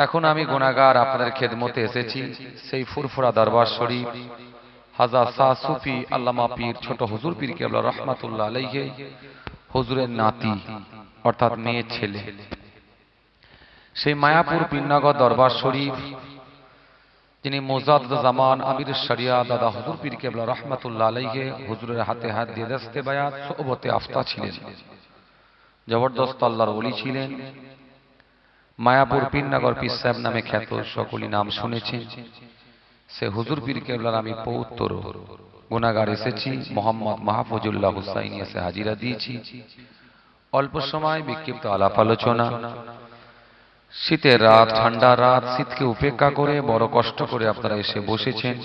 এখন আমি গুনাহগার আপনাদের খেদমতে এসেছি সেই ফুরফুরা দরবার শরীফ হাজার শাহ সুফি আল্লামা পীর ছোট হুজুর পীর কেবলা রহমাতুল্লাহ আলাইহি হুজুরের নাতি অর্থাৎ মেয়ে ছেলে সেই মায়াপুর পীরনগর দরবার শরীফ যিনি মুজাদ্দিদ জামান আমির শরিয়া দাদা হুজুর পীর কেবলা রহমাতুল্লাহ আলাইহি হুজুরের হাতে হাত দিয়ে দস্তে বায়াত সোহবতে আফতা ছিলেন, জবরদস্ত আল্লাহর ওলি ছিলেন। মায়াপুর পীরনগর পীর সাহেব নামে খ্যাত, সকলেই নাম শুনেছেন। সে হুজুর পীর কেবলার আমি পৌত্র গুনাহগার এসেছি, মোহাম্মদ মাহফুজুল্লাহ হুসাইনি এসে হাজিরা দিয়েছি। অল্প সময় বিক্ষিপ্ত আলাপ আলোচনা, শীতের রাত, ঠান্ডা রাত, শীতকে উপেক্ষা করে বড় কষ্ট করে আপনারা এসে বসেছেন।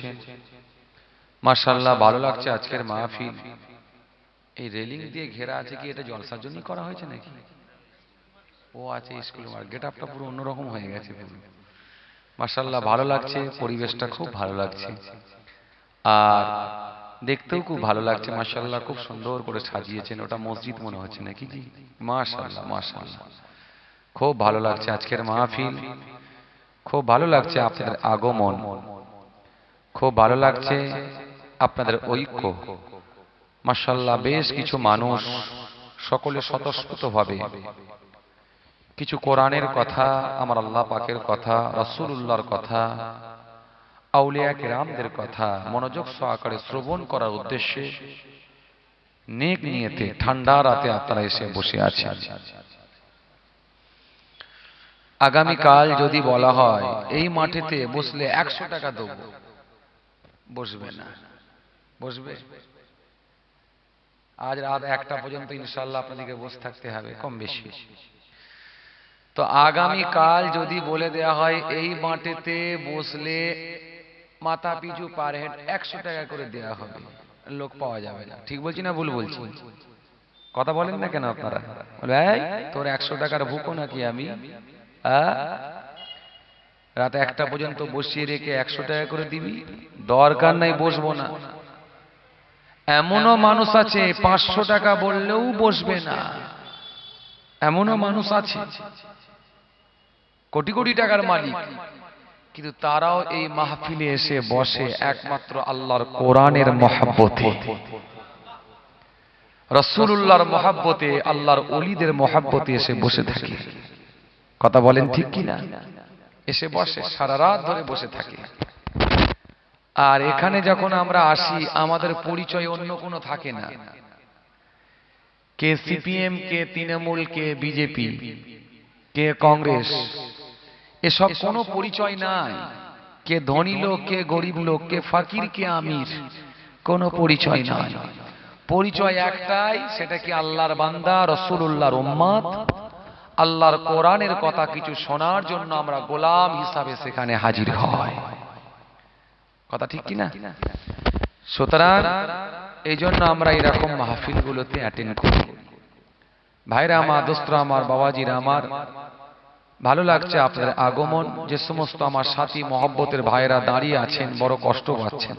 মাশাআল্লাহ, ভালো লাগছে আজকের মাহফিল। এই রেলিং দিয়ে ঘেরা আছে, কি এটা জলসার জন্য করা হয়েছে নাকি? ও আছে স্কুল মার গেট আপটা পুরো অন্যরকম হয়ে গেছে পুরো। মাশাআল্লাহ, ভালো লাগছে, পরিবেশটা খুব ভালো লাগছে আর দেখতেও খুব ভালো লাগছে। মাশাআল্লাহ, খুব সুন্দর করে সাজিয়েছেন, ওটা মসজিদ মনে হচ্ছে নাকি জি? মাশাআল্লাহ মাশাআল্লাহ, খুব ভালো লাগছে আজকের মাহফিল, খুব ভালো লাগছে আপনাদের আগমন, খুব ভালো লাগছে আপনাদের ঐক্য। মাশাআল্লাহ, বেশ কিছু মানুষ সকলে স্বতঃস্ফূর্তভাবে কিছু কোরআনের কথা, আমার আল্লাহ পাকের কথা, রাসূলুল্লাহর কথা, আউলিয়া কেরামদের কথা মনোযোগ সহকারে শ্রবণ করার উদ্দেশ্যে নেক নিয়েতে ঠান্ডা রাতে আপনারা এসে বসে আছেন। আগামীকাল যদি বলা হয় এই মাঠেতে বসলে 100 টাকা দেব, বসবে না? বসবে? আজ রাত 1টা পর্যন্ত ইনশাআল্লাহ আপনাদেরকে বসে থাকতে হবে কম বেশি। তো আগামীকাল যদি বলে দেয়া হয় এই মাঠেতে বসলে মাথা পিছু পার হেড 100 টাকা করে দেয়া হবে, লোক পাওয়া যাবে না। ঠিক বলছি না ভুল বলছি? কথা বলেন না কেন আপনারা? বলে এই তোর 100 টাকার ভুকো নাকি আমি? রাত 1টা পর্যন্ত বসিয়ে রেখে 100 টাকা করে দিবি? দরকার নাই, বসবো না। এমনও মানুষ আছে 500 টাকা বললেও বসবে না, এমনও মানুষ আছে কোটি কোটি টাকার মালিক, কিন্তু তারাও এই মাহফিলে এসে বসে একমাত্র আল্লাহর কোরআনের মহব্বতে, রাসূলুল্লাহর মহব্বতে, আল্লাহর ওলিদের মহব্বতে এসে বসে থাকে। কথা বলেন ঠিক কিনা? এসে বসে, সারা রাত ধরে বসে থাকে। আর এখানে যখন আমরা আসি আমাদের পরিচয় অন্য কোনো থাকে না। কে সিপিএম, কে তৃণমূল, কে বিজেপি, কে কংগ্রেস, এসব কোনো পরিচয় নাই। কে ধনী লোক, কে গরিব লোক, কে ফকির, কে আমির, কোনো পরিচয় নাই। পরিচয় একটাই, সেটা কি আল্লাহর বান্দা, রাসূলুল্লাহর উম্মত। আল্লাহর কোরআনের কথা কিছু শোনার জন্য আমরা গোলাম হিসাবে সেখানে হাজির হই। কথা ঠিক কিনা? সুতরাং এই জন্য আমরা এরকম মাহফিলগুলোতে অ্যাটেন্ড করি। ভাইরা আমার, দোস্তরা আমার, বাবাজিরা আমার, ভালো লাগছে আপনার আগমন। যে সমস্ত আমার সাথী মহব্বতের ভাইরা দাঁড়িয়ে আছেন বড় কষ্ট পাচ্ছেন,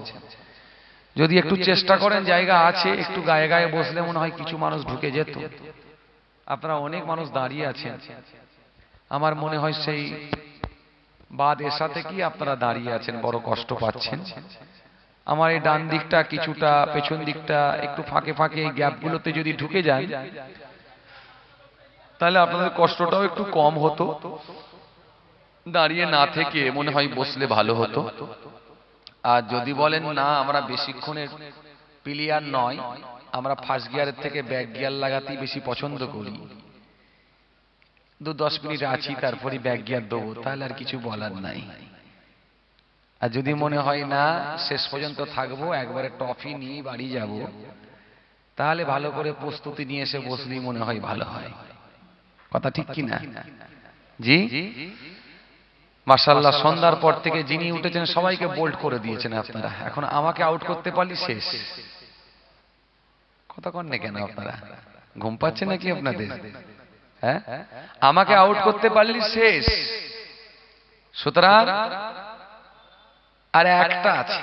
যদি একটু চেষ্টা করেন, জায়গা আছে, একটু গায়ে গায়ে বসলে মনে হয় কিছু মানুষ ঢুকে যেত। আপনারা অনেক মানুষ দাঁড়িয়ে আছেন, আমার মনে হয় সেই বাদ এসাতে কি আপনারা দাঁড়িয়ে আছেন, বড় কষ্ট পাচ্ছেন। আমার এই ডান দিকটা কিছুটা, পেছন দিকটা একটু ফাঁকে ফাঁকে, এই গ্যাপগুলোতে যদি ঢুকে যায় তাহলে আপনাদের কষ্টটাও একটু কম হতো। দাঁড়িয়ে না থেকে মনে হয় বসলে ভালো হতো। আর যদি বলেন না আমরা বেশিক্ষণের প্লেয়ার নয়, আমরা ফার্স্ট গিয়ারের থেকে ব্যাক গিয়ার লাগাতেই বেশি পছন্দ করি, 2-10 মিনিট আছি তারপরে ব্যাক গিয়ার দেবো, তাহলে আর কিছু বলার নাই। আর যদি মনে হয় না শেষ পর্যন্ত থাকবো, একবারে ট্রফি নিয়ে বাড়ি যাব, তাহলে ভালো করে প্রস্তুতি নিয়ে এসে বসলেই মনে হয় ভালো হয়। কথা ঠিক কি না? জি মাশাআল্লাহ, সন্ধ্যার পর থেকে যিনি উঠেছেন সবাইকে বোল্ড করে দিয়েছেন আপনারা। এখন আমাকে আউট করতে পারলি শেষ। কথা কন না কেন আপনারা? ঘুম পাচ্ছে নাকি আপনাদের? হ্যাঁ, আমাকে আউট করতে পারলি শেষ। সুতরাং আর একটা আছে,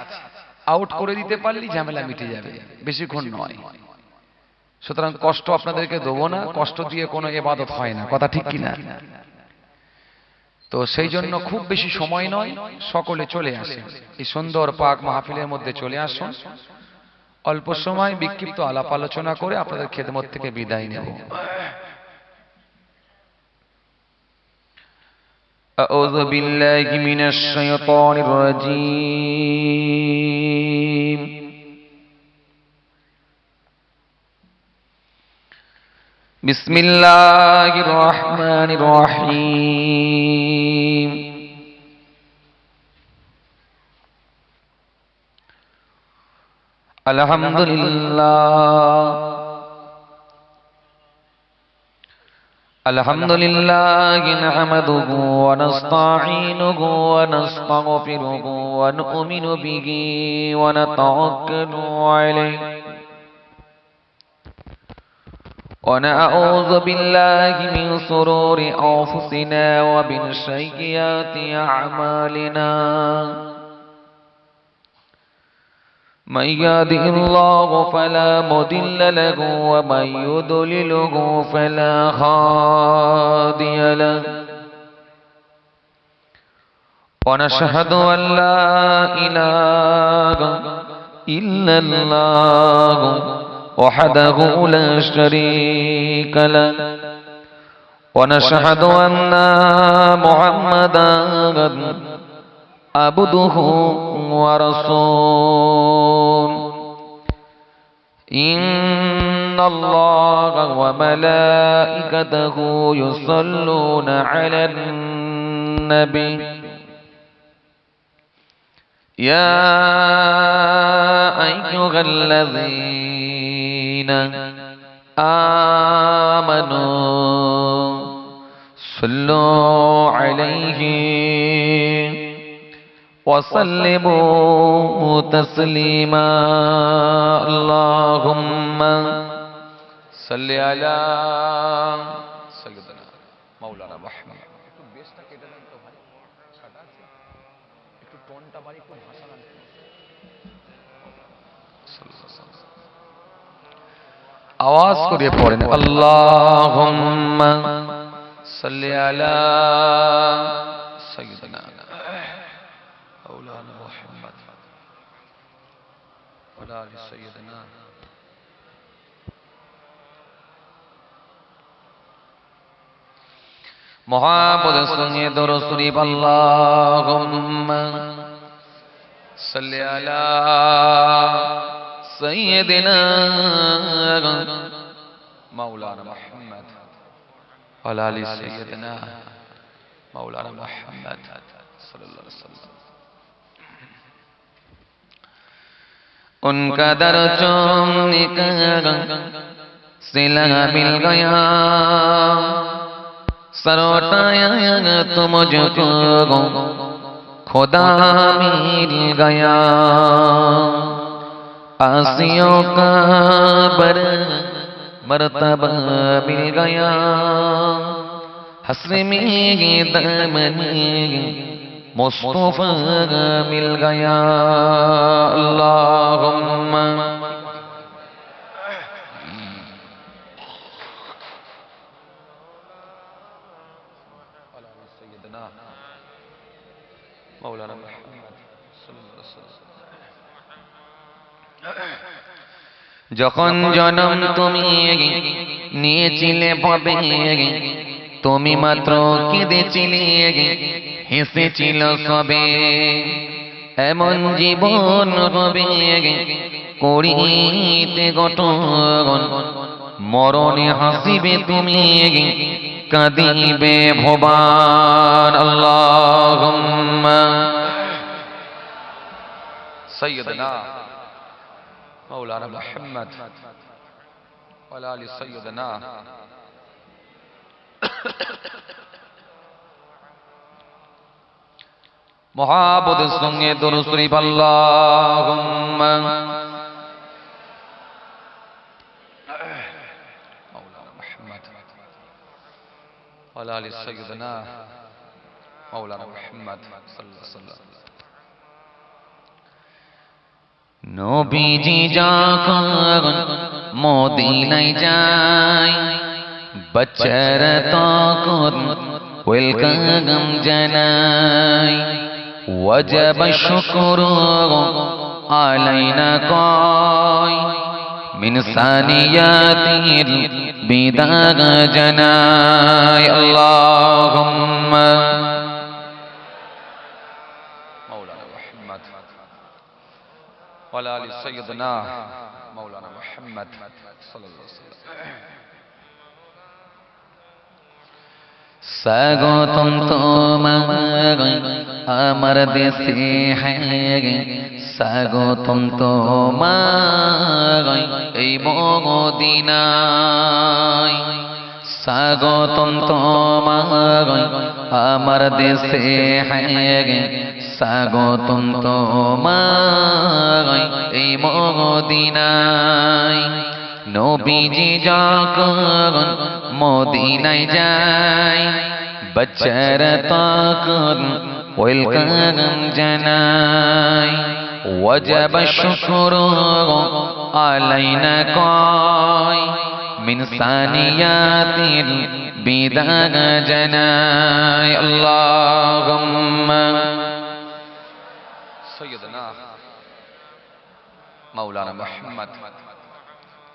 আউট করে দিতে পারলি ঝামেলা মিটে যাবে, বেশিক্ষণ নয়। সুতরাং কষ্ট আপনাদেরকে দেবো না, কষ্ট দিয়ে কোনো ইবাদত হয় না। কথা ঠিক কিনা? তো সেই জন্য খুব বেশি সময় নয়, সকলে চলে আসেন এই সুন্দর পাক মাহফিলের মধ্যে, চলে আসুন। অল্প সময় বিক্ষিপ্ত আলাপ আলোচনা করে আপনাদের খেদমত থেকে বিদায় নেব। আউযু বিল্লাহি মিনাশ শাইতানির রাজীম। বিসমিল্লাহির রহমানির রহিম। আলহামদুলিল্লাহ, আলহামদুলিল্লাহি নাহমাদুহু ওয়া নাস্তাঈনুহু ওয়া নাস্তাগফিরুহু ওয়া নু'মিনু বিহি ওয়া নাতাওয়াক্কালু আলাইহি ونعوذ بالله من شرور أنفسنا ومن سيئات أعمالنا من يهده الله فلا مضل له ومن يضلله فلا هادي له ونشهد أن لا إله إلا الله وحده لا شريك له ونشهد أن محمدا عبده ورسوله إن इन्नल्लाह व मलाइकतहु युसल्लूना अलन नबी या अय्युहल्लज़ीना आमनू सल्लू अलैहि वसल्लिमू तस्लीमा अल्लाहुम्मा सल्लि अला सय्यिदना मौलाना मुहम्मद। একটু বেসটা কেটে দেন তো ভাই, কাটা আছে, একটু টোনটা বাড়ি, একটু ভাষা না আওয়াজ করে পড়েন আল্লাহুম্মা সাল্লি আলা সাইয়্যিদিনা মাওলানা মুহাম্মদ ওয়া আলি সাইয়্যিদিনা। মুহাম্মদের সঙ্গে দরুদ শরীফ আল্লাহুম্মা সাল্লি আলা সাইয়্যিদিনা মাওলানা মুহাম্মদ ওয়া আলি সাইয়্যিদিনা মাওলানা মুহাম্মদ सल्लल्लाहु अलैहि वसल्लम। उनका दर चूमने का सिला मिल गया, सर उठाया तो मुझको खुदा मिल गया। आसियों का मर्तबा मिल गया, हस्र में दामनी मुस्तफा मिल गया। अल्लाहुम्मा सय्यदना मौलाना मुहम्मद सल्लल्लाहु अलैहि वसल्लम। যখন জনম তুমি নিয়েছিলে ভবে, তুমি মাত্র কেঁদেছিলে হেসেছিল সবে। এমন জীবন হবে করিতে গঠন, মরণে হাসিবে তুমি কাঁদিবে ভবান। আল্লাহুম্মা সাইয়্যিদনা মাওলানা মুহাম্মদ ওয়া আলি সাইয়্যিদিনা। মুহাম্মদের সঙ্গে দরুদ শরীফ আল্লাহুম্মা মাওলানা মুহাম্মদ ওয়া আলি সাইয়্যিদিনা মাওলানা মুহাম্মদ সাল্লাল্লাহু আলাইহি ওয়াসাল্লাম। নবীজি যখন মদিনায় যায়, বাচ্চারা তখন ওয়েলকাম জানায়। ওয়াজাব শুকরু আলাইনা কয়, মিন সানিয়াতিল বিদা জানায়। আল্লাহুম্মা মাওলানা মুহাম্মদ ওয়া আলি সাইয়্যিদিনা মাওলানা মুহাম্মদ সাল্লাল্লাহু আলাইহি ওয়াসাল্লাম। স্বাগতম তোমায় আমার দেশে হ্যাঁ, স্বাগতম তোমায় এই মদিনায়। স্বাগতম তোমায় আমার দেশে হ্যাঁ, স্বাগতম তোমায় এই মদিনায়। নবীজি যখন মদিনায় যায়, বাচ্চারা তখন ওয়েলকাম জানায়। ওয়াজাব শুকরু আলাইনা কয়, মিন সানিয়াতিল বিদা জানায়। আল্লাহুম্মা সাইয়্যিদনা মাওলানা মুহাম্মদ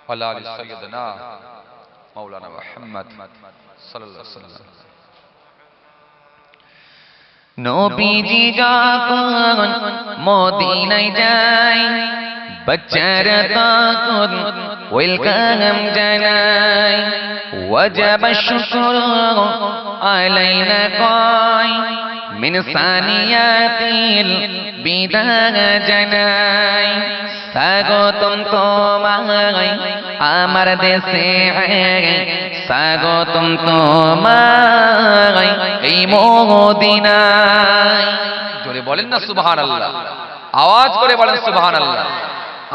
ওয়া আলি সাইয়্যিদিনা মাওলানা মুহাম্মদ সাল্লাল্লাহু আলাইহি ওয়াসাল্লাম। নবীজি যখন মদিনায় যায়, বাচ্চারা তখন ওয়েলকাম জানাই ওয়াজাব শুকর আলাইনা কয় মিন সানিয়াতিল বিদা জানাই স্বাগতম তোমায় আমার দেশে স্বাগতম তোমায় এই মদিনায় জোরে বলেন না সুবহানাল্লাহ, আওয়াজ করে বলেন সুবহানাল্লাহ।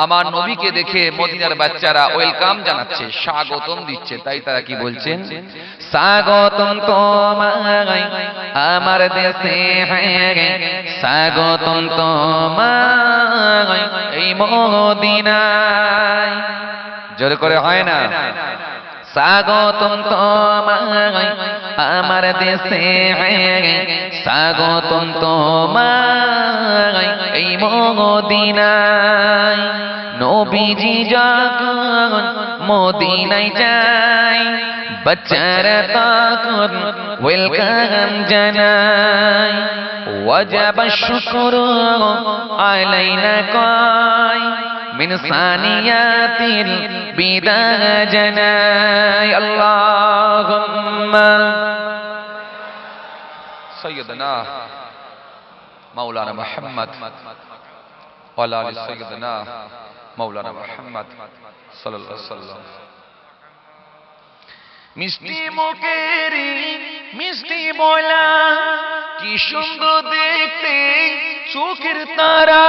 আমার নবীকে দেখে মদিনার বাচ্চারা ওয়েলকাম জানাচ্ছে, স্বাগতম দিচ্ছে। তাই তারা কি বলছেন? স্বাগতম তোমায় আমার দেশে স্বাগতম তোমায় এই মদিনায়। জোরে করে হয় না? স্বাগতম তোমায় আমার দেশে স্বাগতম তোমায় এই মদিনায়। নবীজি যখন মদিনায় যায় বাচ্চারা তখন ওয়েলকাম জানায় ওয়াজাব শুকরু আলাইনা কয় মিন সানিয়াতিল বিদা জানাই আল্লাহুম্মা সাইয়্যিদানা মাওলানা মুহাম্মদ ওয়া আলা আলি সাইয়্যিদানা মাওলানা মুহাম্মদ সাল্লাল্লাহু আলাইহি ওয়াসাল্লাম। মিষ্টি মুখের মিষ্টি বলা কি সুন্দর দেখতে চোখের তারা।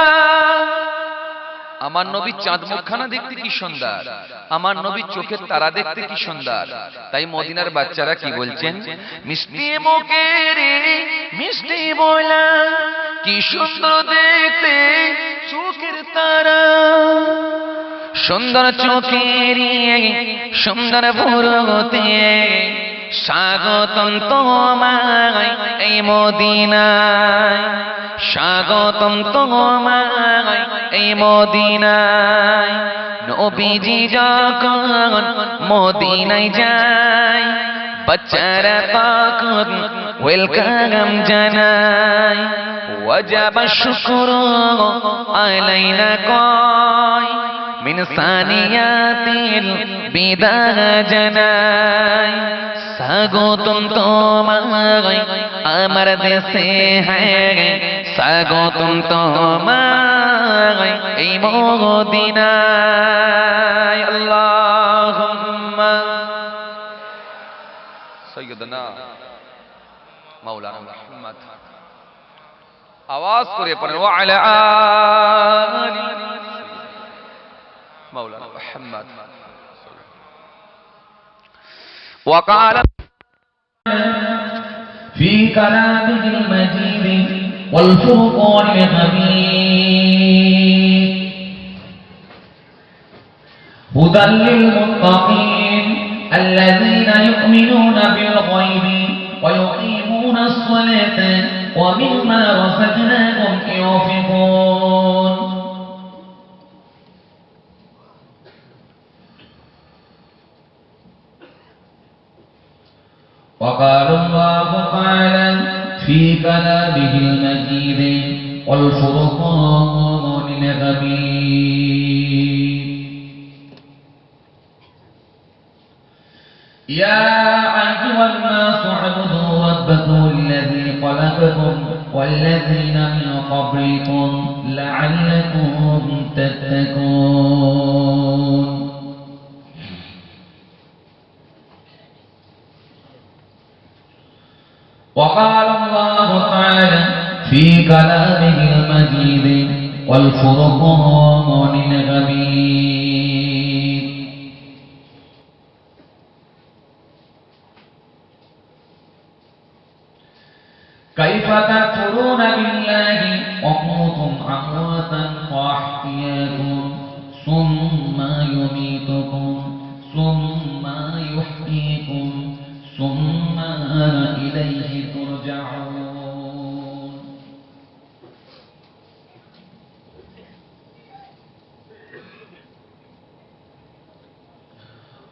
আমার নবী চাঁদ মুখখানা দেখতে কি সুন্দর, আমার নবী চোখের তারা দেখতে কি সুন্দর। তাই মদিনার বাচ্চারা কি বলছেন? মিষ্টি মুখের মিষ্টি বলা কি সুন্দর দেখতে চোখের তারা। সুন্দর চোখের সুন্দর ভুরুতে স্বাগতম তোমায় এই মদিনায়। স্বাগতম তোমায় এই মদিনায়। নবীজি যখন মদিনায় যায় বাচ্চারা তখন ওয়েলকাম জানায় ওয়াজাব শুকরু আলাইনা কয় মিন সানিয়াতিল বিদা জানাই স্বাগতম তোমায় আমার দেশে স্বাগতম তোমায় এই মদিনায় আল্লাহুম্মা সাইয়্যিদানা মাওলানা মুহাম্মদ। আওয়াজ করে পড়েন ওয়া আলা আলি মাওলানা মুহাম্মদ। وقال في كلامه المجيد والفرقان الحميد هدى للمتقين الذين يؤمنون بالغيب ويقيمون الصلاة ومما رزقناهم ينفقون. وقال الله تعالى في كلامه المجيد والفرقان الحميد يا أيها الناس اعبدوا ربكم الذي خلقكم والذين من قبلكم لعلكم تتقون. وقال الله تعالى في كلامه المجيد والفرقان الحميد كيف تكفرون بالله وكنتم أمواتا فأحياكم ثم يميتكم ثم يحييكم ثم إليه ترجعون.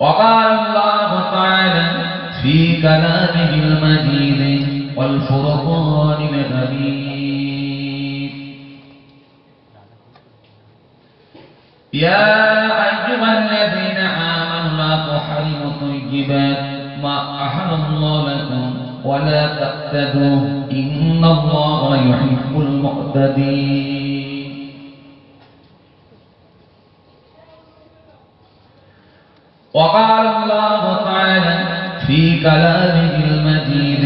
وقال الله تعالى في كلامه المجيد والفرقان الحميد يا أيها الذين طيبات ما أحل الله لكم ولا تعتدوا إن الله لا يحب المعتدين. وقال الله تعالى في كلامه المجيد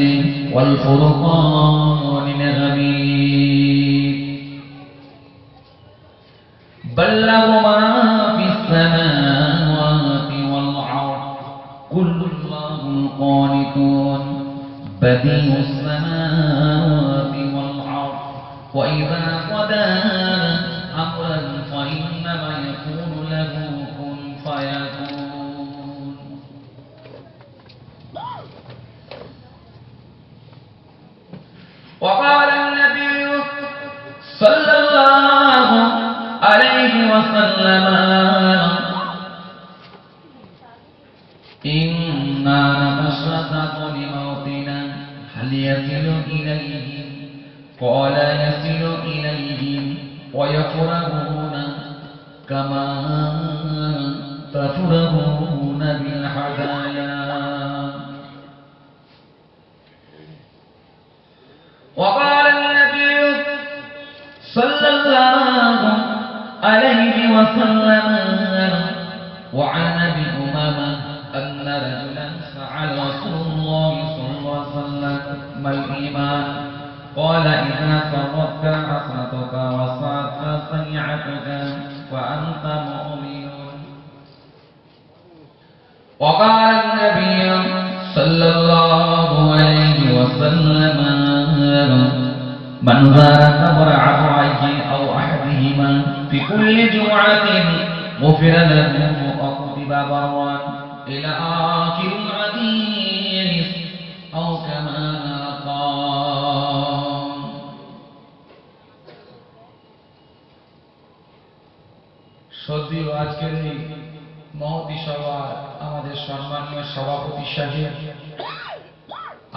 والفرقان الحميد بل له ما في السماوات والأرض كل الله قانتون بديع السماوات والأرض وإذا قضى أمرا فإنما يقول له كن فيكون. وقال النبي صلى الله عليه وسلم إنا نتشدد لموتنا هل يصل إليهم قال يصل إليهم ويفرحون كما تفرحون بالهدايا. وقال النبي صلى الله عليه وسلم وعن ابي امامه ان رجلا سأل رسول الله صلى الله عليه وسلم ما الايمان قال اذا سرتك حسنتك وساءتك سيئتك فانت مؤمن. وقال النبي صلى الله عليه وسلم من زار قبر عبده أو أحدهما في كل جمعة غفر له وكتب برا إلى آخر الحديث أو كما قال. সদ্যীয় আজকের এই মহতী সভার আমাদের সম্মানীয় সভাপতি সাহেব,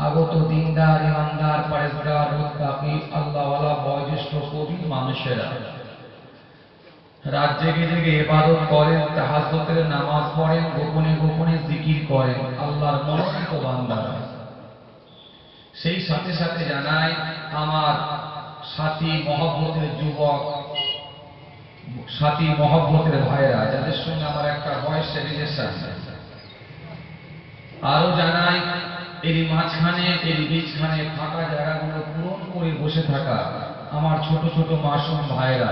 আগত দিনদার ইমানদার পরেজগার মুত্তাকি আল্লাহওয়ালা বয়োজ্যেষ্ঠ কবি মানুষেরা, রাত জেগে জেগে ইবাদত করেন, তাহাজ্জুদের নামাজ পড়েন, গোপনে গোপনে জিকির করেন আল্লাহর মনোনীত বান্দারা। সেই সাথে সাথে জানাই আমার সাথী মহব্বতের যুবক, সাথী মহব্বতের ভাইরা, যাদের সঙ্গে আমার একটা বয়সের রিলেশন, আরো জানাই এরই মাঝখানে এরই বীজখানে ফাঁকা জায়গাগুলো পূরণ করে বসে থাকা আমার ছোট ছোট মাসুম ভাইরা,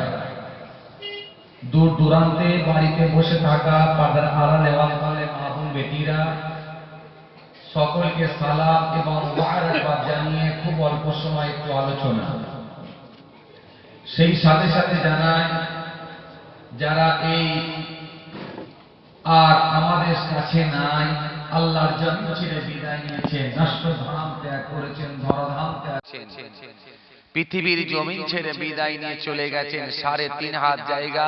দূর দূরান্তে বাড়িতে বসে থাকা পর্দার আড়ালে অন্তরালে মা বোন বেটিরা, সকলকে সালাম এবং মুবারকবাদ জানিয়ে খুব অল্প সময় একটু আলোচনা। সেই সাথে সাথে জানাই যারা এই আর আমাদের কাছে নাই, আল্লাহর জমিন ছেড়ে বিদায় নিয়েছেন, নষ্ট ধাম ত্যাগ করেছেন, ধরাধাম ত্যাগ করেছেন, পৃথিবীর জমিন ছেড়ে বিদায় নিয়ে চলে গেছেন, 3.5 হাত জায়গা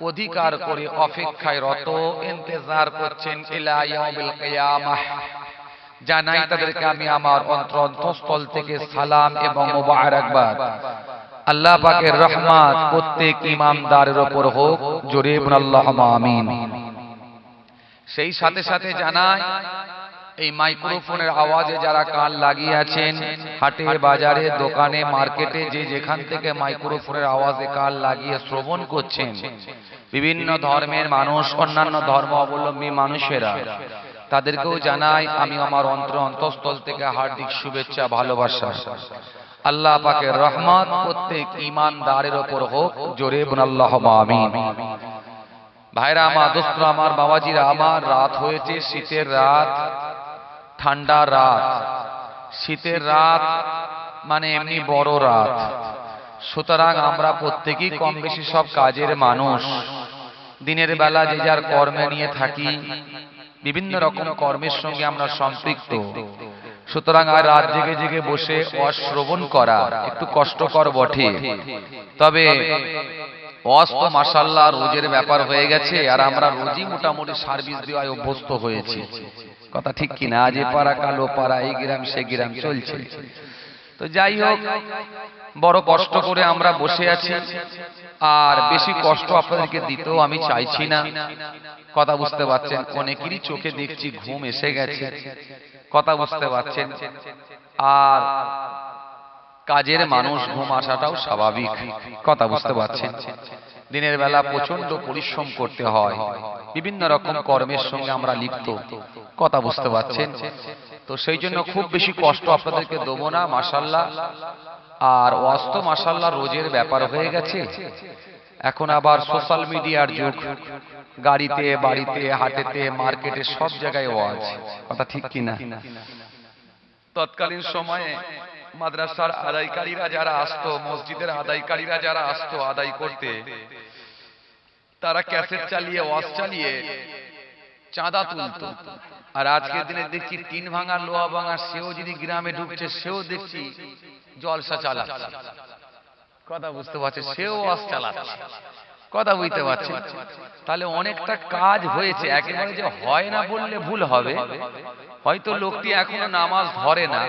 অধিকার করে অপেক্ষায় রত ইন্তজার করছেন ইলা ইয়াউমিল কিয়ামাহ। জানাই তাদেরকে আমি আমার অন্তঃস্থল থেকে সালাম এবং মুবারকবাদ। আল্লাহ পাকের রহমত প্রত্যেক ইমানদারের উপর হোক, জোরে বলুন আল্লাহুম্মা আমিন। সেই সাথে সাথে জানাই এই মাইক্রোফোনের আওয়াজে যারা কান লাগিয়ে আছেন, হাটে বাজারে দোকানে মার্কেটে যে যেখান থেকে মাইক্রোফোনের আওয়াজে কান লাগিয়ে শ্রবণ করছেন, বিভিন্ন ধর্মের মানুষ, অন্যান্য ধর্ম অবলম্বী মানুষেরা, তাদেরকেও জানাই আমি আমার অন্তঃস্থল থেকে হার্দিক শুভেচ্ছা ভালোবাসা। আল্লাহ পাকের রহমত প্রত্যেক ইমানদারের উপর হোক, জোরে বলুন আল্লাহুম্মা আমিন। ভাইরা আমার, দোস্তরা আমার, বাবাজিরা আমার, রাত হয়েছে, শীতের রাত, ঠান্ডা রাত। শীতের রাত মানে এমনি বড় রাত, সুতরাং আমরা প্রত্যেকেই কম বেশি সব কাজের মানুষ। দিনের বেলা যে যার কর্মে নিয়ে থাকি, বিভিন্ন রকম কর্মের সঙ্গে আমরা সম্পৃক্ত। সুতরাং আর রাত জেগে জেগে বসে অশ্রবণ করা একটু কষ্টকর বটে, তবে ওয়াজ তো মাশাআল্লাহ রোজের ব্যাপার হয়ে গেছে, আর আমরা রোজই মোটামুটি সার্ভিস দেওয়ায় অভ্যস্ত হয়েছি। কথা ঠিক কিনা? আজ এ পাড়া কালো পাড়া, এই গ্রাম সে গ্রাম চলছে। তো যাই হোক, বড় কষ্ট করে আমরা বসে আছি, আর বেশি কষ্ট আপনাদেরকে দিতেও আমি চাইছি না। কথা বুঝতে পারছেন? অনেকেরই চোখে দেখছি ঘুম এসে গেছে, কথা বুঝতে পারছেন? আর কাজের মানুষ, ঘুম আসাটাও স্বাভাবিক, কথা বুঝতে পারছেন? দিনের বেলা প্রচন্ড পরিশ্রম করতে হয়, বিভিন্ন রকম কর্মের সঙ্গে আমরা লিপ্ত, কথা বুঝতে পারছেন? তো সেই জন্য খুব বেশি কষ্ট আপনাদেরকে দেবো না, মাশাআল্লাহ। আর ওয়াজ তো মাশাআল্লাহ রোজের ব্যাপার হয়ে গেছে। এখন আবার সোশ্যাল মিডিয়ার যুগ, গাড়িতে, বাড়িতে, হাটেতে, মার্কেটে, সব জায়গায় ওয়াজ, কথা ঠিক কিনা? তৎকালীন সময়ে মাদ্রাসার আদায়কারীরা যারা আসতো, মসজিদের আদায়কারীরা যারা আসতো আদায় করতে, তারা ক্যাসেট চালিয়ে, ওয়াজ চালিয়ে চাঁদা তুলতো। আর আজকের দিনে দেখছি টিন ভাঙা, লোহা ভাঙা, সেও যদি গ্রামে ঢুকছে, সেও দেখছি জলসা চালাচ্ছে, কথা বুঝতে পারছে? সেও ওয়াজ চালাচ্ছে, কথা বুঝতে পারছে? তাহলে অনেকটা কাজ হয়েছে। একেবারে যে হয় না বললে ভুল হবে। হয়তো লোকটি এখনো নামাজ ধরে না,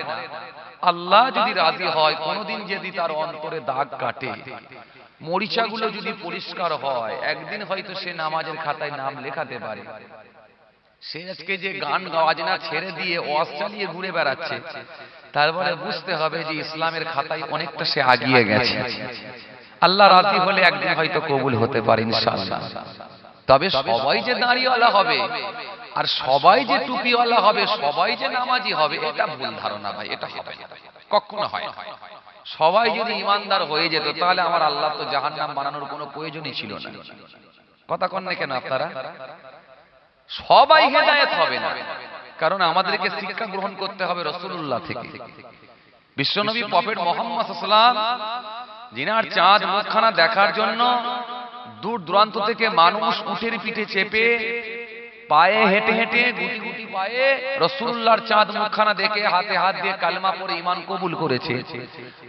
আল্লাহ যদি রাজি হয়, কোনোদিন যদি তার অন্তরে দাগ কাটে, মরিচাগুলো যদি পরিষ্কার হয়, একদিন হয়তো সে নামাজের খাতায় নাম লেখাতে পারে। সে আজকে যে গান বাজনা ছেড়ে দিয়ে ওয়াজ চালিয়ে ঘুরে বেড়াচ্ছে, তারপরে বুঝতে হবে যে ইসলামের খাতায় অনেকটা সে আগিয়ে গেছে। আল্লাহ রাজি হলে একদিন হয়তো কবুল হতে পারে ইনশাআল্লাহ। তবে সবাই যে দাঁড়িওয়ালা হবে, আর সবাই যে টুপিওয়ালা হবে, সবাই যে নামাজি হবে, এটা ভুল ধারণা ভাই, এটা হবে না, কখনো হয় না। সবাই যদি ইমানদার হয়ে যেত, তাহলে আমার আল্লাহ তো জাহান্নাম বানানোর কোনো প্রয়োজনই ছিল না। কথা কন না কেন আপনারা? সবাই হেদায়েত হবে না, কারণ আমাদেরকে শিক্ষা গ্রহণ করতে হবে রাসূলুল্লাহ থেকে। বিশ্বনবী প্রফেট মুহাম্মদ সাল্লাল্লাহু আলাইহি ওয়াসাল্লাম, যিনার চাঁদ মুখখানা দেখার জন্য দূর দূরান্ত থেকে মানুষ উটের পিঠে চেপে, পায়ে হেঁটে হেঁটে, গুটি গুটি পায়ে রাসূলুল্লাহর চাঁদ মুখখানা দেখে হাতে হাত দিয়ে কালেমা পড়ে ঈমান কবুল করেছে।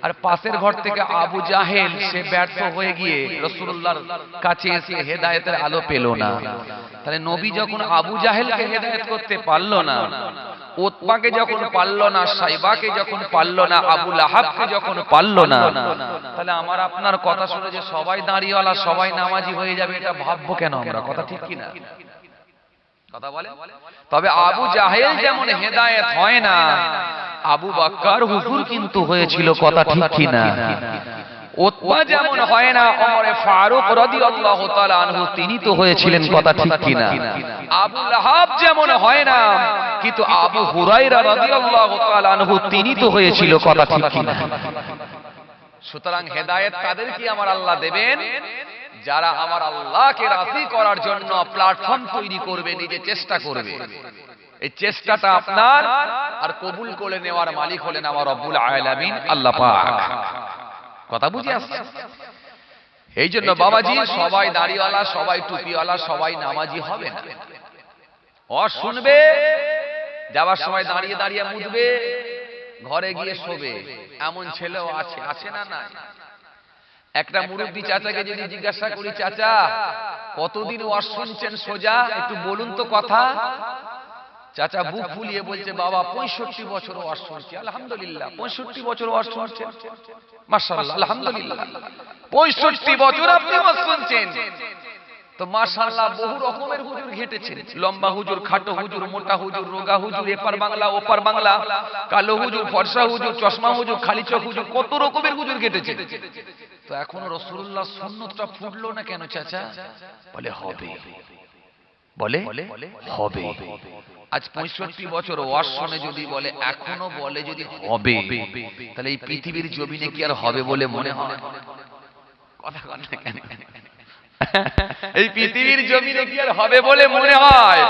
আর পাশের ঘর থেকে আবু জাহেল, সে ব্যর্থ হয়ে গিয়ে রাসূলুল্লাহর কাছে এসে হেদায়েতের আলো পেল না। তাহলে নবী যখন আবু জাহেলকে হেদায়েত করতে পারলো না, উতবাকে যখন পারলো না, সাইবাকে যখন পারলো না, আবু লাহাবকে যখন পারলো না, তাহলে আমার আপনার কথা শুনে যে সবাই দাঁড়িওয়ালা, সবাই নামাজি হয়ে যাবে, এটা ভাববো কেন আমরা? কথা ঠিক কিনা? কথা বলে। তবে আবু জাহেল যেমন হেদায়েত হয় না, আবু বকর হুজুর কিন্তু হয়েছিল, কথা ঠিক কিনা? উতবা যেমন হয় না, ওমর ফারুক রাদিয়াল্লাহু তাআলা আনহু তিনি তো হয়েছিলেন, কথা ঠিক কিনা? আবু লাহাব যেমন হয় না, কিন্তু আবু হুরায়রা রাদিয়াল্লাহু তাআলা আনহু তিনি তো হয়েছিল, কথা ঠিক কিনা? সুতরাং হেদায়েত তাদেরকে আমার আল্লাহ দেবেন যারা আমার আল্লাহকে রাজি করার জন্য প্ল্যাটফর্ম তৈরি করবে, নিজে চেষ্টা করবে। এই চেষ্টাটা আপনার, আর কবুল করে নেওয়ার মালিক হলেন আমার রব্বুল আলামিন আল্লাহ পাক। কথা বুঝে আসছে? এই জন্য বাবাজি, সবাই দাড়িওয়ালা, সবাই টুপিওয়ালা, সবাই নামাজি হবে না। ওয়াজ শুনবে, যাওয়ার সময় দাঁড়িয়ে দাঁড়িয়ে মুতবে, ঘরে গিয়ে শোবে, এমন ছেলেও আছে, আছে না? না। একটা মুরব্বী চাচাকে যদি জিজ্ঞাসা করি, চাচা কতদিন ওয়াজ শুনছেন সোজা, একটু বলুন তো কথা। চাচা বুক ফুলিয়ে বলছে, বাবা 65 বছর ওয়াজ শুনছি। আলহামদুলিল্লাহ, 65 বছর ওয়াজ শুনছেন, মাশাআল্লাহ, আলহামদুলিল্লাহ। 65 বছর আপনি ওয়াজ শুনছেন, তো মাশাআল্লাহ বহু রকমের হুজুর ঘেটেছেন। লম্বা হুজুর, খাটো হুজুর, মোটা হুজুর, রোগা হুজুর, এপার বাংলা ওপার বাংলা, কালো হুজুর, ফর্সা হুজুর, চশমা হুজুর, খালি চোখ হুজুর, কত রকমের হুজুর ঘেটেছেন। তো এখনো রাসূলুল্লাহ সুন্নতটা ফুটলো না কেন চাচা? বলে হবে, বলে হবে। আজ 65 বছর ওয়াজ শুনে যদি বলে, এখনো বলে যদি হবে, তাহলে এই পৃথিবীর জমিনে কি আর হবে বলে মনে হয়? কথা বল না কেন? এই পৃথিবীর জমিনে কি আর হবে বলে মনে হয়?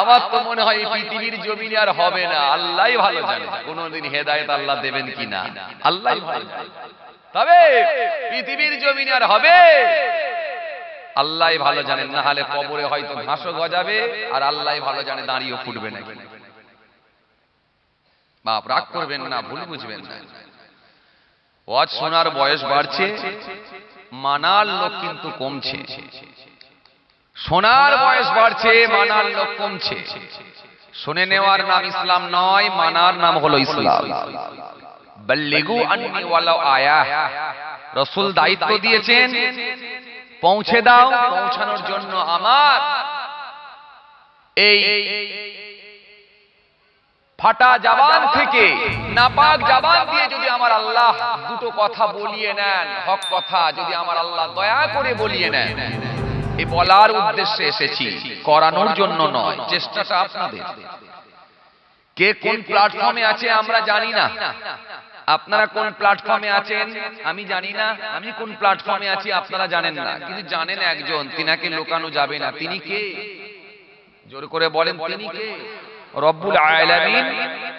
আমার তো মনে হয় এই পৃথিবীর জমিনে আর হবে না। আল্লাহই ভালো জানে কোনদিন হেদায়েত আল্লাহ দেবেন কিনা, আল্লাহই ভালো জানে। তবে পৃথিবীর জমিনে আর হবে, আল্লাহই ভালো জানেন। না হলে কবরে হয়তো ঘাসও গজাবে, আর আল্লাহই ভালো জানে দাঁড়িয়েও ফুটবে নাকি। বাপ রাগ করবেন না, ভুল বুঝবেন না। ওয়াজ শোনার বয়স বাড়ছে, মানার লোক কিন্তু কমছে। শোনার বয়স বাড়ছে, মানার লোক কমছে। শুনে নেওয়ার নাম ইসলাম নয়, মানার নাম হলো ইসলাম। বাল্লিগু আন্নি ওয়ালাউ আয়া, রাসূল দায়িত্ব দিয়েছেন পৌঁছে দাও, পৌঁছানোর জন্য আমার এই ফাটা জবান থেকে, নাপাক জবান দিয়ে যদি আমার আল্লাহ দুটো কথা বলিয়ে নেন, হক কথা যদি আমার আল্লাহ দয়া করে বলিয়ে নেন, এই বলার উদ্দেশ্যে এসেছি, করানোর জন্য নয়। চেষ্টাটা আপনাদের। কে কোন প্ল্যাটফর্মে আছে আমরা জানি না, আপনারা কোন প্ল্যাটফর্মে আছেন আমি জানি না, আমি কোন প্ল্যাটফর্মে আছি আপনারা জানেন না, কিন্তু জানেন একজন, তিনাকে লুকানো যাবে না। তিনি কে? জোর করে বলেন, তিনি কে? রব্বুল আলামিন,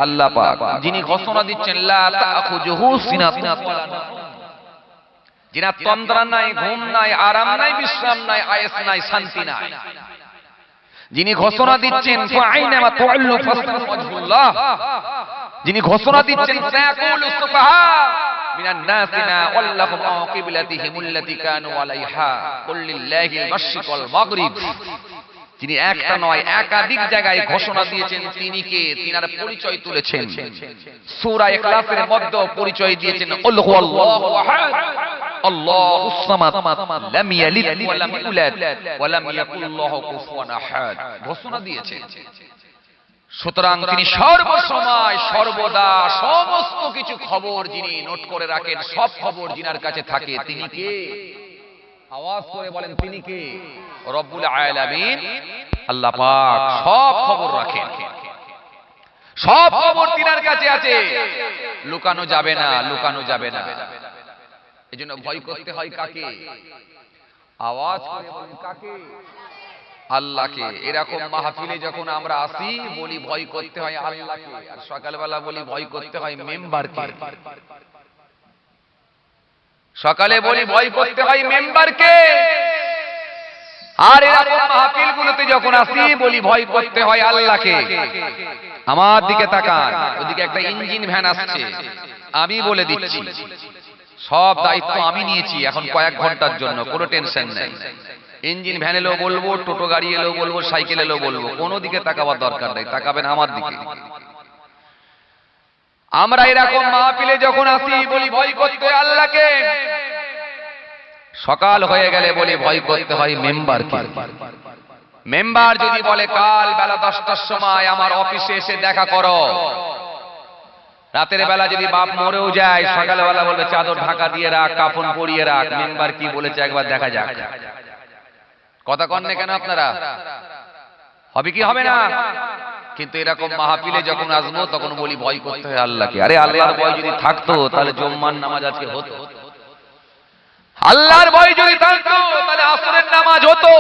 আল্লাহ পাক, যিনি ঘোষণা দিচ্ছেন লা তাখুযুহু সিনাতুন ওয়ালা নাওম, যিনার তন্দ্রা নাই, ঘুম নাই, আরাম নাই, বিশ্রাম নাই, আয়েস নাই, শান্তি নাই, যিনি ঘোষণা দিচ্ছেন ফাআইনামা তুআল্লু ফাসতামু ওয়াজহুল্লাহ, যিনি ঘোষণা দিচ্ছেন সায়াকুলু সুফাহা মিনান নাসি মা ওয়াল্লাহুম আন কিবলাতিহিম আল্লাতী কানু আলাইহা কুল লিল্লাহিল মাশরিক ওয়াল মাগরিব, যিনি একটা নয় একাধিক জায়গায় ঘোষণা দিয়েছেন তিনি কে, তিনার পরিচয় তুলেছেন। সূরা ইখলাসের মধ্যে পরিচয় দিয়েছেন কুল হুয়াল্লাহু আহাদ আল্লাহুস সামাদ লাম ইয়ালিদ ওয়া লাম ইউলাদ ওয়া লাম ইয়াকুল লাহু কুফুয়ান আহাদ, ঘোষণা দিয়েছেন। সুতরাং তিনি সর্বসময় সর্বদা সমস্ত কিছু খবর যিনি নোট করে রাখেন, সব খবর যিনার কাছে থাকে, তিনি কে? আওয়াজ করে বলেন, তিনি কে? রব্বুল আলামিন, আল্লাহ পাক সব খবর রাখেন, সব খবর তিনার কাছে আছে, লুকানো যাবে না, লুকানো যাবে না। এজন্য ভয় করতে হয় কাকে? আওয়াজ করে বলেন, কাকে? আল্লাহকে। এরকম মাহফিলে যখন আমরা আসি বলি ভয় করতে হয় আল্লাহকে, আর সকালবেলা বলি ভয় করতে হয় মেম্বারকে। সকালে বলি ভয় করতে হয় মেম্বারকে, আর এরকম মাহফিলগুলোতে যখন আসি বলি ভয় করতে হয় আল্লাহকে। আমার দিকে তাকান, ওদিকে একটা ইঞ্জিন ভ্যান আসছে, আমি বলে দিচ্ছি সব দায়িত্ব আমি নিয়েছি এখন কয়েক ঘন্টার জন্য, কোনো টেনশন নেই। ইঞ্জিন ভ্যান এলেও বলবো, টোটো গাড়ি এলেও বলবো, সাইকেল এলেও বলবো, কোনো দিকে তাকাবার দরকার নেই, তাকাবেন আমার দিকে। আমরা এরকম মাহফিলে যখন আসি বলি ভয় করতে হয় আল্লাহকে, সকাল হয়ে গেলে বলি ভয় করতে হয় মেম্বারকে। মেম্বার যদি বলে কাল বেলা 10টার সময় আমার অফিসে এসে দেখা করো, রাতের বেলা যদি বাপ মরেও যায় সকালবেলা বলবে চাদর ঢাকা দিয়ে রাখ, কাফন পরিয়ে রাখ, মেম্বার কি বলেছে একবার দেখা যাক। কথা কন না কেন আপনারা? হবে কি হবে না? কিন্তু এরকম মাহফিলে যখন আসবো তখন বলি ভয় করতে হয় আল্লাহকে। আরে আল্লাহর ভয় যদি থাকতো তাহলে জুম্মার নামাজ আজকে হতো, আল্লাহর ভয় যদি থাকতো তাহলে আসরের নামাজ হতো,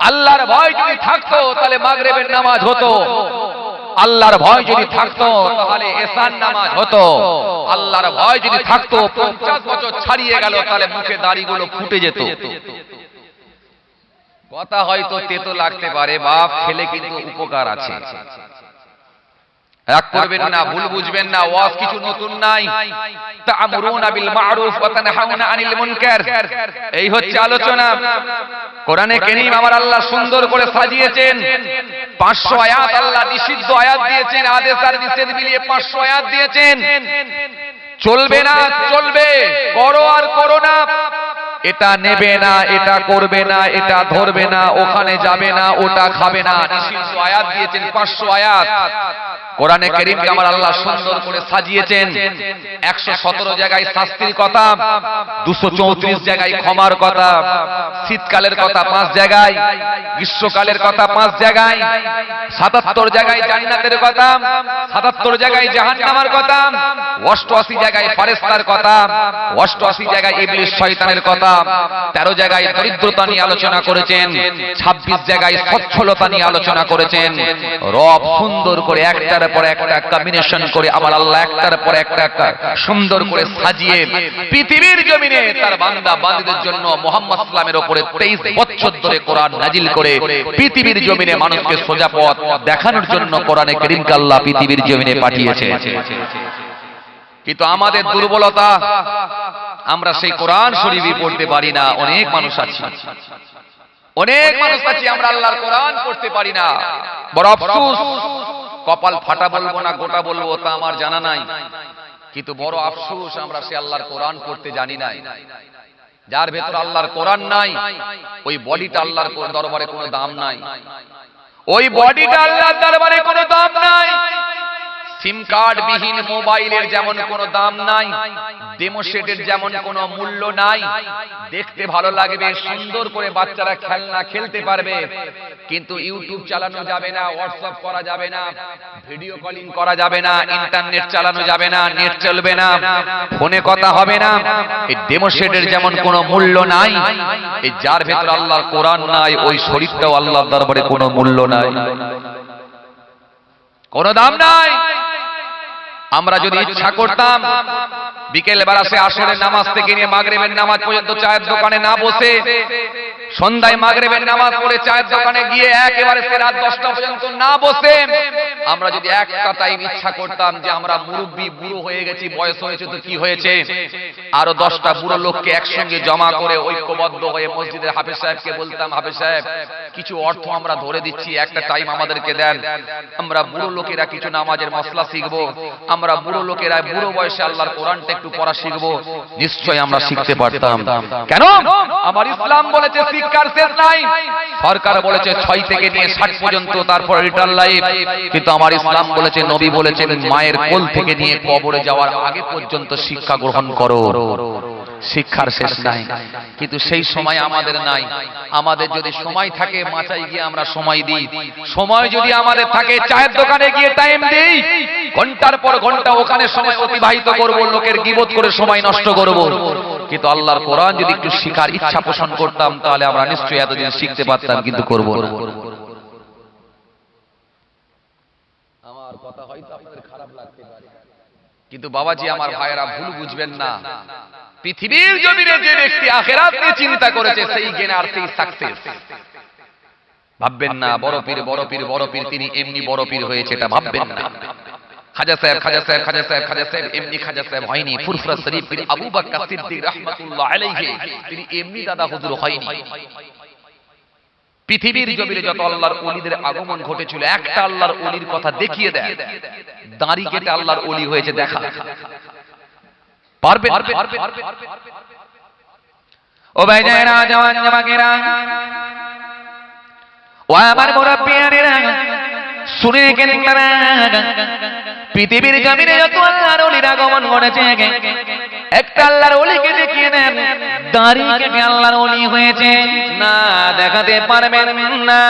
আল্লাহর ভয় যদি থাকতো তাহলে মাগরিবের নামাজ হতো, আল্লাহর ভয় যদি থাকতো তাহলে এশার নামাজ হতো, আল্লাহর ভয় যদি থাকতো 50 বছর ছাড়িয়ে গেল তাহলে মুখে দাড়িগুলো ফুটে যেত। কথা হয়তো তেতো লাগতে পারে, বাপ খেলে কিন্তু উপকার আছে। রাগ করবেন না, ভুল বুঝবেন না, ওয়াজ কিছু নতুন নাই। তা'মুরুনা বিল মা'রুফ ওয়া তানহাউনা আনিল মুনকার, এই হচ্ছে আলোচনা। কোরআনে কারীম আমার আল্লাহ সুন্দর করে সাজিয়েছেন, 500 আয়াত আল্লাহ নিষিদ্ধ আয়াত দিয়েছেন, আদেশ আর নিষেধ মিলিয়ে 500 আয়াত দিয়েছেন। চলবে না চলবে, করো আর করো না, এটা নেবে না, এটা করবে না, এটা ধরবে না, ওখানে যাবে না, ওটা খাবে না, নিষিদ্ধ আয়াত দিয়েছেন 500 আয়াত। কোরআনে কারীমকে আমার আল্লাহ সুন্দর করে সাজিয়েছেন। 117 জায়গায় শাস্তির কথা, 234 জায়গায় ক্ষমার কথা, শীতকালের কথা 5 জায়গায়, গ্রীষ্মকালের কথা 5 জায়গায়, 77 জায়গায় জান্নাতের কথা, 77 জায়গায় জাহান্নামের কথা, 88 জায়গায় ফেরেশতার কথা, 88 জায়গায় ইবলিস শয়তানের কথা, 13 জায়গায় দরিদ্রতা নিয়ে আলোচনা করেছেন, 26 জায়গায় সচ্ছলতা নিয়ে আলোচনা করেছেন। রব সুন্দর করে একটার পর একটা কম্বিনেশন করে আমার আল্লাহ একটার পর একটা সুন্দর করে সাজিয়ে পৃথিবীর জমিনে তার বান্দা বান্দীদের জন্য মুহাম্মদ সাল্লামের উপরে 23 বছর ধরে কোরআন নাজিল করে পৃথিবীর জমিনে মানুষকে সোজা পথ দেখানোর জন্য কোরআনে কারীমকে আল্লাহ পৃথিবীর জমিনে পাঠিয়েছে। কিন্তু আমাদের দুর্বলতা, আমরা সেই কোরআন শরীফই পড়তে পারি না। অনেক মানুষ আছে, অনেক মানুষ আছে আমরা আল্লাহর কোরআন পড়তে পারি না। বড় আফসোস, কপাল ফাটা বলবো না গোটা বলবো তা আমার জানা নাই। কিন্তু বড় আফসোস আমরা সে আল্লাহর কোরআন পড়তে জানি নাই। যার ভেতর আল্লাহর কোরআন নাই, ওই বডিটা আল্লাহর দরবারে কোনো দাম নাই। ওই বডিটা আল্লাহর দরবারে কোনো দাম নাই। সিম কার্ড বিহীন মোবাইলের যেমন কোনো দাম নাই, ডেমো সেটের যেমন কোনো মূল্য নাই। দেখতে ভালো লাগবে, সুন্দর করে বাচ্চারা খেলনা খেলতে পারবে, কিন্তু ইউটিউব চালানো যাবে না, হোয়াটসঅ্যাপ করা যাবে না, ভিডিও কলিং করা যাবে না, ইন্টারনেট চালানো যাবে না, নেট চলবে না, ফোনে কথা হবে না। এই ডেমো সেটের যেমন কোনো মূল্য নাই, এই যার ভেতর আল্লাহর কোরআন নাই, ওই শরীরটাও আল্লাহর দরবারে কোনো মূল্য নাই, কোনো দাম নাই। আমরা যদি ইচ্ছা করতাম বিকেল বেলা সে আসরের নামাজ থেকে নিয়ে মাগরিবের নামাজ পর্যন্ত চায়ের দোকানে না বসে, সন্ধ্যায় মাগরিবের নামাজ পড়ে চায়ের দোকানে গিয়ে একেবারে সে রাত 10টা পর্যন্ত না বসে, আমরা যদি একটা টাইম ইচ্ছা করতাম যে আমরা মুরব্বি বুড়ো হয়ে গেছি, বয়স হয়েছে তো কি হয়েছে, আরো 10টা বুড়ো লোককে একসঙ্গে জমা করে ঐক্যবদ্ধ হয়ে মসজিদের হাফেজ সাহেবকে বলতাম, হাফেজ সাহেব কিছু অর্থ আমরা ধরে দিচ্ছি, একটা টাইম আমাদেরকে দেন, আমরা বুড়ো লোকেরা কিছু নামাজের মসলা শিখবো, আমরা বুড়ো লোকেরা বুড়ো বয়সে আল্লাহর কোরআনটা একটু পড়া শিখবো, নিশ্চয়ই আমরা শিখতে পারতাম। কেন? আমার ইসলাম বলেছে শিক্ষার শেষ নাই। সরকার বলেছে 6 থেকে নিয়ে 60 পর্যন্ত, তারপর রিটার্ন লাইফ। কিন্তু আমার ইসলাম বলেছে, নবী বলেছেন মায়ের কোল থেকে নিয়ে কবরে যাওয়ার আগে পর্যন্ত শিক্ষা গ্রহণ করো। শিক্ষার শেষ নাই, কিন্তু সেই সময় আমাদের নাই। আমাদের যদি সময় থাকে মাচায় গিয়ে আমরা সময় দিই, সময় যদি আমাদের থাকে চায়ের দোকানে গিয়ে টাইম দিই, ঘন্টার পর ঘন্টা ওখানে সময় অতিবাহিত করব, লোকের গীবত করে সময় নষ্ট করব। কিন্তু আল্লাহর কোরআন যদি একটু শিখার ইচ্ছা পোষণ করতাম, তাহলে আমরা নিশ্চয়ই এতদিন শিখতে পারতাম, কিন্তু করব না। আমার কথা হয়তো আপনাদের খারাপ লাগতে পারে, কিন্তু বাবাজি আমার ভাইয়েরা ভুল বুঝবেন না। পৃথিবীর জমিনে যে ব্যক্তি আখিরাত নিয়ে চিন্তা করেছে, সেই জ্ঞান আর সেই সাকসেস। ভাববেন না বড় পীর বড় পীর বড় পীর তিনি এমনি বড় পীর হয়েছে, এটা ভাববেন না। খাজা সাহেব খাজা সাহেব খাজা সাহেব খাজা সাহেব এমনি খাজা সাহেব হয়নি। ফুরফুরা শরীফ পীর আবু বকর সিদ্দিক রাহমাতুল্লাহ আলাইহি তিনি এমনি দাদা হুজুর হয়নি। পৃথিবীর জমিনে যত আল্লাহর ওলিদের আগমন ঘটেছিল, একটা আল্লাহর ওলির কথা দেখিয়ে দেন, দাড়ি কেটে আল্লাহর ওলি হয়েছে দেখা পারবে? ও ভাই যায়রা জওয়ান জামাকেরা, ও আমার মুরব্বিয়ানেরা, শুনে রেখেন তারা, পৃথিবীর জমিনে যত আল্লাহর ওলির আগমন ঘটেছে, একটা আল্লাহর ওলিকে দেখিয়ে দেন দাড়ি কেটে আল্লাহর ওলি হয়েছে। না, দেখাতে পারবেন না,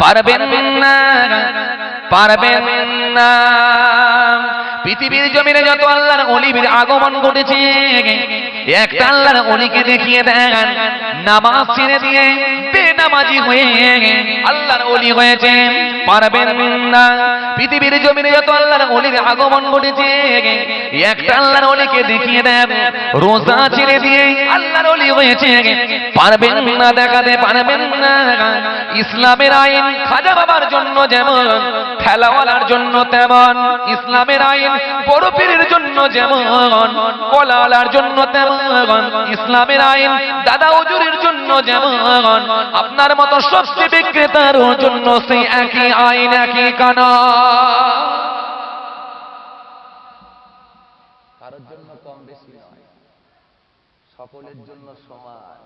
পারবেন না, পারবেন না। পৃথিবীর জমিনে যত আল্লাহর ওলির আগমন ঘটেছে, একটা আল্লাহর ওলিকে দেখিয়ে দেন নামাজ ছেড়ে দিয়ে বেনামাজি হয়ে আল্লাহর ওলি হয়েছে, পারবেন না। পৃথিবীর জমিনে যত আল্লাহর ওলির আগমন ঘটেছে, একটা আল্লাহর ওলিকে দেখিয়ে দেন রোজা ছেড়ে দিয়ে আল্লাহর ওলি হয়েছে, পারবেন না, দেখাতে পারবেন না। ইসলামের আইন খাজা বাবার জন্য যেমন, ঠেলাওয়ালার জন্য তেমন। ইসলামের আইন বড় পীরের জন্য যেমন, কলাওয়ালার জন্য তেমন। ইসলামের আইন দাদা হুজুরের জন্য যেমন, আপনার মতো সবজি বিক্রেতার জন্য সেই একই আইন, একই কানুন। কারোর জন্য কম বেশি নয়, সকলের জন্য সমান।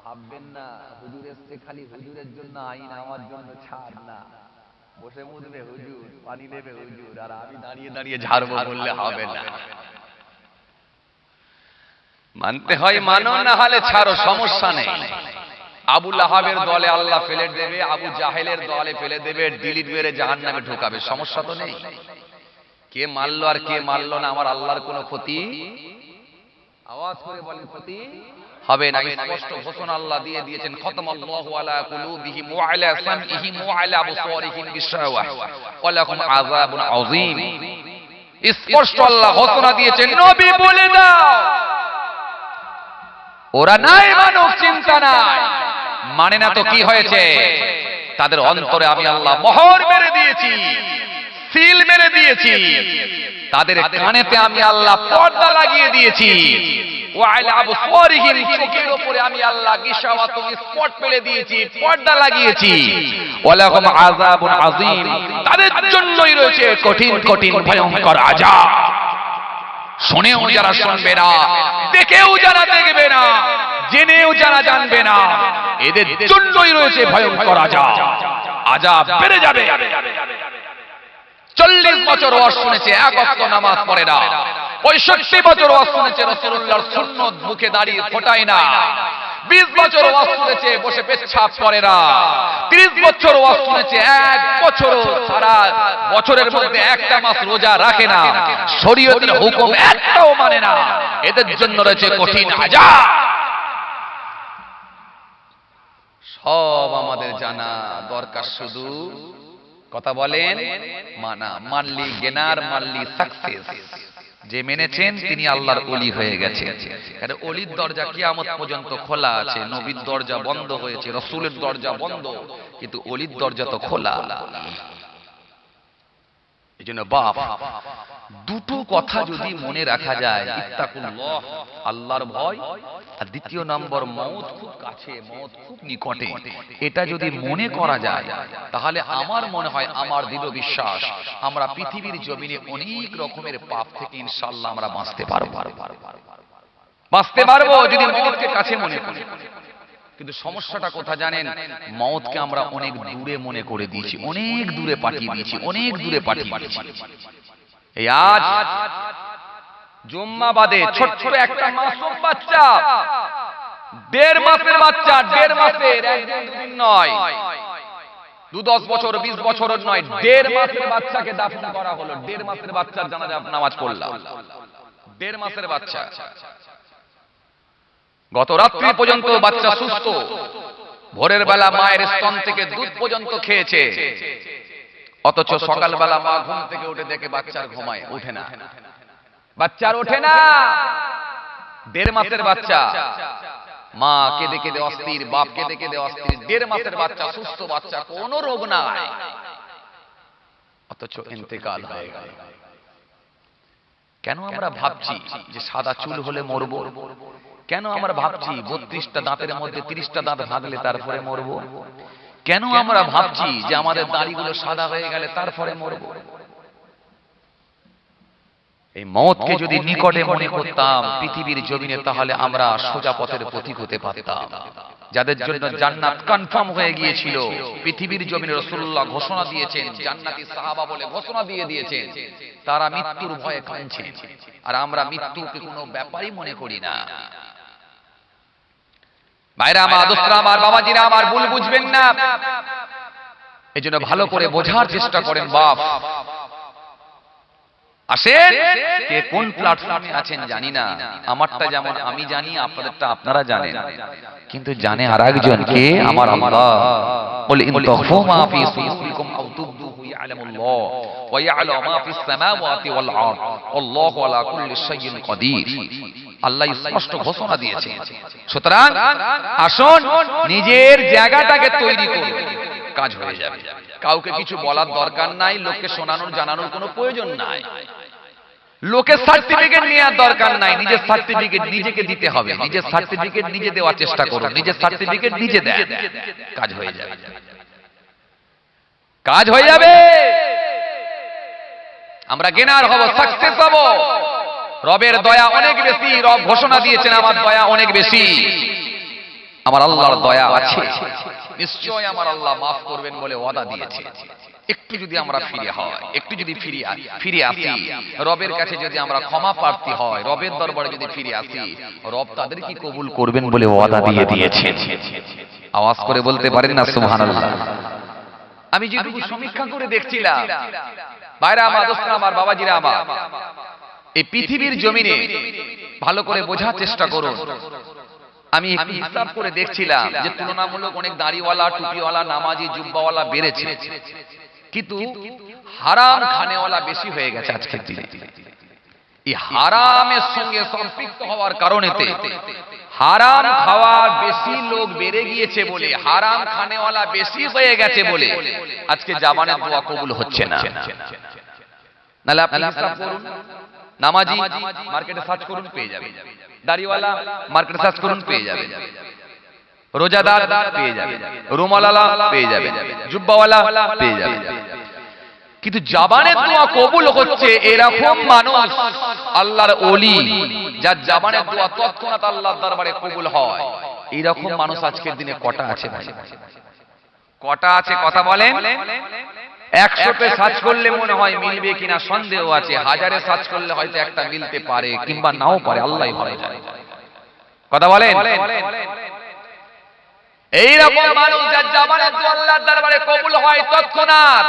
ভাববেন না হুজুর এসছে খালি হুজুরের জন্য আইন, আমার জন্য ছাড় না। বসে মুদবে হুজুর, পানি দেবে হুজুর, আর আমি দাঁড়িয়ে দাঁড়িয়ে ঝাড়বো বললে হবে না। মানতে হয় মানো, না হলে ছাড়ো, সমস্যা নেই। আবু লাহাবের দলে আল্লাহ ফেলে দেবে, আবু জাহেলের দলে ফেলে দেবে, ডিলিট মেরে জাহান্নামে ঢোকাবে, সমস্যা তো নেই। কে মারলো আর কে মারলো না, আমার আল্লাহর কোনো ক্ষতি, আওয়াজ করে বলেন, ক্ষতি হবে না। স্পষ্ট ঘোষণা আল্লাহ দিয়ে দিয়েছেন, খতমাল্লাহু আলা কুলুবিহিম ওয়া আলা সামইহিম ওয়া আলা আবসারিহিম বিশাওয়া ওয়া লাহুম আযাবুন আযীম। স্পষ্ট আল্লাহ ঘোষণা দিয়েছেন, নবী বলে দাও ওরা নাই মানব চিন্তা নাই, মানে না তো কি হয়েছে, তাদের অন্তরে আমি আল্লাহ মোহর মেরে দিয়েছি, সিল মেরে দিয়েছি, তাদের কানেতে আমি আল্লাহ পর্দা লাগিয়ে দিয়েছি, ওয়াইলা আবসারিহিম চোখের উপরে আমি আল্লাহ গিশাওয়াতুন স্পট মেরে দিয়েছি, পর্দা লাগিয়েছি, ওয়ালাহুম আযাবুন আযীম, তাদের জন্যই রয়েছে কঠিন কঠিন ভয়ঙ্কর আযাব। শুনেও যারা শুনবে না, দেখেও যারা দেখবে না, জেনেও যারা জানবে না, এদের জন্যই রয়েছে ভয়ঙ্কর আযাব। আযাব বেড়ে যাবে। 40 বছর ওয়াজ শুনেছে, এক ওয়াক্ত নামাজ পড়ে না। 65 বছর ওয়াজ শুনেছে, রাসূলুল্লাহর সুন্নাত মুখে দাঁড়িয়ে ফোটায় না। 20 বছর ওয়াজ শুনেছে, বসে পেচ্ছাপ করে না। 30 বছর ওয়াজ শুনেছে, এক বছর সারা বছরের মধ্যে একটা মাস রোজা রাখে না, শরীয়তের হুকুম একটাও মানে না। এদের জন্য রয়েছে কঠিন আযাব। সব আমাদের জানা দরকার, শুধু কথা বলেন মানা। মানলি গেনার, মানলি সাকসেস। যে মেনেছেন তিনি আল্লাহর ওলি হয়ে গেছেন। কারণ ওলির দরজা কিয়ামত পর্যন্ত খোলা আছে, নবীর দরজা বন্ধ হয়েছে, রাসূলের দরজা বন্ধ, কিন্তু ওলির দরজা তো খোলা। এজন্য বাপ, দুটো কথা যদি মনে রাখা যায়, ইত্তাকুল্লাহ, আল্লাহর ভয়, আর দ্বিতীয় নম্বর মওত খুব কাছে, মওত খুব নিকটে, এটা যদি মনে করা যায়, তাহলে আমার মনে হয়, আমার দৃঢ় বিশ্বাস, আমরা পৃথিবীর জমিনে অনেক রকমের পাপ থেকে ইনশাআল্লাহ আমরা বাঁচতে পারবো। যদি মওতকে কাছে মনে করি। কিন্তু সমস্যাটা কোথায় জানেন? মওতকে আমরা অনেক দূরে মনে করে দিয়েছি, অনেক দূরে পাঠিয়ে দিয়েছি, অনেক দূরে পাঠিয়ে দিয়েছি। এই আজ জুম্মা বাদে ছোট ছোট একটা মাসুম বাচ্চা, 1.5 মাসের বাচ্চা, 1.5 মাসের, একদিন দুদিন নয়, 2-10 বছর 20 বছরের নয়, 1.5 মাসের বাচ্চাকে দাফন করা হলো। 1.5 মাসের বাচ্চার জানাজা নামাজ পড়লাম। 1.5 মাসের বাচ্চা, গত রাত্রি পর্যন্ত বাচ্চা সুস্থ, ভোরের বেলা মায়ের স্তন থেকে দুধ পর্যন্ত খেয়েছে, অথচ সকালবেলা মা ঘুম থেকে উঠে দেখে বাচ্চার ঘুমায়, ওঠে না, বাচ্চার ওঠে না। 1.5 মাসের বাচ্চা, মা কেঁদে কেঁদে অস্থির, বাপ কেঁদে কেঁদে অস্থির। 1.5 মাসের বাচ্চা, সুস্থ বাচ্চা, কোনো রোগ নাই, অথচ ইন্তেকাল হয়ে গেল। কেন আমরা ভাবছি যে সাদা চুল হলে মরবো? কেন আমরা ভাবছি 32টা দাঁতের মধ্যে 30টা দাঁত ভাঙলে তারপরে মরবো? কেন আমরা ভাবছি যে আমাদের দাড়িগুলো সাদা হয়ে গেলে তারপরে মরবো? এই মওতকে যদি নিকটে মনে করতাম পৃথিবীর জমিনে, তাহলে আমরা সোজা পথের পথিক হতে পারতাম। যাদের জন্য জান্নাত কনফার্ম হয়ে গিয়েছিল, পৃথিবীর জমিনে রাসূলুল্লাহ ঘোষণা দিয়েছেন, জান্নাতি সাহাবা বলে ঘোষণা দিয়ে দিয়েছেন, তারা মৃত্যুর ভয়ে কাঁদছে, আর আমরা মৃত্যুকে কোনো ব্যাপারই মনে করি না। ভাইরা আমার, দোস্তরা আমার, বাবাজিরা আমার, ভুল বুঝবেন না। এজন্য ভালো করে বোঝার চেষ্টা করেন। বাপ আসেন, কে কোন প্ল্যাটফর্মে আছেন জানি না, আমারটা যেমন আমি জানি, আপনাদেরটা আপনারা জানেন, কিন্তু জানে আরেকজন, কে? আমার আল্লাহ। বল ইন তাখফু মা ফি সুদুরিকুম আও তুবদুহু ইয়ালামুল্লাহ ওয়া ইয়ালামু মা ফিস সামাওয়াতি ওয়াল আরদ আল্লাহু আলা কুল্লি শাইইন কাদির। আল্লাহ স্পষ্ট ঘোষণা দিয়েছেন। সুতরাং আসুন, নিজের জায়গাটাকে তৈরি করুন, কাজ হয়ে যাবে। কাউকে কিছু বলার দরকার নাই, লোককে শোনানোর জানানোর কোনো প্রয়োজন নাই, লোকের সার্টিফিকেট নেওয়ার দরকার নাই। নিজের সার্টিফিকেট নিজেকে দিতে হবে, নিজের সার্টিফিকেট নিজে দেওয়ার চেষ্টা করুন, নিজের সার্টিফিকেট নিজে দেন, কাজ হয়ে যাবে, কাজ হয়ে যাবে। আমরা গেনার হব, সাকসেস হব। রবের দয়া অনেক বেশি, রব ঘোষণা দিয়েছেন, আমার দয়া অনেক বেশি, আমার আল্লাহর দয়া আছে, নিশ্চয় আমার আল্লাহ মাফ করবেন বলে ওয়াদা দিয়েছে। একটু যদি আমরা ফিরে হয়, একটু যদি ফিরে আসি রবের কাছে, যদি আমরা ক্ষমা প্রার্থী হয়, রবের দরবারে যদি ফিরে আসি, রব তাদের কি কবুল করবেন বলে ওয়াদা দিয়ে দিয়েছেন। আওয়াজ করে বলতে পারেন না সুবহানাল্লাহ? আমি যেটুকু সমীক্ষা করে দেখছিলাম, ভাইরা আমার, দোস্তরা আমার, বাবাজিরা আমার, এই পৃথিবীর জমিনে ভালো করে বোঝার চেষ্টা করুন। আমি একটু হিসাব করে দেখছিলাম যে তুলনামূলক অনেক দাড়িওয়ালা, টুপিওয়ালা, নামাজি, জুব্বাওয়ালা বেড়েছে, কিন্তু হারাম খানেওয়ালা বেশি হয়ে গেছে আজকের দিনে। এই হারামের সঙ্গে সম্পৃক্ত হওয়ার কারণেতে, হারাম খাওয়ার বেশি লোক বেড়ে গিয়েছে বলে, হারাম খানেওয়ালা বেশি হয়ে গেছে বলে আজকে জামানের দোয়া কবুল হচ্ছে না। নাহলে আপনি হিসাব করুন, নামাজি মার্কেটে সার্চ করুন, পেয়ে যাবে। দাড়িওয়ালা মার্কেটে সার্চ করুন, পেয়ে যাবে। রোজাদার পেয়ে যাবে, রুমালালা পেয়ে যাবে, জুব্বাওয়ালা পেয়ে যাবে। কিন্তু জবানের দোয়া কবুল হচ্ছে এরকম মানুষ আল্লাহর ওলি, যার জবানের দোয়া তৎক্ষণাৎ আল্লাহর দরবারে কবুল হয়, এরকম মানুষ আজকের দিনে কটা আছে ভাই? কটা আছে কথা বলেন? 100তে সার্চ করলে মনে হয় মিলবে কিনা সন্দেহ আছে, 1000-এ সার্চ করলে হয়তো একটা মিলতে পারে কিংবা নাও পারে, আল্লাহই ভালো জানে। কথা বলেন? এইরকম মানুষ যার জবানের দোয়া আল্লাহর দরবারে কবুল হয় তৎক্ষণাৎ,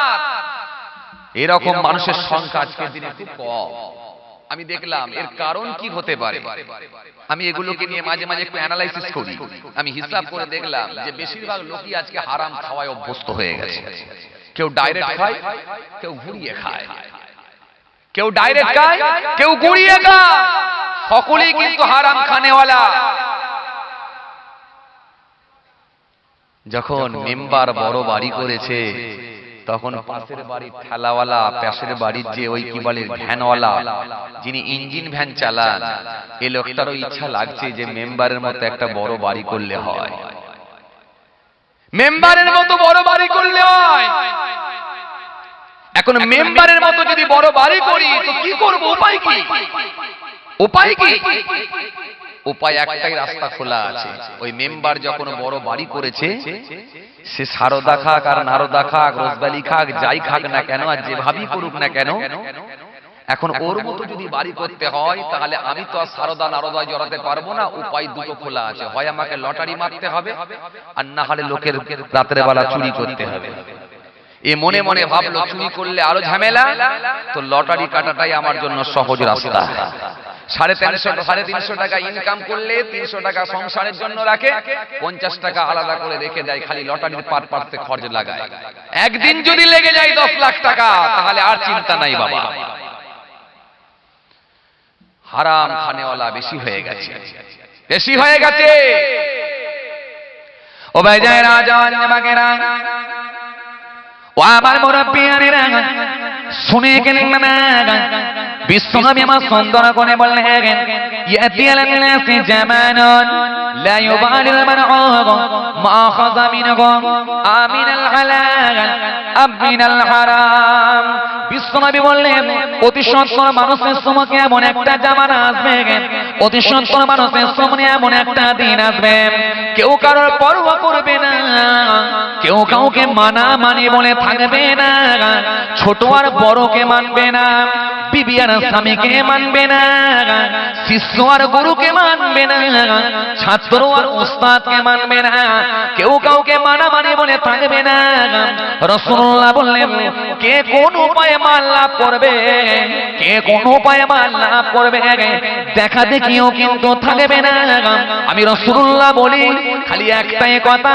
এরকম মানুষের সংখ্যা আজকের দিনে খুব কম। আমি দেখলাম এর কারণ কি হতে পারে। আমি এগুলোকে নিয়ে মাঝে মাঝে একটু অ্যানালাইসিস করি। আমি হিসাব করে দেখলাম যে বেশিরভাগ লোকই আজকে হারাম খাওয়ায় অভ্যস্ত হয়ে গেছে। কেউ ডাইরেক্ট খায়, কেউ ঘুরিয়ে খায়, কেউ ডাইরেক্ট খায়, কেউ ঘুরিয়ে খায়, সকলেই কিন্তু হারাম খানেওয়ালা। যখন মেম্বার বড় বাড়ি করেছে তখন পাশের বাড়ির ঠেলাওয়ালা, পাশের বাড়ির যে ওই কি বলে ভ্যানওয়ালা, যিনি ইঞ্জিন ভ্যান চালান, এই লোকটারও ইচ্ছা লাগছে যে মেম্বারের মতো একটা বড় বাড়ি করলে হয়, মেম্বারের মতো বড় বাড়ি করলে হয়। এখন মেম্বারের মতো যদি বড় বাড়ি করি তো কি করব? উপায় কি? উপায় কি? উপায় একটাই, রাস্তা খোলা আছে। ওই মেম্বার যখন বড় বাড়ি করেছে, সে সারদা খাক আর নারদা খাক, রোজবালি খাক, যাই খাক না কেন আর যেভাবেই করুক না কেন, এখন ওর মতো যদি বাড়ি করতে হয় তাহলে আমি তো আর সারদা নারদায় জড়াতে পারবো না। উপায় দুটো খোলা আছে, হয় আমাকে লটারি মারতে হবে আর না হলে লোকের রাতের বেলা চুরি করতে হবে। এ মনে মনে ভাবলো চুরি করলে আরো ঝামেলা, তো লটারি কাটাটাই আমার জন্য সহজ রাস্তা। 350 টাকা ইনকাম করলে 300 টাকা সংসারের জন্য রাখে, 50 টাকা আলাদা করে রেখে দেয়, খালি লটারির পারপাসে খরচ লাগায়। একদিন যদি লেগে যায় 10 লাখ টাকা তাহলে আর চিন্তা নাই বাবা। হারাম খানেওয়ালা বেশি হয়ে গেছে, বেশি হয়ে গেছে। ও ভাই যায় রাজান জামাকেরা, ও আমার মুরব্বিয়ানেরা, শুনে গেলেন না? বিশ্বনবী আমার সুন্দর করে বললেন, ইয়াতি আলান নাসি জামানুন লা ইউবালিল মারউ মা খাযা মিনহু আমিনাল হালাল আমিনাল হারাম। বিশ্বনবী বললেন, অতি সত্তর মানুষের সম্মুখে এমন একটা জামানা আসবে, অতি সত্তর মানুষের সামনে এমন একটা দিন আসবে, কেউ কারোর পরোয়া করবে না, কেউ কাউকে মানা মানি বলে থাকবে না, ছোট আর বড়কে মানবে না, বিবি আর স্বামীকে মানবে না, শিষ্য আর গুরুকে মানবে না, ছাত্র আর উস্তাদকে মানবে না, কেউ কাউকে মানা মানি বলে থাকবে না। রাসূলুল্লাহ বললেন, কে কোন উপায়ে মাল লাভ করবে, কে কোন উপায়ে মাল লাভ করবে, দেখা দেখিও কিন্তু থাকবে না। আমি রাসূলুল্লাহ বলি খালি একটাই কথা,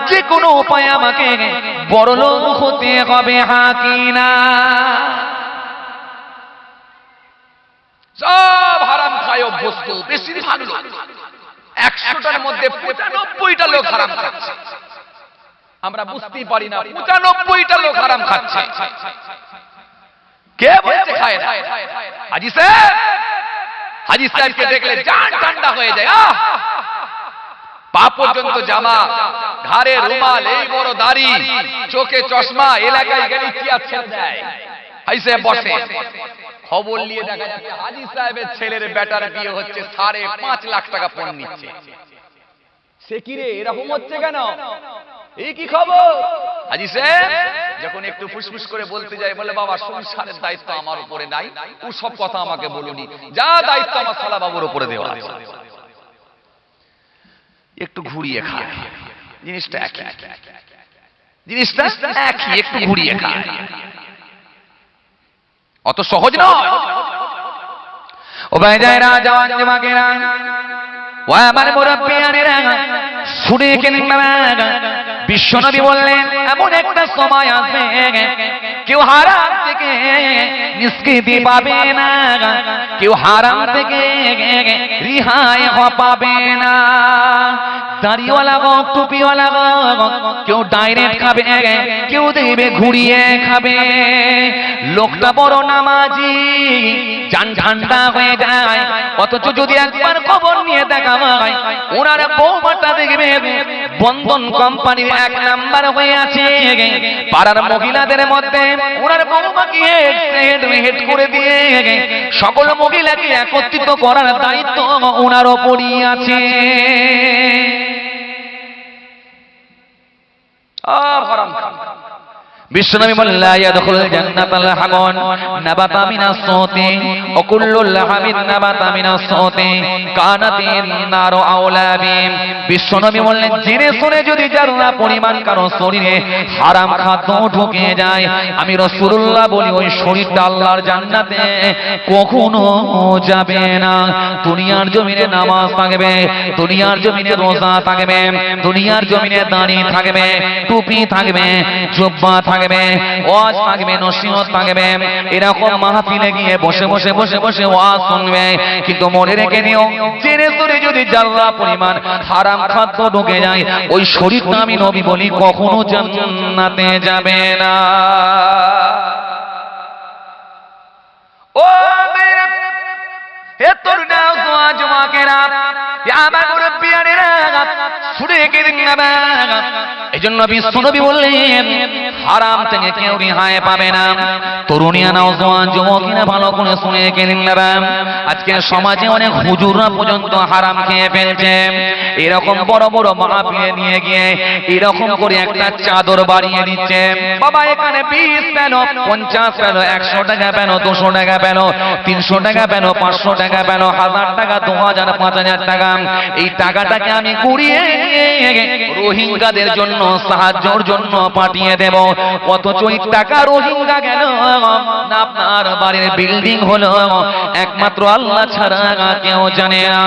যে কোনো উপায়ে আমাকে বড়লোক হতে হবে, হাকিনা। সব হারাম খায় অভ্যস্ত, বেশিরভাগ লোক, 100টার মধ্যে 95টা লোক হারাম খাচ্ছে। আমরা বুঝতেই পারি না 95টা লোক হারাম খাচ্ছে। কে বলছে খায় না? হাজী সাহেব, হাজী সাহেবকে দেখলে জান ঠান্ডা হয়ে যায়। পা পর্যন্ত জামা, ঘাড়ে রুমাল, এই বড় দাড়ি, চোখে চশমা, এলাকায় গেলে চেয়ার ছেড়ে দেয়। হাজী সাহেব বসে, খবর নিয়ে দেখা যাচ্ছে হাজী সাহেবের ছেলের বেটার বিয়ে হচ্ছে, 5.5 লাখ টাকা পণ নিচ্ছে। সে কি রে, এরকম হচ্ছে কেন? এই কি খবর? হাজী সাহেব যখন একটু ফুসফুস করে বলতে যায়, বলে বাবা সংসারের দায়িত্ব আমার উপরে নাই, ও সব কথা আমাকে বলুনি, যা দায়িত্ব আমার শালা বাবুর উপরে দেওয়া আছে। একটু ঘুরিয়ে খায়, জিনিসটা একই, জিনিসটা একই, একটু ঘুরিয়ে খায়, অত সহজ নয়। ও ভাই যায় রাজান জামাকেরা, ও আমার মুরব্বিয়ানেরা, শুনে গেলেন না? বিশ্বনবী বললেন, এমন একটা সময় আসবে কেউ হারাম থেকে নিষ্কৃতি পাবে না, কেউ হারাম থেকে রিহাই পাবে না। দাড়িওয়ালা হোক টুপিওয়ালা হোক, কেউ ডাইরেক্ট খাবে, কেউ দেবে ঘুরিয়ে খাবে। লোকটা বড় নামাজি, জান ঠান্ডা হয়ে যায়, অথচ যদি একবার খবর নিয়ে দেখা হয় ওনার বৌমাটা দেখবে বন্ধন কোম্পানির 1 নাম্বার হয়ে আছে। পাড়ার মহিলাদের মধ্যে ওনার বৌমাকে হেড করে দিয়ে সকল মহিলাকে একত্রিত করার দায়িত্ব ওনার ওপরই আছে। বিশ্বনবী বলেন লা ইয়াদখুলুল জান্নাতাল হামন নাবাতা মিনাস সাওতি ওয়া কুল্লুল লাহামিন নাবাতা মিনাস সাওতি কানাতিন নারু আওলা বিহিম। বিশ্বনবী বললেন জেনে শুনে যদি যারা পরিমাণ কারো শরীরে হারাম খাদ্য ঢুকে যায়, আমি রাসূলুল্লাহ বলি ওই শরীরটা আল্লাহর জান্নাতে কখনো যাবে না। দুনিয়ার জমিনে নামাজ থাকবে, দুনিয়ার জমিনে রোজা থাকবে, দুনিয়ার জমিনে দাড়ি থাকবে, টুপি থাকবে, জুব্বা থাকবে, ওয়াজ থাকবে, নসিহত থাকবে, এরকম মাহফিলে গিয়ে বসে বসে বসে বসে ওয়াজ শুনবে। কিন্তু মনে রেখে নিও জেনে শুনে যদি যারা পরিমাণ হারাম খাদ্য ঢুকে যায় ওই শরীরটা আমি নবী বলি কখনো জান্নাতে যাবে না। ও মেরে হে তরুণা যুবকেরা, আমার মুরব্বিয়ানেরা শুনে গেলেন না। এইজন্য বিশ্বনবী বললেন হারাম থেকে কেউ রেহাই পাবে না। তরুণিয়া নওজোয়ান যুবকেরা ভালো করে শুনে গেলেন না। আজকে সমাজে অনেক হুজুররা পর্যন্ত হারাম খেয়ে ফেলছে। এরকম বড় বড় মাহফিলে নিয়ে গিয়ে এরকম করে একটা চাদর বাড়িয়ে দিচ্ছে, বাবা এখানে 20 পেল, 50 পেল, 100 টাকা পেল, 200 টাকা পেল, 300 টাকা পেল, 500 টাকা পেল, 1000 টাকা, 2000, 5000 টাকা। এই টাকাটাকে আমি কুড়িয়ে রোহিঙ্গাদের জন্য সাহায্যের জন্য পাঠিয়ে দেব। অথচ ওই টাকা রোহিঙ্গা গেল না আপনার বাড়ির বিল্ডিং হলো, একমাত্র আল্লাহ ছাড়া কেউ জানে না।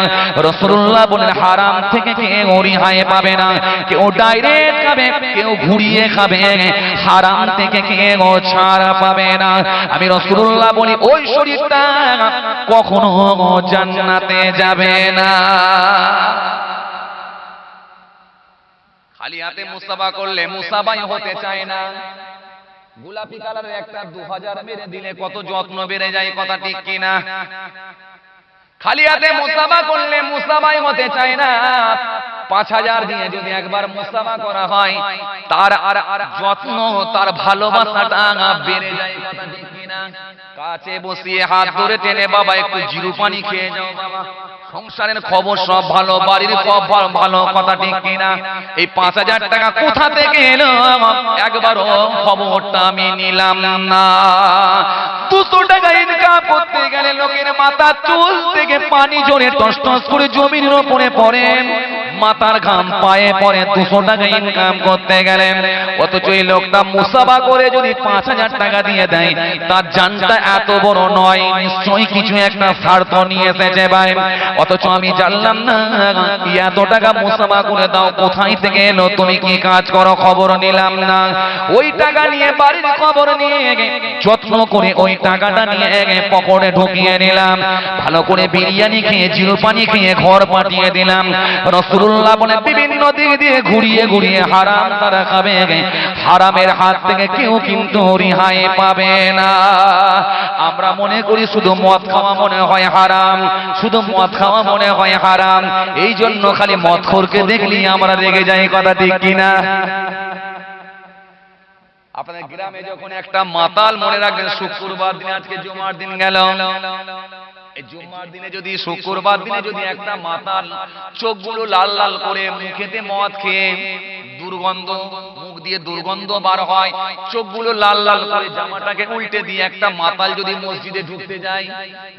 রাসূলুল্লাহ বলেন হারাম থেকে কেউ রেহাই পাবে না। কেউ ডাইরেক্ট খাবে, কেউ ঘুরিয়ে খাবে, হারাম থেকে কেউ ছাড় পাবে না। আমি রাসূলুল্লাহ বলি ওই শরীরটা কখনো জান্নাতে যাবে না। খালি হাতে মুসাফা করলে মুসাফাই হতে চায় না। গোলাপি কালারের একটা 2000 মেরে দিলে কত যত্ন বেড়ে যায়, কথা ঠিক কিনা? খালি হাতে মুসাফা করলে মুসাফাই হতে চায় না। 5000 দিয়ে যদি একবার মুসাফা করা হয় তার আর যত্ন, তার ভালোবাসাটা বেড়ে যায়, কথা ঠিক কিনা? কাছে বসিয়ে হাত ধরে টেনে বাবা একটু জিরু পানি খেয়ে যাও বাবা, সংসারের খবর সব ভালো, বাড়ির খবর ভালো, কথা ঠিক কিনা? এই 5000 টাকা কোথা থেকে এলো একবারও খবরটা আমি নিলাম না। 200 টাকা ইনকাম করতে গেলে লোকের মাথা চুল থেকে পানি ঝরে টস টস করে জমির উপরে পড়ে, মাথার ঘাম পায়ে পড়ে 200 টাকা ইনকাম করতে গেলেন। অথচ এই লোকটা মুসাফা করে যদি 5000 টাকা দিয়ে দেয় তার জানটা এত বড় নয়, নিশ্চয়ই কিছু একটা স্বার্থ নিয়ে এসেছে ভাই। অথচ আমি জানলাম না এত টাকা মুসাফা করে দাও কোথায় থেকে এলো, তুমি কি কাজ করো খবর নিলাম না। ওই টাকা নিয়ে বাড়ির খবর নিয়ে যত্ন করে ওই টাকাটা নিয়ে পকেটে ঢুকিয়ে নিলাম, ভালো করে বিরিয়ানি খেয়ে জিরো পানি খেয়ে ঘর পাঠিয়ে দিলাম। রাসূলুল্লাহ বলে বিভিন্ন দিক দিয়ে ঘুরিয়ে ঘুরিয়ে হারাম তারা খাবে, হারামের হাত থেকে কেউ কিন্তু রেহাই পাবে না। আমরা মনে করি শুধু মদ খাওয়া মনে হয় হারাম, শুধু মদ খাওয়া মনে হয় হারাম, এই জন্য খালি মদখোরকে দেখলি আমরা রেগে যাই, কথা ঠিক কিনা? আপনাদের গ্রামে যখন একটা মাতাল, মনে রাখবেন শুক্রবার দিনে, আজকে জুমার দিন গেল, এই জুমার দিনে যদি শুক্রবার দিনে যদি একটা মাতাল চোখগুলো লাল লাল করে মুখেতে মদ খেয়ে দুর্গন্ধ, মুখ দিয়ে দুর্গন্ধ বার হয়, চোখগুলো লাল লাল করে জামাটাকে উল্টে দিয়ে একটা মাতাল যদি মসজিদে ঢুকতে যায়,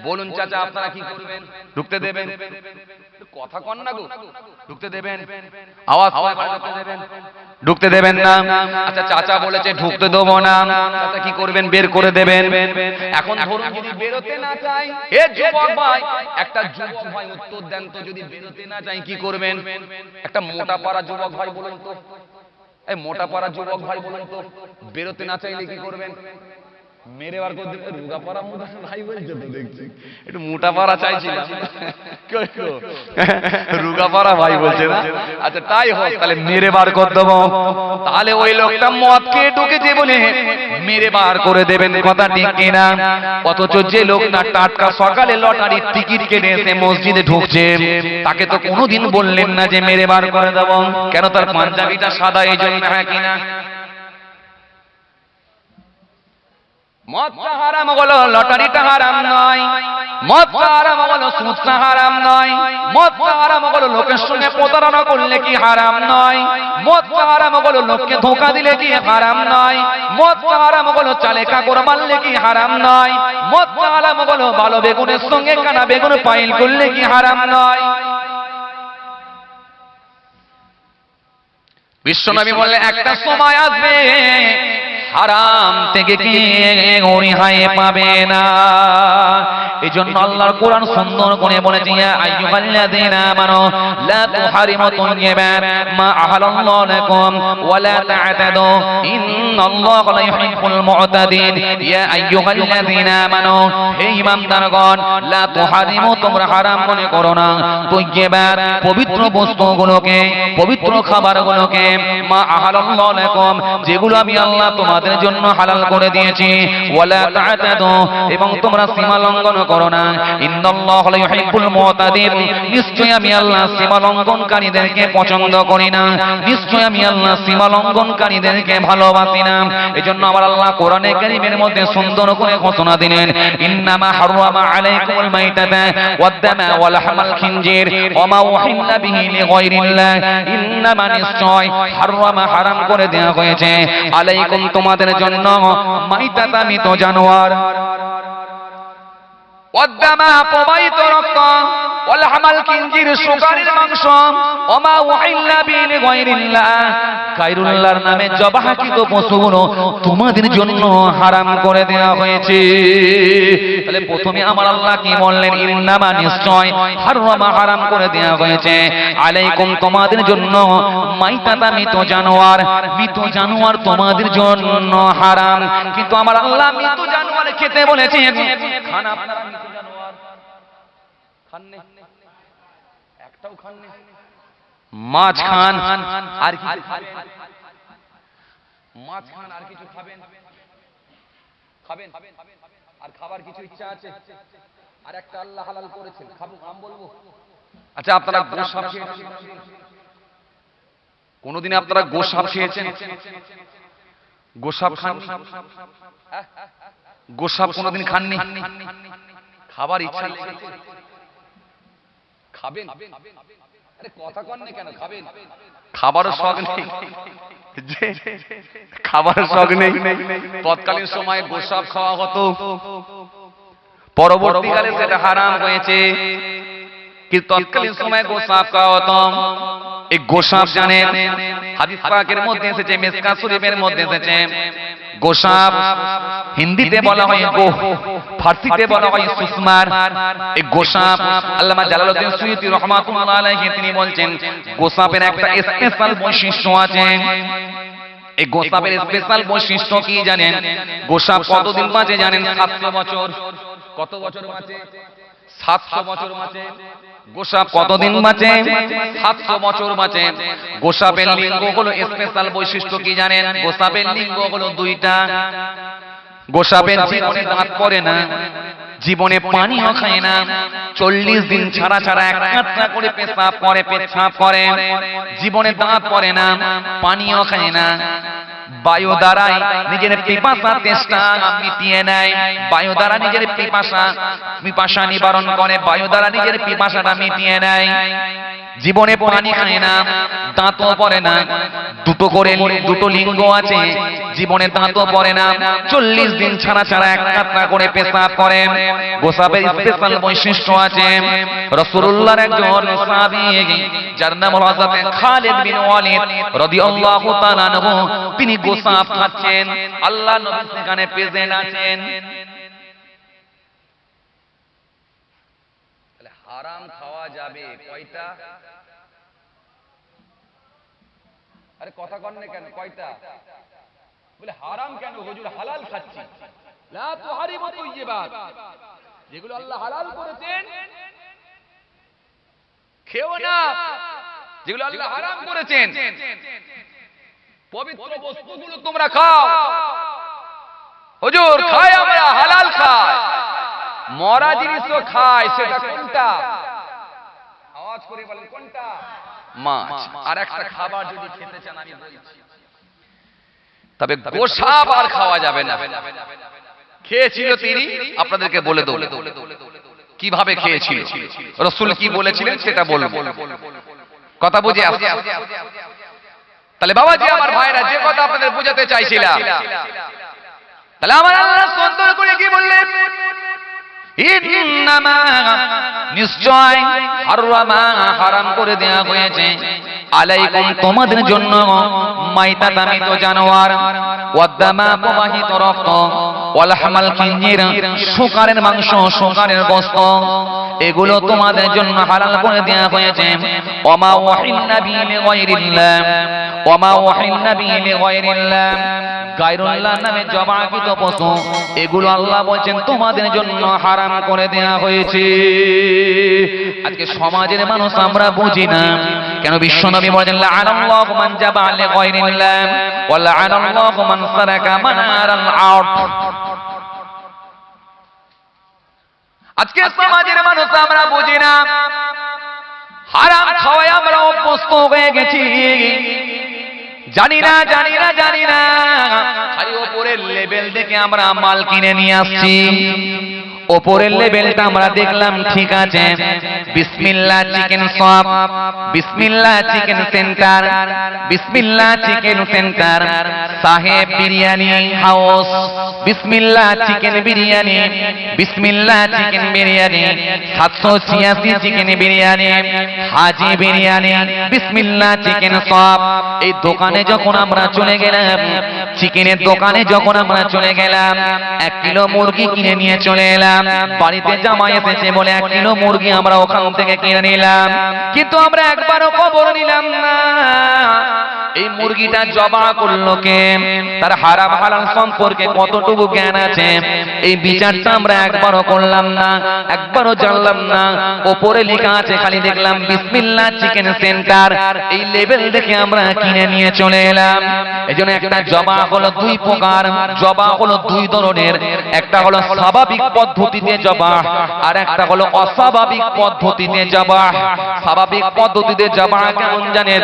বলুন চাচা আপনারা কি করবেন? ঢুকতে দেবেন? কথা কন না গো, ঢুকতে দেবেন? আওয়াজ ঢুকতে দেবেন? ঢুকতে দেবেন না? আচ্ছা চাচা বলেছে ঢুকতে দেবো না, চাচা কি করবেন? বের করে দেবেন। এখন ধরুন যদি বেরোতে না চাই, এ যুবক ভাই, একটা যুবক ভাই উত্তর দেন তো, যদি বেরোতে না চাই কি করবেন? একটা মোটা পাড়া যুবক ভাই বলুন তো, এই মোটা পাড়া যুবক ভাই বলুন তো, বেরোতে না চাইলে কি করবেন? মেরে বার করে দিলে রোগা পাড়া মোটা ভাই বলছে তো দেখছি, একটু মোটা পাড়া চাইছিলাম, রোগা পাড়া ভাই বলছে না, আচ্ছা তাই হোক, তাহলে মেরে বার করে দেবো। তাহলে ওই লোকটা মদ খেয়ে ঢুকেছে বলে মেরে বার করে দেবেন, কথা ঠিক কিনা? অথচ যে লোকটা টাটকা সকালে লটারির টিকিট কেটে এসে মসজিদে ঢুকছে, তাকে তো কোনোদিন বললেন না যে মেরে বার করে দেবো, কেন? তার পাঞ্জাবিটা সাদা এই জন্য, হ্যাঁ কিনা? মদটা হারাম হলো, লটারিটা হারাম নয়। মদটা হারাম হলো, সুদটা হারাম নয়। মদটা হারাম হলো, লোকের সঙ্গে প্রতারণা করলে কি হারাম নয়? মদটা হারাম হলো, লোককে ধোঁকা দিলে কি হারাম নয়? মদটা হারাম হলো, চালে কাকড় মারলে কি হারাম নয়? মদটা হারাম হলো, ভালো বেগুনের সঙ্গে কানা বেগুন পাইল করলে কি হারাম নয়? বিশ্বনবী বললেন একটা সময় আসবে হারাম থেকে কে রেহাই পাবে না। এই জন্য আল্লাহর কোরআন সুন্দর করে বলেছে, ইয়া আইয়ুহাল্লাযীনা আমানু লা তুহারিমু তাইয়্যিবাত মা আহাল্লাহু লাকুম ওয়া লা তা'তাদু ইন্নাল্লাহা লা ইউহিব্বুল মু'তাদিন। ইয়া আইয়ুহাল্লাযীনা আমানু, হে ঈমানদারগণ, লা তুহারিমু, তোমরা হারাম মনে করো না, তাইয়্যিবাত, পবিত্র বস্তুগুলোকে, পবিত্র খাবারগুলোকে, মা আহাল্লাহু লাকুম, যেগুলো আমি আল্লাহ তোমাদের জন্য হালাল করে দিয়েছি, ওয়ালা তা'তাদু, এবং তোমরা সীমা লঙ্ঘন করো না, ইন্নাল্লাহা লা ইউহিব্বুল মু'তাদিন, নিশ্চয়ই আমি আল্লাহ সীমা লঙ্ঘনকারীদেরকে পছন্দ করি না, নিশ্চয়ই আমি আল্লাহ সীমা লঙ্ঘনকারীদেরকে ভালোবাসি না। এজন্য আমার আল্লাহ কোরআনে কারীমের মধ্যে সুন্দর করে ঘোষণা দিলেন, ইন্নামা হাররামা আলাইকুমুল মাইতাতা ওয়াদ-দামা ওয়া লাহমাল খিনজির ওয়া মা উহিল্লা বিহি লিগায়রিল্লাহ, ইন্নামা, নিশ্চয়, হাররামা, হারাম করে দেওয়া হয়েছে, আলাইকুম, তোমাদের জন্য, মাইতাতা, মৃত জানোয়ার, ওয়াদ-দামা, প্রবাহিত রক্ত, ওয়া লাহমাল খিনজির, শুকরের মাংস, ওয়া মা উহিল্লা বিহি লিগায়রিল্লাহ, গায়রুল্লাহর নামে জবাহকৃত পশুগুলো তোমাদের জন্য হারাম করে দেওয়া হয়েছে। তাহলে প্রথমে আমার আল্লাহ কি বললেন? ইন্নামা, নিশ্চয়, হাররামা, হারাম করে দেওয়া হয়েছে, আলাইকুম, তোমাদের জন্য, মাইতাতা, মৃত জানোয়ার, মৃত জানোয়ার তোমাদের জন্য হারাম। কিন্তু আমার আল্লাহ মৃত জানোয়ার খেতে বলেছে, খান আপনারা মৃত জানোয়ার, খাননি, একটাও খাননি। মাছ খান, আর কি মাছ খান, আর কিছু খাবেন? খাবেন? আর খাবার কিছু ইচ্ছা আছে? আর একটা আল্লাহ হালাল করেছেন, খাবো, নাম বলবো? আচ্ছা, আপনারা গোশাপ খেয়েছেন? কোনদিন আপনারা গোশাপ খেয়েছেন? গোশাপ খান? গোশাপ কোনদিন খাননি? খাবার ইচ্ছা লেগেছে, খাবেন? আরে কথা কন না কেন? খাবেন? খাবারও শখ নেই, খাবারের শখ নেই। তৎকালীন সময়ে গোশাপ খাওয়া হতো, পরবর্তীকালে সেটা হারাম হয়েছে, কিন্তু তৎকালীন সময়ে গোশাপ খাওয়া হতো। এই গোশাপ জানেন, হাদিস পাকের মধ্যে এসেছে, মিশকাত শরীফের মধ্যে এসেছে, গোশাপ হিন্দিতে বলা হয় গোহ, ফার্সিতে বলা হয় সুসমার। এই গোশাপ, আল্লামা জালালউদ্দিন সুয়ুতী রাহমাতুল্লাহ আলাইহি তিনি বলছেন, গোশাপের একটা স্পেশাল বৈশিষ্ট্য আছে। এই গোশাপের স্পেশাল বৈশিষ্ট্য কি জানেন? গোশাপ কতদিন বাঁচে জানেন? 700 বছর। কত বছর বাঁচে? 700 বছর বাঁচে। গোশাপ কতদিন বাঁচে? 700 বছর বাঁচে। গোশাপের লিঙ্গ হলো, স্পেশাল বৈশিষ্ট্য কি জানেন? গোশাপের লিঙ্গ হলো দুইটা। গোশাপের জীবনে দাঁত পড়ে না, জীবনে পানিও খায় না, 40 দিন ছাড়া ছাড়া একটা করে পেশাব করে, পেচ্ছাপ করে, জীবনে দাঁত পড়ে না, পানিও খায় না, বায়ু দ্বারাই নিজের পিপাসা তেষ্টা মিটিয়ে নেয়, বায়ু দ্বারা নিজের পিপাসা নিবারণ করে, বায়ু দ্বারা নিজের পিপাসাটা মিটিয়ে নেয়। জীবনে পানি খায় না, দাঁতও পড়ে না, দুটো লিঙ্গ আছে, জীবনে দাঁতও পড়ে না, 40 দিন ছাড়া ছাড়া একটা করে পেশাব করে। গোশাপের স্পেশাল বৈশিষ্ট্য আছে। রাসূলুল্লাহর একজন সাহাবী, যার নাম হযরত খালিদ বিন ওয়ালিদ রাদিয়াল্লাহু তাআলা আনহু, তিনি গোশাপ খাচ্ছেন, আল্লাহর নবী সেখানে প্রেজেন্ট আছেন। তাহলে হারাম খাওয়া যাবে কয়টা? আরে কথা কন না কেন? কয়টা? বলে হারাম কেন হুজুর, হালাল খাচ্ছি। লা তুহারিমু তাইয়্যিবাত, যেগুলো আল্লাহ হালাল করেছেন খেও না, যেগুলো আল্লাহ হারাম করেছেন পবিত্র বস্তুগুলো তোমরা খাও। হুজুর খাই আমরা, হালাল খাই, মরা জিনিসও খাই, সেটা কোনটা? আওয়াজ করে বলেন কোনটা? মাছ। আর একটা খাবার যদি খেতে চান আমি বলছি, তবে গোশাব আর খাওয়া যাবে না। খেয়েছিল তিনি, আপনাদেরকে বলে দেব কিভাবে খেয়েছিল, রাসূল কি বলেছিলেন সেটা বলবো। কথা বুঝে আসছে? তাহলে বাবাজি আমার ভাইরা, যে কথা আপনাদের বোঝাতে চাইছিলাম, তাহলে আমার আল্লাহ সুন্দর করে কি বললেন? ইন্নামা, নিশ্চয়, হারামা, হারাম করে দেয়া হয়েছে, আলাইকুম, তোমাদের জন্য, মাইতা, দামিত জানোয়ার, ওয়াদামা, প্রবাহিত রক্ত, ওয়াল হামাল খিনজির, শুকরের মাংস, শুকরের গোশত, এগুলো তোমাদের জন্য হালাল করে দেয়া হয়েছে। ওমা ওয়াহিল্লা বিহি লিগায়রিল্লাহ, ওমা ওয়াহিল্লা বিহি লিগায়রিল্লাহ, গায়রুল্লাহর নামে জবাকৃত পশু, এগুলো আল্লাহ বলেন তোমাদের জন্য হারাম করে দেয়া হয়েছে। আজকে সমাজের মানুষ আমরা বুঝি না কেন। বিশ্বনবী বলেন লাআনাল্লাহু মান জাবা লিগায়রিল্লাহ ওয়া লাআনাল্লাহু মান সারাকা মানারাল আরদ। আজকে সমাজের মানুষ আমরা বুঝি না, হারাম খাওয়ায় আমরা অভ্যস্ত হয়ে গেছি। জানি না, জানি না, জানি না, খালি ওপরের লেভেল দেখে আমরা মাল কিনে নিয়ে আসছি। ওপরের লেভেলটা আমরা দেখলাম ঠিক আছে, বিসমিল্লাহ চিকেন শপ, বিসমিল্লাহ চিকেন সেন্টার, বিসমিল্লাহ চিকেন সেন্টার, সাহেব বিরিয়ানি হাউস, বিসমিল্লাহ চিকেন বিরিয়ানি, বিসমিল্লাহ চিকেন বিরিয়ানি, 786 চিকেন বিরিয়ানি, হাজি বিরিয়ানি, বিসমিল্লাহ চিকেন শপ। এই দোকানে যখন আমরা চলে গেলাম, চিকেনের দোকানে যখন আমরা চলে গেলাম, 1 কিলো মুরগি কিনে নিয়ে চলে এলাম। বাড়িতে জামাই এসেছে বলে 1 কিলো মুরগি আমরা ওখান থেকে কিনে নিলাম, কিন্তু আমরা একবারও খবর নিলাম না এই মুরগিটা জবাই করলো কে, তার হারাম হালাল সম্পর্কে কতটুকু জ্ঞান আছে, এই বিচারটা আমরা একবারও করলাম না, একবারও জানলাম না। ওপরে লেখা আছে, খালি দেখলাম বিসমিল্লাহ চিকেন সেন্টার, এই লেভেল দেখে আমরা কিনে নিয়ে চলে এলাম। এজন্য একটা জবাই হলো 2 প্রকার, জবাই হলো 2 ধরনের, একটা হলো স্বাভাবিক পদ্ধতিতে জবাই, আর একটা হলো অস্বাভাবিক পদ্ধতিতে জবাই। স্বাভাবিক পদ্ধতিতে জবাই কেমন জানেন?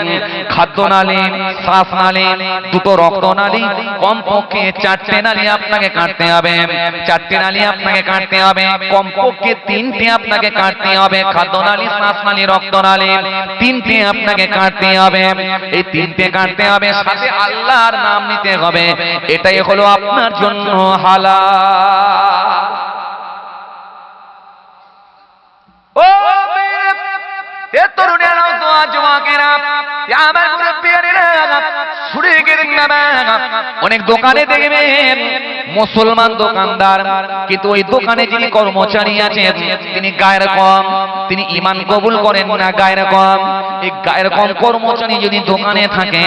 খাদ্যনালী, শ্বাসনালী, 2টো রক্তনালী, কমপক্ষে 4টে নালী আপনাকে কাটতে হবে, 4টে নালী আপনাকে কাটতে হবে, কমপক্ষে 3টে আপনাকে কাটতে হবে। খাদ্যনালী, শ্বাসনালী, রক্তনালী 3টে আপনাকে কাটতে হবে। এই 3টে কাটতে হবে, সাথে আল্লাহর নাম নিতে হবে, এটাই হলো আপনার জন্য হালাল। ও এ তরুণেরা, যুবকেরা, আমার মুরব্বিয়ানেরা, শুনে গেলেন না? অনেক দোকানে দেখবেন মুসলমান দোকানদার, কিন্তু ওই দোকানে যিনি কর্মচারী আছেন তিনি গায়ের কম, তিনি ঈমান কবুল করেন না, গায়ের কম। এই গায়ের কম কর্মচারী যদি দোকানে থাকে,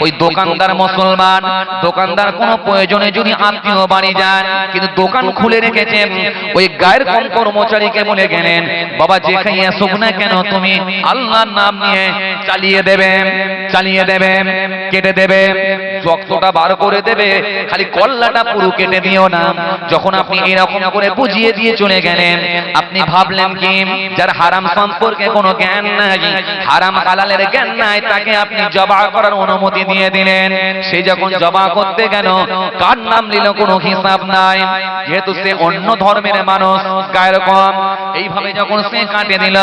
ওই দোকানদার মুসলমান, দোকানদার কোনো প্রয়োজনে যদি আত্মীয় বাড়ি যান, কিন্তু দোকান খুলে রেখেছেন, ওই গায়ের কম কর্মচারীকে বলে গেলেন, বাবা যেখানে আসুক না কেন তুমি আল্লাহর নাম নিয়ে চালিয়ে দেবে, চালিয়ে দেবে, কেটে দেবে, রক্তটা বার করে দেবে, খালি কল্লাটা পুরো কেটে দিও না। যখন আপনি এরকম করে বুঝিয়ে দিয়ে চলে গেলেন, আপনি ভাবলেন কি যার হারাম সম্পর্কে কোনো জ্ঞান নাই, হারাম হালালের জ্ঞান নাই, তাকে আপনি জবাই করার অনুমতি দিয়ে দিলেন। সে যখন জবাই করতে গেল, কার নাম নিল কোনো হিসাব নাই, যেহেতু সে অন্য ধর্মের মানুষ, গায়ের কম। এইভাবে যখন সে কাটে দিল,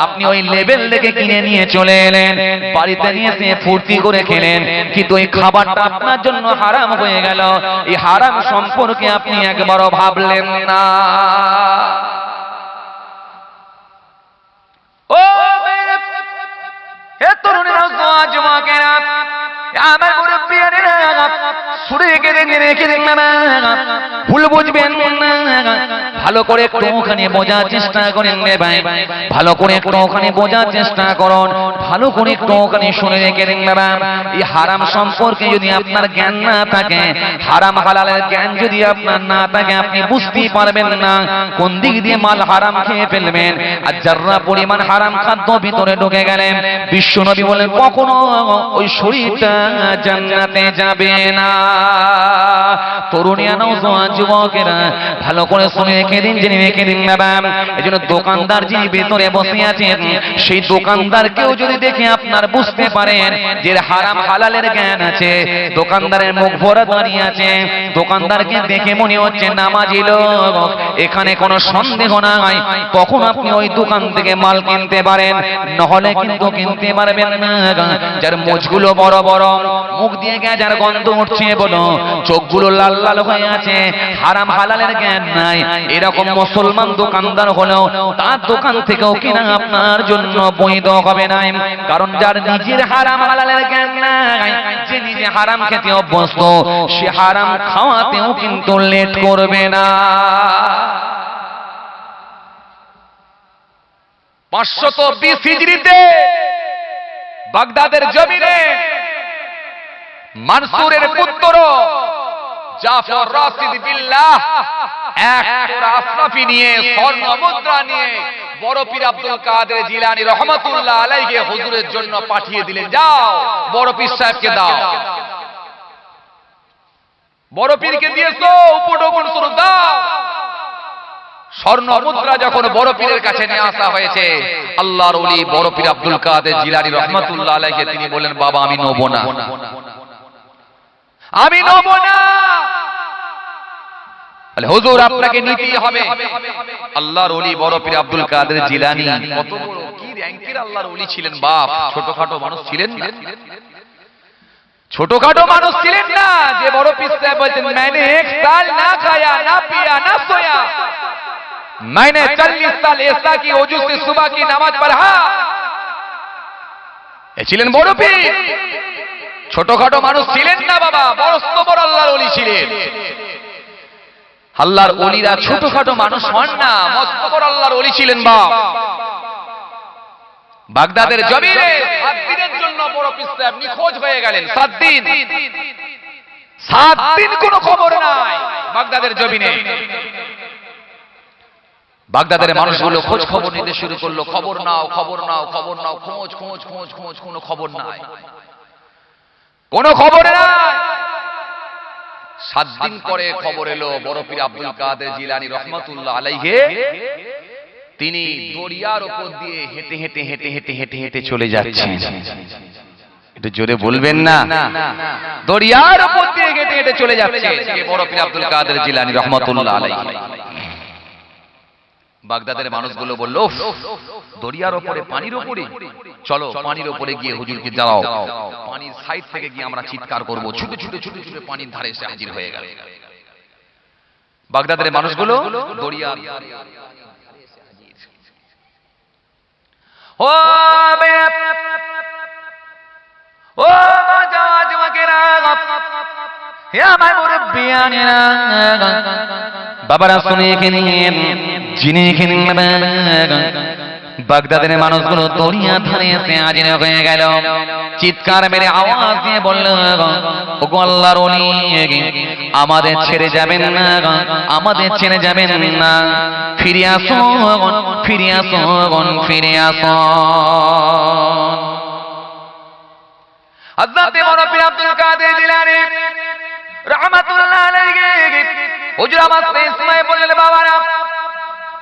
আপনি ওই লেভেল দেখে কিনে নিয়ে চলে এলেন, বাড়িতে নিয়ে এসে ফুর্তি করে খেলেন, কিন্তু এই খাবারটা আপনার জন্য হারাম হয়ে গেল। এই হারাম সম্পর্কে আপনি একবারও ভাবলেন না। ও হে তরুণেরা, যুবকেরা, আমার মুরব্বিয়ানেরা, শুনে গেলেন, রেখে দিন না, ভুল বুঝবেন না, ভালো করে একটু ওখানে বোঝার চেষ্টা করেন রে ভাই, ভালো করে একটু ওখানে বোঝার চেষ্টা করুন, ভালো করে একটু ওখানে শুনে রেখে বাবা। এই হারাম সম্পর্কে যদি আপনার জ্ঞান না থাকে, হারাম হালালের জ্ঞান যদি আপনার না থাকে, আপনি বুঝতেই পারবেন না কোন দিক দিয়ে মাল হারাম খেয়ে ফেলবেন। আর যারা পরিমাণ হারাম খাদ্য ভিতরে ঢুকে গেলেন, বিশ্ব নবী বলেন কখনো ওই শরীরটা জান্নাতে যাবে না। তরুণিয়া নওজোয়ান যুবকেরা ভালো করে শুনে রেখে দিন, জেনে রেখে দিন বাবা। এজন্য দোকানদার যিনি ভেতরে বসে আছেন, সেই দোকানদারকেও যদি দেখে আপনার বুঝতে পারেন যে হারাম হালালের জ্ঞান আছে, দোকানদারের মুখ ভরা দাঁড়িয়ে আছে, দোকানদারকে দেখে মনে হচ্ছে নামাজি লোক, এখানে কোনো সন্দেহ নাই, তখন আপনি ওই দোকান থেকে মাল কিনতে পারেন, নহলে কিন্তু কিনতে পারবেন না। যার মুখগুলো বড় বড়, মুখ দিয়ে যার গন্ধ উঠছে বলো, চোখগুলো লাল লাল হয়ে আছে, হারাম হালালের জ্ঞান নাই, এরকম মুসলমান দোকানদার হলেও তার দোকান থেকেও কিনা আপনার জন্য বৈধ হবে না। কারণ যার নিজের হারাম হালালের জ্ঞান নাই, যে নিজে হারাম খেতে অভ্যস্ত, সে হারাম খাওয়াতেও কিন্তু লেট করবে না। 520 হিজরিতে বাগদাদের জমিনে মানসুরের পুত্র জাফর রাশিদ বিল্লাহ এক টুকরা আসরাফি নিয়ে, স্বর্ণ মুদ্রা নিয়ে বড় পীর আব্দুল কাদের জিলানী রহমাতুল্লাহ আলাইহি হুজুরের জন্য পাঠিয়ে দিলেন, যাও বড় পীর সাহেবকে দাও। বড় পীরকে দিয়েছো, উপঢৌকন শুরু দাও। স্বর্ণ মুদ্রা যখন বড় পীরের কাছে নিয়ে আসা হয়েছে, আল্লাহর ওলি বড় পীর আব্দুল কাদের জিলানী রহমাতুল্লাহ আলাইহি তিনি বলেন, বাবা আমি নেব না, আমি নেব না। হুজুর আপনাকে নিতেই হবে। আল্লাহর ওলি বড় পীর আব্দুল কাদের জিলানী কত বড় কি র‍্যাঙ্কের আল্লাহর ওলি ছিলেন বাপ, ছোটখাটো মানুষ ছিলেন না, ছোটখাটো মানুষ ছিলেন না। যে বড় পীর সাহেব বলতেন, मैंने 1 साल ना खाया ना पिया ना सोया, मैंने 40 साल ऐसा की वजू से सुबह की नमाज पढ़ा, এ ছিলেন বড় পীর। ছোটখাটো মানুষ ছিলেন না বাবা, বড় বড় আল্লাহর ওলি ছিলেন। আল্লাহর ওলিরা ছোটখাটো মানুষ হন না, মস্ত বড় আল্লাহর ওলি ছিলেন বাপ। বাগদাদের জমিনে 7 দিনের জন্য বড় পীর সাহেব নিখোঁজ হয়ে গেলেন। 7 দিন কোনো খবর নাই বাগদাদের জমিনে। বাগদাদের মানুষগুলো খোঁজ খবর নিতে শুরু করলো, খবর নাও খবর নাও খবর নাও, খোঁজ খোঁজ খোঁজ খোঁজ, কোনো খবর নাই, কোনো খবর নাই। 7 দিন পরে খবর এলো, বড় পীর আব্দুল কাদের জিলানী রহমাতুল্লাহ আলাইহি তিনি দরিয়ার উপর দিয়ে হেঁটে হেঁটে হেঁটে হেঁটে হেঁটে হেঁটে চলে যাচ্ছেন। একটু জোরে বলবেন না, দরিয়ার উপর দিয়ে হেঁটে হেঁটে চলে যাচ্ছে বড় পীর আব্দুল কাদের জিলানী রহমাতুল্লাহ আলাইহি। বাগদাদের মানুষগুলো বলল, দরিয়ার উপরে, পানির উপরে, চলো পানির উপরে গিয়ে হুজুরকে দাঁড়াও, পানির সাইড থেকে গিয়ে আমরা চিৎকার করব। ছুটে ছুটে ছুটে ছুটে পানির ধারে এসে হাজির হয়ে গেল। বাগদাদের মানুষগুলো দরিয়ার ও ও মাজাজমাকেরা, হে আমার মুরব্বিয়ানেরা, বাবারা শুনে নিন, জিনে নিন। বাগদাদের মানুষগুলো দরিয়া ধারে এসে হাজির হয়ে গেল, চিৎকার মেরে আওয়াজ দিয়ে বলল, ওগো আল্লাহর ওলি, আমাদের ছেড়ে যাবেন না, আমাদের ছেড়ে যাবেন না, ফিরে আসুন, ফিরে আসুন, ফিরে আসুন। হযরত বড় পীর আব্দুল কাদের জিলানী রহমাতুল্লাহ আলাইহি হুজুর আমার ইসমাইল বললেন, বাবারা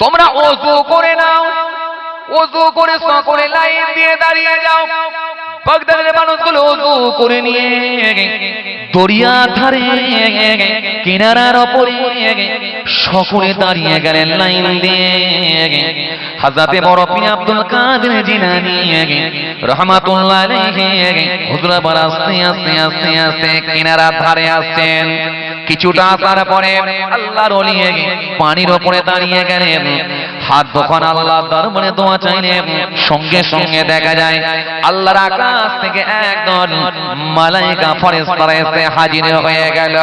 তোমরা ওযু করে নাও, ওযু করে সকলে লাইন দিয়ে দাঁড়িয়ে যাও। বাগদাদের মানুষগুলো ওযু করে নিয়ে দরিয়া ধারে কিনারার উপরে সকলে দাঁড়িয়ে গেলেন লাইন দিয়ে। হযরত বড় পীর আব্দুল কাদের জিলানী রহমাতুল্লাহ আলাইহি হুজুর আবার আস্তে আস্তে আস্তে আস্তে কিনারার ধারে আসছেন। কিছুটা আসার পরে আল্লাহর ওলি পানির উপরে দাঁড়িয়ে গেলেন, হাত দোকান আল্লাহর দরবারে দোয়া চাইলেন। সঙ্গে সঙ্গে দেখা যায় আল্লাহর আকাশ থেকে একদল মালায়েকা ফেরেশতারা এসে হাজির হয়ে গেল।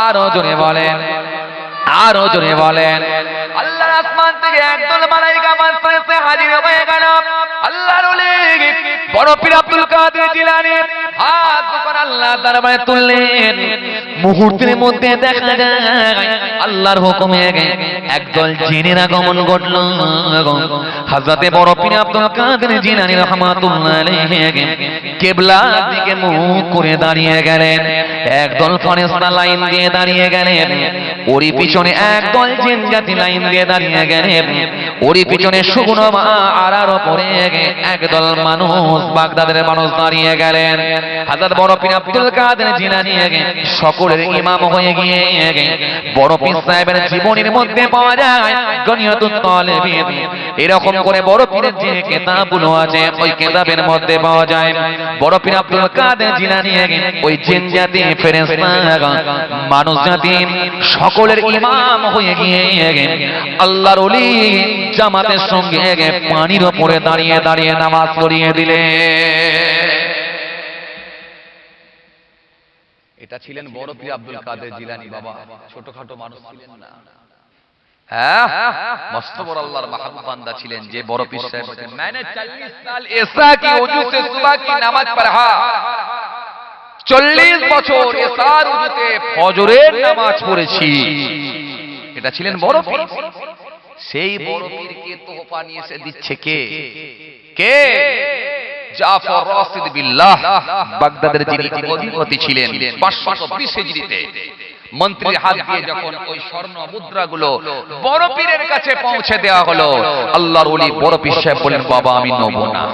আরো জোরে বলেন, আরো জোরে বলেন। আল্লাহর আসমান থেকে একদল মালাইকা মাঝখানে এসে হাজির হয়ে গেল। আল্লাহর ওলি বড় পীর আব্দুল কাদের জিলানী হাত যখন আল্লাহ দরবারে তুললেন, মুহূর্তের মধ্যে দেখা যায় আল্লাহর হুকুমে একদল জিনের আগমন ঘটল। হযরতে বড় পীর আব্দুল কাদের জিলানী রাহমাতুল্লাহ আলাইহি কিবলার দিকে মুখ করে দাঁড়িয়ে গেলেন। একদল ফেরেশতা লাইন দিয়ে দাঁড়িয়ে গেলেন, ওরই পিছনে একদল জিন জাতি লাইন দিয়ে দাঁড়িয়ে গেলেন, ওরই পিছনে শুকনো আড়ার উপরে একদল মানুষ বাগদাদের মানুষ দাঁড়িয়ে গেলেন। হযরত বড় পীর আব্দুল কাদের জিলানী সকলের ইমাম হয়ে গিয়ে বড় পীর সাহেবের জীবনের মধ্যে পাওয়া যায় গনিয়াতুত তালেবিন। এরকম করে বড় পীরের যে কিতাবগুলো আছে ওই কিতাবের মধ্যে পাওয়া যায় বড় পীর আব্দুল কাদের জিলানী ওই জিন জাতি ফেরেশতা মানুষ জাতি সকলের ইমাম হয়ে গিয়ে আল্লাহর ওলি জামাতের সঙ্গে পানির উপরে দাঁড়িয়ে দাঁড়িয়ে নামাজ পড়িয়ে দিলে। এটা ছিলেন বড় পীর আব্দুল কাদের জিলানী। বাবা ছোটখাটো মানুষ ছিলেন না, হ্যাঁ মস্ত বড় আল্লাহর মাহবুব বান্দা ছিলেন। যে বড় পীর সাহেব বলেন मैंने 40 साल ऐसा की वजू से सुबह की नमाज पढ़ा, 40 বছর এসার ওজুতে ফজরের নামাজ পড়েছি। এটা ছিলেন বড় পীর। সেই বড় পীরকে তোহফা নিয়ে এসে দিচ্ছে কে? কে? জাফর রাশিদ বিল্লাহ, বাগদাদের যিনি অধিপতি ছিলেন 520 হিজরিতে। মন্ত্রীর হাত দিয়ে যখন ওই স্বর্ণ মুদ্রাগুলো বড় পীরের কাছে পৌঁছে দেওয়া হলো, আল্লাহর ওলি বড় পীর সাহেব বলেন বাবা আমি নেব না,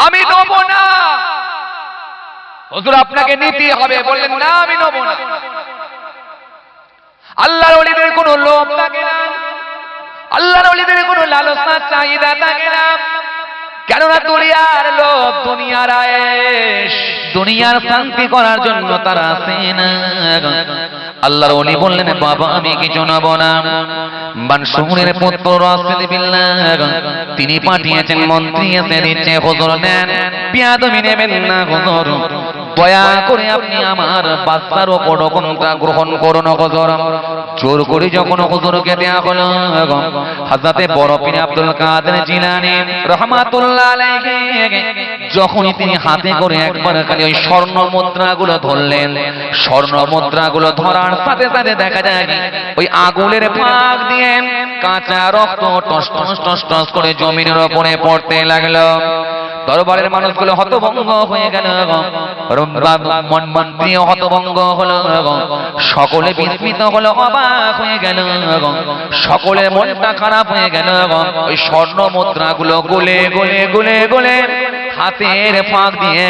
আমি নেব না, হুজুর আপনাকে নিতে হবে। বললেন না আমি নেব না। আল্লাহর ওলিদের কোনো লোভ থাকে না, আল্লাহর ওলিদের কোনো লালসা চাহিদা থাকে না। কেননা দুনিয়ার লোভ, দুনিয়ার আয়েশ, দুনিয়ার শান্তি করার জন্য তারা আসে না। আল্লাহর ওলি বললেন বাবা আমি কিছু নেব না। মানসুরের পুত্র রাশিদ বিল্লাহ তিনি পাঠিয়েছেন, মন্ত্রী এসে দিচ্ছে হুজুর নেন, বিয়াদবি নেবেন না হুজুর, দয়া করে আপনি আমার বাচ্চার ওপর কোনটা গ্রহণ করুন হুজুর। জোর করে যখন হুজুরকে দেয়া হলো, হযরতে বড় পীর আব্দুল কাদের জিলানী রাহমাতুল্লাহ আলাইহি যখনই তিনি হাতে করে একবার খালি ওই স্বর্ণ মুদ্রাগুলো ধরলেন, স্বর্ণ মুদ্রাগুলো ধরার সাথে সাথে দেখা যায় ওই আগুনের ফাঁক দিয়ে কাঁচা রক্ত টস টস টস টস করে জমিনের উপরে পড়তে লাগলো। দরবারের মানুষগুলো হতভম্ব হয়ে গেল, মন্ত্রী হতভম্ব হলো, সকলে বিস্মিত হলো, অবাক হয়ে গেল, সকলের মনটা খারাপ হয়ে গেল। ওই স্বর্ণ মুদ্রাগুলো গলে গলে গলে গলে হাতের ফাঁক দিয়ে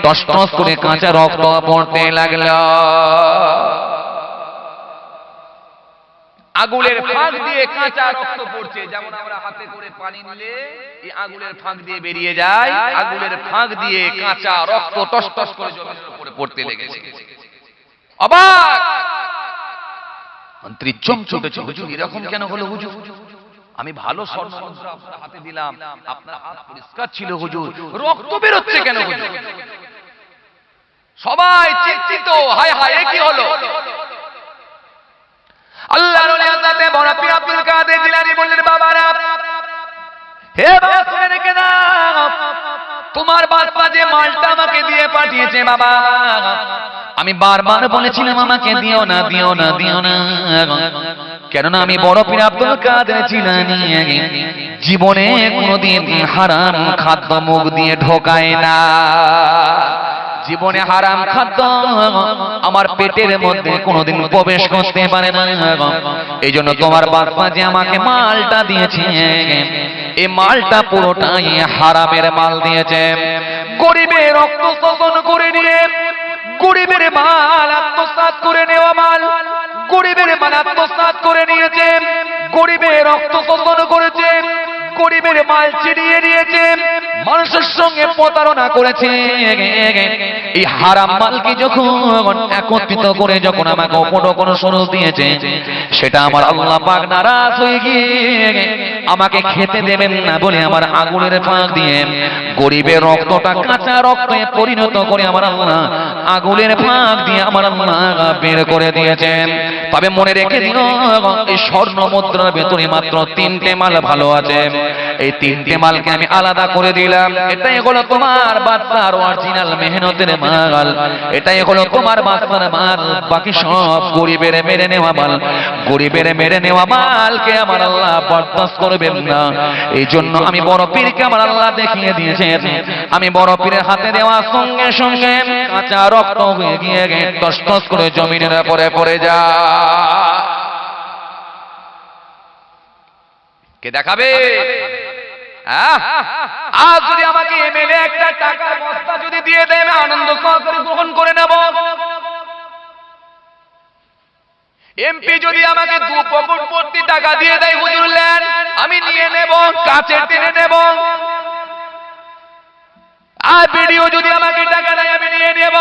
টস টস করে কাঁচা রক্ত পড়তে লাগলো। আগুনের ফাঁক দিয়ে কাঁচা রক্ত পড়ছে, যেমন আমরা হাতে করে পানি নিলে এই আগুনের ফাঁক দিয়ে বেরিয়ে যায়, আগুনের ফাঁক দিয়ে কাঁচা রক্ত টস টস করে জমির উপরে পড়তে লেগেছে। অবাক মন্ত্রী চমকে উঠেছে, হুজুর এরকম কেন হলো হুজুর? আমি ভালো স্বর্ণ মুদ্রা আপনার হাতে দিলাম, আপনার হাত পরিষ্কার ছিল হুজুর, রক্ত বের হচ্ছে কেন হুজুর? সবাই চিন্তিত, হায় হায় কি হলো? আল্লাহর ওলি হযরত বড় পীর আব্দুল কাদের জিলানী বললেন বাবারা, হে বাবা শুনে রেখে দাও, তোমার বাবা যে মালটা আমাকে দিয়ে পাঠিয়েছে বাবা, আমি বারবার বলেছিলাম আমাকে দিও না দিও না দিও না, কেননা আমি বড় পীর আব্দুল কাদের জিলানী জীবনে কোনোদিন হারাম খাদ্য মুখ দিয়ে ঢোকায় না। জীবনে হারাম খাদ্য আমার পেটের মধ্যে কোনোদিন প্রবেশ করতে পারে না। এই জন্য তোমার বাবা যে আমাকে মালটা দিয়েছে, এই মালটা পুরোটাই হারামের মাল দিয়েছে। গরিবের রক্ত শোষণ করে নিয়ে গরিবের মাল আত্মসাৎ করে নেওয়া মাল, গরিবের মাল আত্মসাৎ করে নিয়েছে, গরিবের রক্ত শোষণ করেছে, গরিবের মাল ছিনিয়ে নিয়েছে, মানুষের সঙ্গে প্রতারণা করেছে। এই হারাম মালকে যখন একত্রিত করে যখন আমাকে অপর কোনো সরস দিয়েছে, সেটা আমার আল্লাহ পাক নারাজ হয়ে গিয়ে আমাকে খেতে দেবেন না বলে আমার আগুনের ফাঁক দিয়ে গরিবের রক্তটা কাঁচা রক্তে পরিণত করে আমার আল্লাহ আগুনের ফাঁক দিয়ে আমার আল্লাহ বের করে দিয়েছেন। তবে মনে রেখে দিন, এই স্বর্ণ মুদ্রার ভেতরে মাত্র 3টে মাল ভালো আছে। এই 3টে মালকে আমি আলাদা করে দিলাম। এটাই হলো তোমার বাচ্চার অরিজিনাল মেহনতের মাল, এটাই হলো তোমার বাচ্চার মাল। বাকি সব গরিবের মেরে নেওয়া মাল। গরিবের মেরে নেওয়া মালকে আমার আল্লাহ বরদাস্ত করবেন না। এই জন্য আমি বড় পীরকে আমার আল্লাহ দেখিয়ে দিয়েছেন, আমি বড় পীরের হাতে দেওয়া সঙ্গে সঙ্গে কাঁচা রক্ত হয়ে গিয়ে টস টস করে জমিনের উপরে পড়ে যা। কে দেখাবে? আজ যদি আমাকে এমএলএ একটা টাকার বস্তা যদি দিয়ে দেয়, আমি আনন্দ সহকারে গ্রহণ করে নেব। এমপি যদি আমাকে 2 পকেট ভর্তি টাকা দিয়ে দেয়, হুজুর নেন, আমি নিয়ে নেব, কাছে টেনে নেব। আর ভিডিও যদি আমাকে টাকা দেয়, আমি নিয়ে নেব।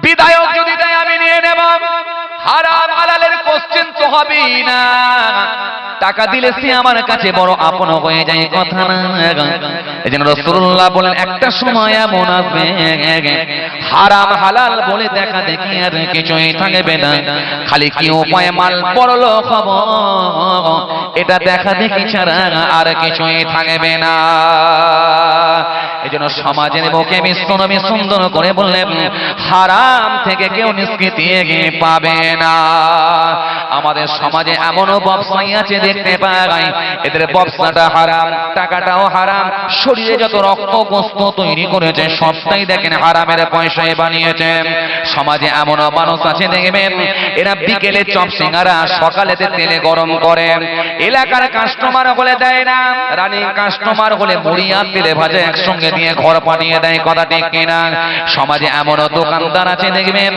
বিধায়ক যদি দেয়, আমি নিয়ে নেব। হারাম হালালের কোশ্চেন তো হবেই না। টাকা দিলে সে আমার কাছে বড় আপন হয়ে যায়, কথা না। এজন্য রাসূলুল্লাহ বলেন, একটা সময় এমন আসবে হারাম হালাল বলে দেখা দেখি আর কিছুই থাকবে না, খালি কি উপায়ে মাল পরলোক হব এটা দেখা দেখি ছাড়া আর কিছুই থাকবে না। এজন্য সমাজের মুখে বিশ্বনবী সুন্দর করে বললেন, হারাম থেকে কেউ নিষ্কৃতি পাবে না। আমাদের সমাজে এমনও ব্যবসায়ী আছে দেখতে পাই, এদের ব্যবসাটা হারাম, টাকাটাও হারাম, শরীরে যত রক্ত গোস্ত তৈরি করেছে সবটাই দেখেন হারামের পয়সায় বানিয়েছে। সমাজে এমনও মানুষ আছে দেখবেন, এরা বিকেলে চপ সিঙ্গারা, সকালেতে তেলে গরম করে, এলাকার কাস্টমার হলে দেয় না, রানিং কাস্টমার হলে মুড়ি আর তেলে ভাজা একসঙ্গে দিয়ে ঘর পাঠিয়ে দেয়, কথা ঠিক কিনা? সমাজে এমনও দোকানদার আছে দেখবেন,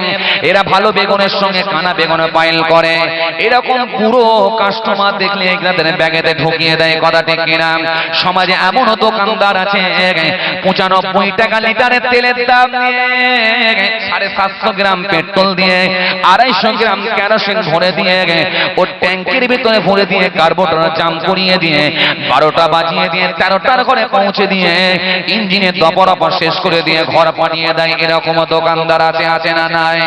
এরা ভালো বেগুনের সঙ্গে কানা বেগুন পাইল করে, এরকম পুরো কাস্টমার দেখলে এগুলাদের ব্যাগেতে ঢুকিয়ে দেয়, কথা ঠিক কিনা? সমাজে এমনও দোকানদার আছে 95 টাকা লিটারের তেলের দাম দিয়ে 750 গ্রাম পেট্রোল দিয়ে 250 গ্রাম কেরোসিন ভরে দিয়ে ও ট্যাঙ্কের ভিতরে ভরে দিয়ে কার্বোরেটর জাম করিয়ে দিয়ে 12টা বাজিয়ে দিয়ে 13টার ঘরে পৌঁছে দিয়ে ইঞ্জিনের দপরপর শেষ করে দিয়ে ঘর পাঠিয়ে দেয়। এরকম দোকানদার আছে না নাই?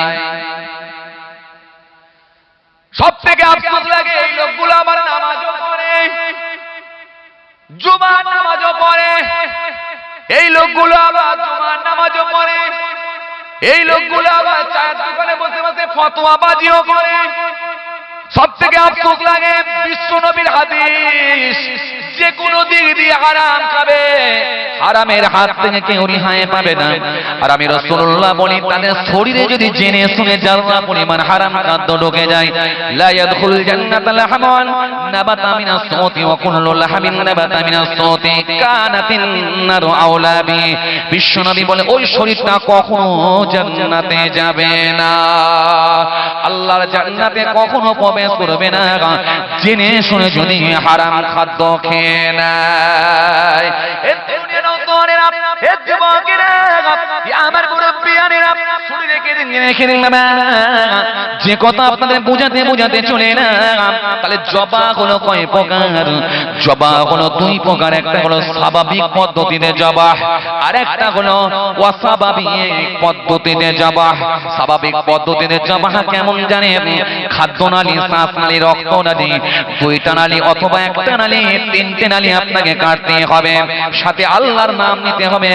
সব থেকে আফসোস লাগে, এই লোকগুলো আমার নামাজও পড়ে, জুমার নামাজও পড়ে, এই লোকগুলো আবার জুমার নামাজও পড়ে, এই লোকগুলো আবার চায়ের দোকানে বসে বসে ফতোয়াবাজিও করে। সব থেকে আফসোস লাগে, বিশ্বনবীর হাদিস, যে কোনো দিক দিয়ে হারাম খাবে, হারামের হাত থেকে কেউ রেহাই পাবে না। আর আমি রাসূলুল্লাহ বলি, তাদের শরীরে যদি জেনে শুনে যারা পরিমাণ হারাম খাদ্য ঢোকে যায়, লা ইয়াদখুল জান্নাতাল লাহমান নাবাতা মিনাস সাওতি ওয়া কুল্লু লাহমিন নাবাতা মিনাস সাওতি কানাতিন নারু আওলা বি। বিশ্বনবী বলে, ওই শরীরটা কখনো জান্নাতে যাবে না, আল্লাহর জান্নাতে কখনো প্রবেশ করবে না জেনে শুনে যদি হারাম খাদ্য খেয়ে নেয়। আমার মুরব্বিয়ানেরা শুনে রেখে দিন, যে কথা আপনাদের বুঝাতে বুঝাতে চলে না, তাহলে জবা হলো কয় প্রকার? জবা হলো 2 প্রকার। একটা হলো স্বাভাবিক পদ্ধতিতে জবা, আর একটা হলো অস্বাভাবিক পদ্ধতিতে জবা। স্বাভাবিক পদ্ধতিতে জবা কেমন জানেন? খাদ্যনালী, শ্বাসনালী, রক্তনালী, 2টা নালী অথবা 1টা নালী, 3টে নালী আপনাকে কাটতে হবে, সাথে আল্লাহর নাম নিতে হবে,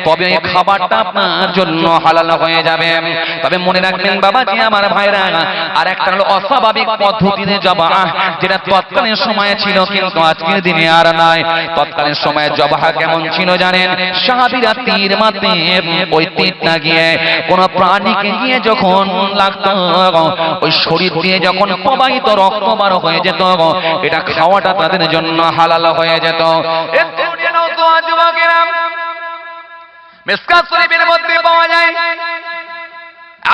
তবে এই খাবারটা আপনার জন্য হালাল হয়ে যাবে। তবে মনে রাখবেন বাবাজি আমার ভাইরা, আর একটা হলো অস্বাভাবিক পদ্ধতিতে জবা, যেটা তৎকালীন সময়ে ছিল কিন্তু আজকের দিনে আর নাই। তৎকালীন সময়ে জবা কেমন ছিল জানেন? সাহাবীরা তীর মারতে, ওই তীরটা গিয়ে কোন প্রাণীকে গিয়ে যখন লাগতো, ওই শরীর দিয়ে যখন প্রবাহিত রক্ত বার হয়ে যেত, এটা খাওয়াটা তাদের জন্য হালাল হয়ে যেত। মিসকাত শরীফের মধ্যে পাওয়া যায়,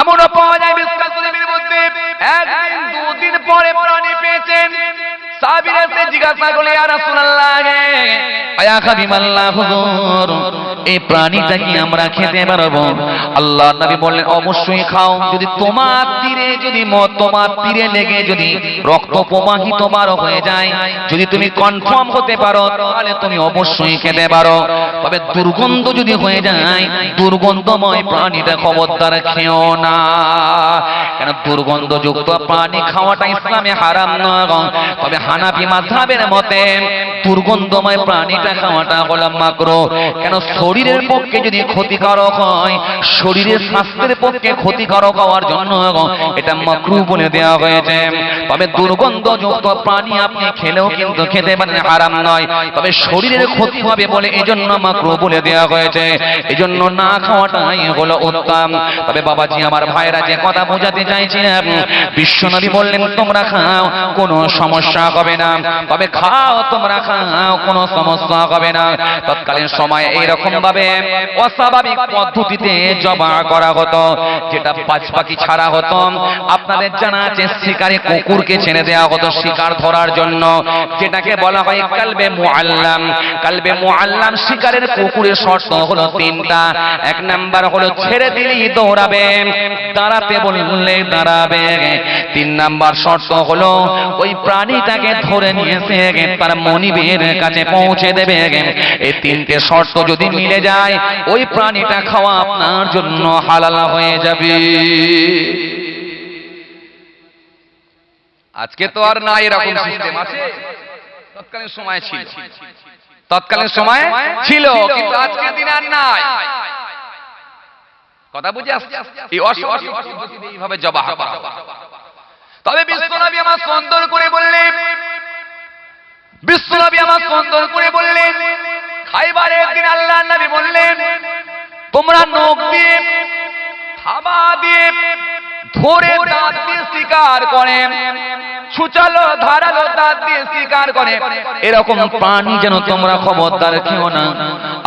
এমনও পাওয়া যায় মিসকাত শরীফের মধ্যে 1 দিন 2 দিন পরে প্রাণী পেয়েছেন। সাহাবীরা জিজ্ঞাসা করলেন, ইয়া রাসূলুল্লাহ, ইয়া হাবিবাল্লাহ, হুজুর এই প্রাণীটা কি আমরা খেতে পারবো? আল্লাহ নবী বললেন অবশ্যই খাও। যদি তোমার তীরে তোমার তীরে লেগে যদি রক্ত প্রবাহিত বারো হয়ে যায়, যদি তুমি কনফার্ম হতে পারো, তাহলে তুমি অবশ্যই খেতে পারো। তবে দুর্গন্ধ যদি হয়ে যায়, দুর্গন্ধময় প্রাণীটা খবরদার খেও না। কেন দুর্গন্ধযুক্ত প্রাণী খাওয়াটা ইসলামে হারাম নয়। তবে হানাফি মাযহাবের মতে দুর্গন্ধময় প্রাণীটা খাওয়াটা হলো মাকরুহ। কেন শরীরের পক্ষে যদি ক্ষতিকারক হয়, শরীরের স্বাস্থ্যের পক্ষে ক্ষতিকারক হওয়ার জন্য এটা মাকরুহ বলে দেওয়া হয়েছে। তবে দুর্গন্ধযুক্ত প্রাণী আপনি খেলেও কিন্তু খেতে পারেন, হারাম নয়। তবে শরীরের ক্ষতি হবে বলে এজন্য মাকরুহ বলে দেওয়া হয়েছে। এজন্য না খাওয়াটাই হলো উত্তম। তবে বাবাজি আমার ভাইরা, যে কথা বোঝাতে চাইছিলাম, বিশ্বনবী বললেন তোমরা খাও, কোনো সমস্যা হবে না। তবে খাও, তোমরা খাও, কোনো সমস্যা হবে না। তৎকালীন সময়ে এইরকম ভাবে অস্বাভাবিক পদ্ধতিতে জবাই করা হতো, যেটা পাঁচ পাখি ছাড়া হতো। আপনাদের জানা আছে শিকারে কুকুরকে ছেড়ে দেওয়া হতো শিকার ধরার জন্য, যেটাকে বলা হয় কালবে মুআল্লাম। কালবে মুআল্লাম শিকারের কুকুরের শর্ত হলো তিনটা। এক নাম্বার হলো ছেড়ে দিলেই দৌড়াবে, দাঁড়াতে বললে দাঁড়াবে। তিন নাম্বার শর্ত হলো ওই প্রাণীটাকে ধরে নিয়ে এসে তার মনিবের কাছে পৌঁছে দেবে। এই তিনটে শর্ত যদি মিলে যায়, ওই প্রাণীটা খাওয়া আপনার জন্য হালাল হয়ে যাবে। আজকে তো আর না এরকম সিস্টেম, আছে তৎকালীন সময় ছিল, তৎকালীন সময় ছিল, কিন্তু আজকের দিন আর নাই। কথা বুঝে আসছে? এই অসহযোগী পদ্ধতিতে এইভাবে জবাহ করা। তবে বিশ্বনবী আমার সুন্দর করে বললেন, বিশ্বনবী আমার সুন্দর করে বললেন, খাইবারের দিন আল্লাহর নবী বললেন তোমরা নখ দিয়ে, থাবা দিয়ে, ধরে দাঁত দিয়ে শিকার করেন, সুচালো ধারালো দাঁত দিয়ে শিকার করে, এরকম প্রাণী যেন তোমরা খবরদার খেও না।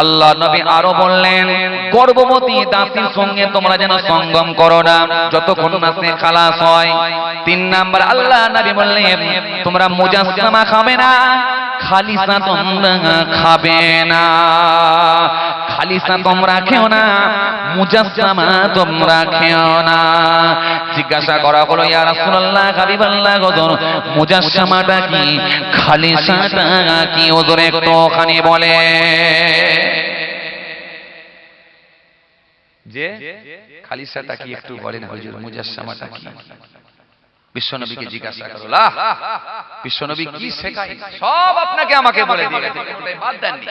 আল্লাহ নবী আরো বললেন গর্ভবতী দাসীর সঙ্গে তোমরা যেন সঙ্গম করো না যতক্ষণ না সে খালাস হয়। তিন নাম্বার আল্লাহ নবী বললেন তোমরা মুজাসসামা খাবে না, খালিসা তোমরা খাবে না। খালিসা তোমরা খেও না, মুজাসসামা তোমরা খেও না। জিজ্ঞাসা করা হলো ইয়া রাসূলুল্লাহ, হাবিবাল্লাহ, হুজুর মুজাসসামাটা কি, খালিসাটা কি? হুজুর একটুখানি বলে যে খালিসাটা কি একটু বলেন হুজুর, মুজাসসামাটা কি? বিশ্বনবীকে জিজ্ঞাসা করলো, বিশ্বনবী কি শেখায় সব আপনাকে আমাকে বলে দিয়েছে, ওটাই বাদ দেননি।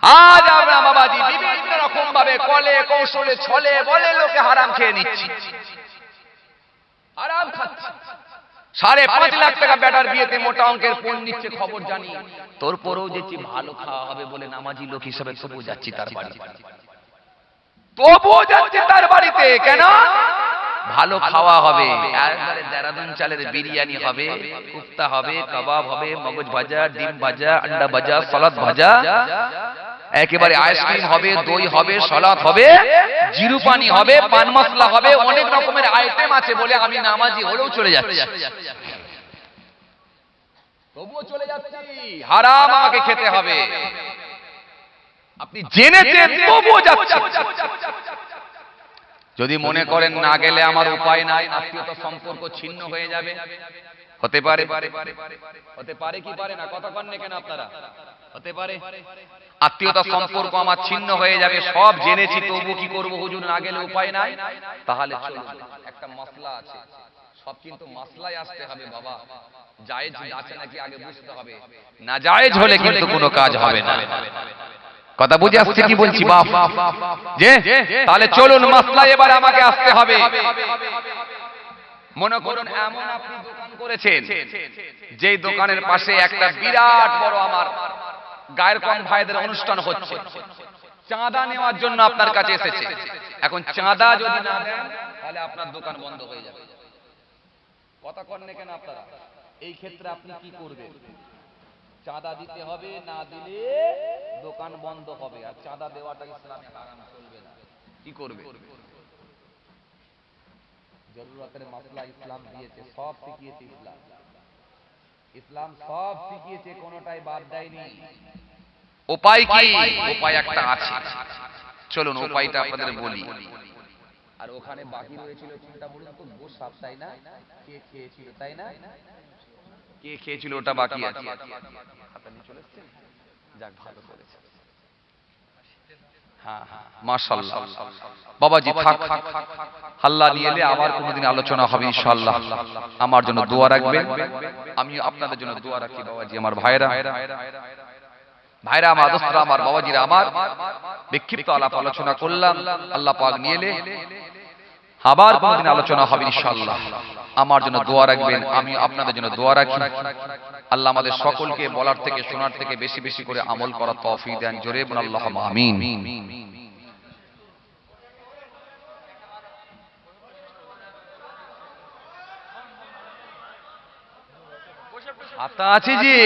আজ আমরা বাবাজি বিভিন্ন রকম ভাবে কলে কৌশলে ছলে বলে লোকে হারাম খেয়ে নিচ্ছি, হারাম খাচ্ছে। 5.5 লাখ টাকা বেটার বিয়েতে মোটা অঙ্কের ফোন নিচ্ছে, খবর জানি। তোরপরেও যেছি ভালো খাওয়া হবে বলে নামাজি লোক হিসেবে তবু যাচ্ছি তার বাড়িতে, তবু যাচ্ছি তার বাড়িতে। কেন? ভালো খাওয়া হবে, একবারে দেরাদুন চালের বিরিয়ানি হবে, কুফতা হবে, কাবাব হবে, মগজ ভাজা, ডিম ভাজা, আন্ডা ভাজা, সালাদ ভাজা, একেবারে আইসক্রিম হবে, দই হবে, সালাদ হবে, জিরু পানি হবে, পান মশলা হবে, অনেক রকমের আইটেম আছে বলে আমি নামাজি হলেও চলে যাচ্ছি, তবুও চলে যাচ্ছি। হারাম আমাকে খেতে হবে, আপনি জেনেছেন তবুও যাচ্ছেন। যদি মনে করেন না গেলে আমার উপায় নাই, আত্মীয়তা সম্পর্ক ছিন্ন হয়ে যাবে, হতে পারে, হতে পারে কি পারে না? কথা কন না কেন আপনারা? হতে পারে আত্মীয়তা সম্পর্ক আমার ছিন্ন হয়ে যাবে, সব জেনেছি তবু কি করব হুজুর, না গেলে উপায় নাই। তাহলে চলুন, একটা মাসলা আছে, সব কিন্তু মাসলায় আসতে হবে বাবা। জায়েজ আছে নাকি আগে বুঝতে হবে, না জায়েজ হলে কিন্তু কোনো কাজ হবে না। কথা বুঝে আসছে কি বলছি বাপ? যে তাহলে চলুন মাসলায় এবার আমাকে আসতে হবে। মনে করুন এমন আপনি দোকান করেছেন, যেই দোকানের পাশে একটা বিরাট বড় আমার গায়ের কম ভাইদের অনুষ্ঠান হচ্ছে, চাঁদা নেওয়ার জন্য আপনার কাছে এসেছে। এখন চাঁদা যদি না দেন তাহলে আপনার দোকান বন্ধ হয়ে যাবে। কথা কন না কেন আপনারা? এই ক্ষেত্রে আপনি কি করবেন? চাঁদা দিতে হবে, না দিলে দোকান বন্ধ হবে। আর চাঁদা দেওয়াটা ইসলামে হারাম, চলবে না। কি করবে? জরুরতের মাসলা ইসলাম দিয়েছে, সব শিখিয়েছে ইসলাম। ইসলাম সব শিখিয়েছে, কোনোটাই বাদ দেয়নি। উপায় কি? উপায় একটা আছে, চলুন উপায়টা আপনাদের বলি। আর ওখানে বাকি রয়েছিল কোনটা বলুন তো? গোশ সাপ, তাই না? কে খেয়েছিল, তাই না? কে খেয়েছিল ওটা বাকি আছে। হাতে নিয়ে চলে এসেছেন? যাক, ভালো করেছে। হ্যাঁ হ্যাঁ, মাশাআল্লাহ। বাবাজি থাক, আল্লাহ নিয়ে এলে আবার কোনোদিন আলোচনা হবে ইনশাআল্লাহ। আমার জন্য দোয়া রাখবেন, আমি আপনাদের জন্য দোয়া রাখি। বাবাজি আমার, ভাইরা আমার, দোস্তরা আমার, বাবাজিরা আমার, বিক্ষিপ্ত আলাপ আলোচনা করলাম। আল্লাহ পাক নিয়ে এলে আবার কোনোদিন আলোচনা হবে ইনশাআল্লাহ। আমার জন্য দোয়া রাখবেন, আমি আপনাদের জন্য দোয়া রাখি। আল্লাহ আমাদের সকলকে বলার থেকে শোনার থেকে বেশি বেশি করে আমল করার তৌফিক দেন। জোরে বলুন আল্লাহুম্মা আমিন। আতা আছে জি,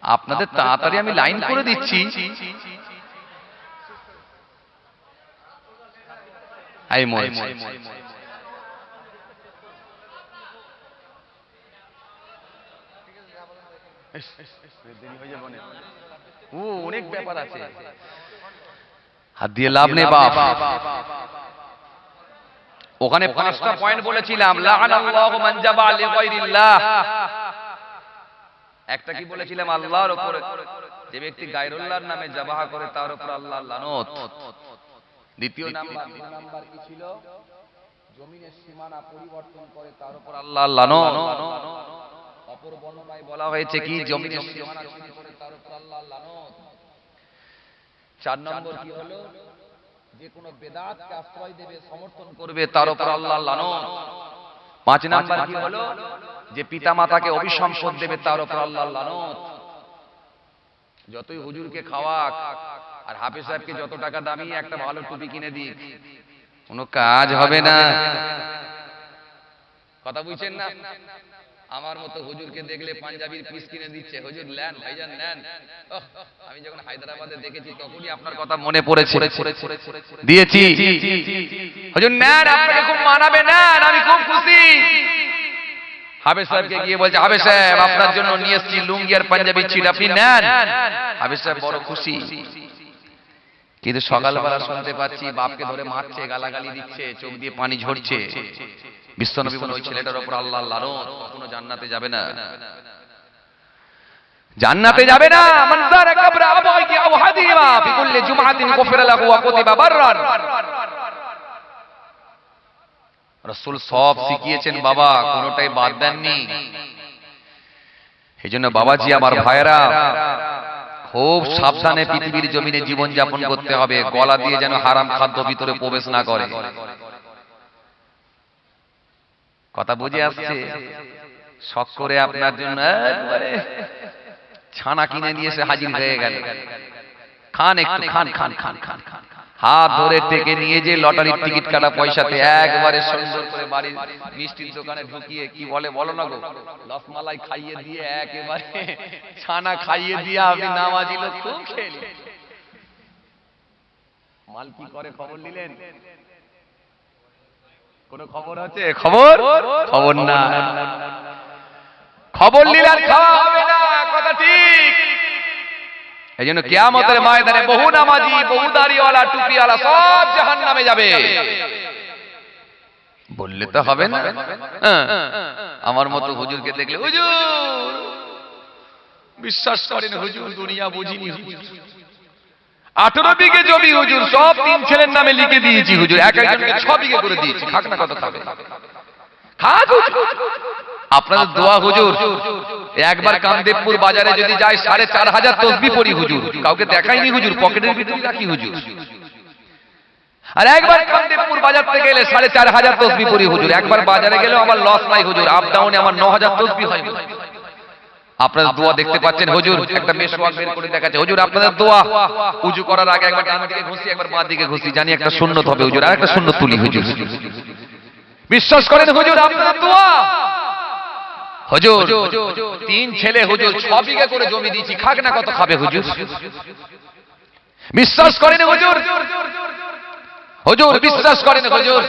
আপনাদের তাড়াতাড়ি আমি লাইন করে দিচ্ছি। অনেক ব্যাপার আছে, হাত দিয়ে লাভ নেই বাপ। ওখানে 5টা পয়েন্ট বলেছিলাম। লাআনাল্লাহু মান জাবা লিগায়রিল্লাহ। একটা কি বলেছিলাম? আল্লাহর উপরে যে ব্যক্তি গায়রুল্লাহর নামে জাবাহ করে তার উপর আল্লাহর লানত। দ্বিতীয় নাম্বার কি ছিল? জমিনের সীমানা পরিবর্তন করে তার উপর আল্লাহর লানত। অপর বর্ণনায় বলা হয়েছে কি? জমিনের সীমানা ছিন্ন করে তার উপর আল্লাহর লানত। 4 নম্বর কি হলো? যে কোনো বেদাতকে আশ্রয় দেবে, সমর্থন করবে, তার উপর আল্লাহর লানত। 5 নাম্বার কি হলো? যে পিতামাতাকে অভিসম্পদ দেবে, তার উপর আল্লাহর লানত। যতই হুজুরকে খাওয়াক আর হাফেজ সাহেবকে যত টাকা দামি একটা ভালো টুপি কিনে দিক, কোনো কাজ হবে না। কথা বুঝছেন না? আমার মতো হুজুরকে দেখলে পাঞ্জাবির পিস কিনে দিচ্ছে, হুজুর নেন ভাইজান নেন। আমি যখন হায়দ্রাবাদে দেখেছি তখনই আপনার কথা মনে পড়েছে, দিয়েছি। হুজুর নেন, আপনাকে খুব মানাবে, নেন, আমি খুব খুশি। হাফেজ সাহেবকে গিয়ে বলছে, হাফেজ সাহেব আপনার জন্য নিয়ে এসেছি লুঙ্গি আর পাঞ্জাবি ছিট, আপনি নেন। হাফেজ সাহেব বড় খুশি। কিন্তু সকালবেলা শুনতে পাচ্ছি বাপকে ধরে মারছে, গালাগালি দিচ্ছে, চোখ দিয়ে পানি ঝরছে। বিশ্বনবী বলেন ওই ছেলেটার উপর আল্লাহর লানত, কখনো জান্নাতে যাবে না, জান্নাতে যাবে না। মান যারা কবরা আবাইকি আও হাদিমা বিকুল্লি জুমআতিন গুফিরা লাহু ওয়া কুতিবা বাররান। রাসূল সব শিখিয়েছেন বাবা, কোনোটাই বাদ দেননি। এইজন্য বাবাজি আমার, ভাইরা খুব সাবধানে পৃথিবীর জমিনে জীবন যাপন করতে হবে। গলা দিয়ে যেন হারাম খাদ্য ভিতরে প্রবেশ না করে। কথা বুঝে আসছে? শখ করে আপনার জন্য একবারে ছানা কিনে নিয়ে এসে হাজির হয়ে গেল। খান, একটু খান, খান খান খান খান। হাত ধরে টেকে নিয়ে যে লটারির টিকিট কাটা পয়সাতে একবারে সুন্দর করে বাড়ির মিষ্টির দোকানে ঢুকিয়ে, কি বলে বলো না গো, রসমালাই খাইয়ে দিয়ে, একেবারে ছানা খাইয়ে দিয়ে আপনি নামাজি লোক খুব খেলি। মাল কি করে খবর নিলেন? কোন খবর আছে? খবর না। খবর নিলেন খাওয়া হবে না, কথা ঠিক। এই জন্য কিয়ামতের ময়দানে বহু নামাজি, বহু দাড়িওয়ালা, টুপিওয়ালা সব জাহান্নামে যাবে। বললে তো হবে না। আমার মতো হুজুরকে দেখলে, হুজুর বিশ্বাস করেন, হুজুর দুনিয়া বুঝিনি, 18 বিঘে জমি হুজুর সব 3 ছেলের নামে লিখে দিয়েছি হুজুর, এক একজনকে 6 বিঘে করে দিয়েছি। খাক না, কত খাবে? খাক হুজুর, আপনাদের দোয়া হুজুর। একবার কামদেবপুর বাজারে যদি যাই 4500 তসবিহ পড়ি হুজুর, কাউকে দেখাইনি হুজুর, পকেটের ভিতরে রাখি হুজুর। আর একবার কামদেবপুর বাজার থেকে এলে 4500 তসবিহ পড়ি হুজুর। একবার বাজারে গেলেও আমার লস নাই হুজুর, আপ ডাউনে আমার 9000 তসবিহ হয়। আপনাদের দোয়া দেখতে পাচ্ছেন হুজুর, একটা মেশওয়াক বের করে দেখাচ্ছে হুজুর। আপনাদের দোয়া, উজু করার আগে একবার ডান দিকে ঘুষি, একবার বাঁ দিকে ঘুষি, জানি একটা সুন্নত হবে হুজুর, আর একটা সুন্নত তুলি হুজুর। বিশ্বাস করেন হুজুর, আপনাদের দোয়া হুজুর। 3 ছেলে হুজুর 6 বিঘা করে জমি দিয়েছি, খাক না, কত খাবে হুজুর? বিশ্বাস করেন হুজুর, হুজুর বিশ্বাস করেন হুজুর।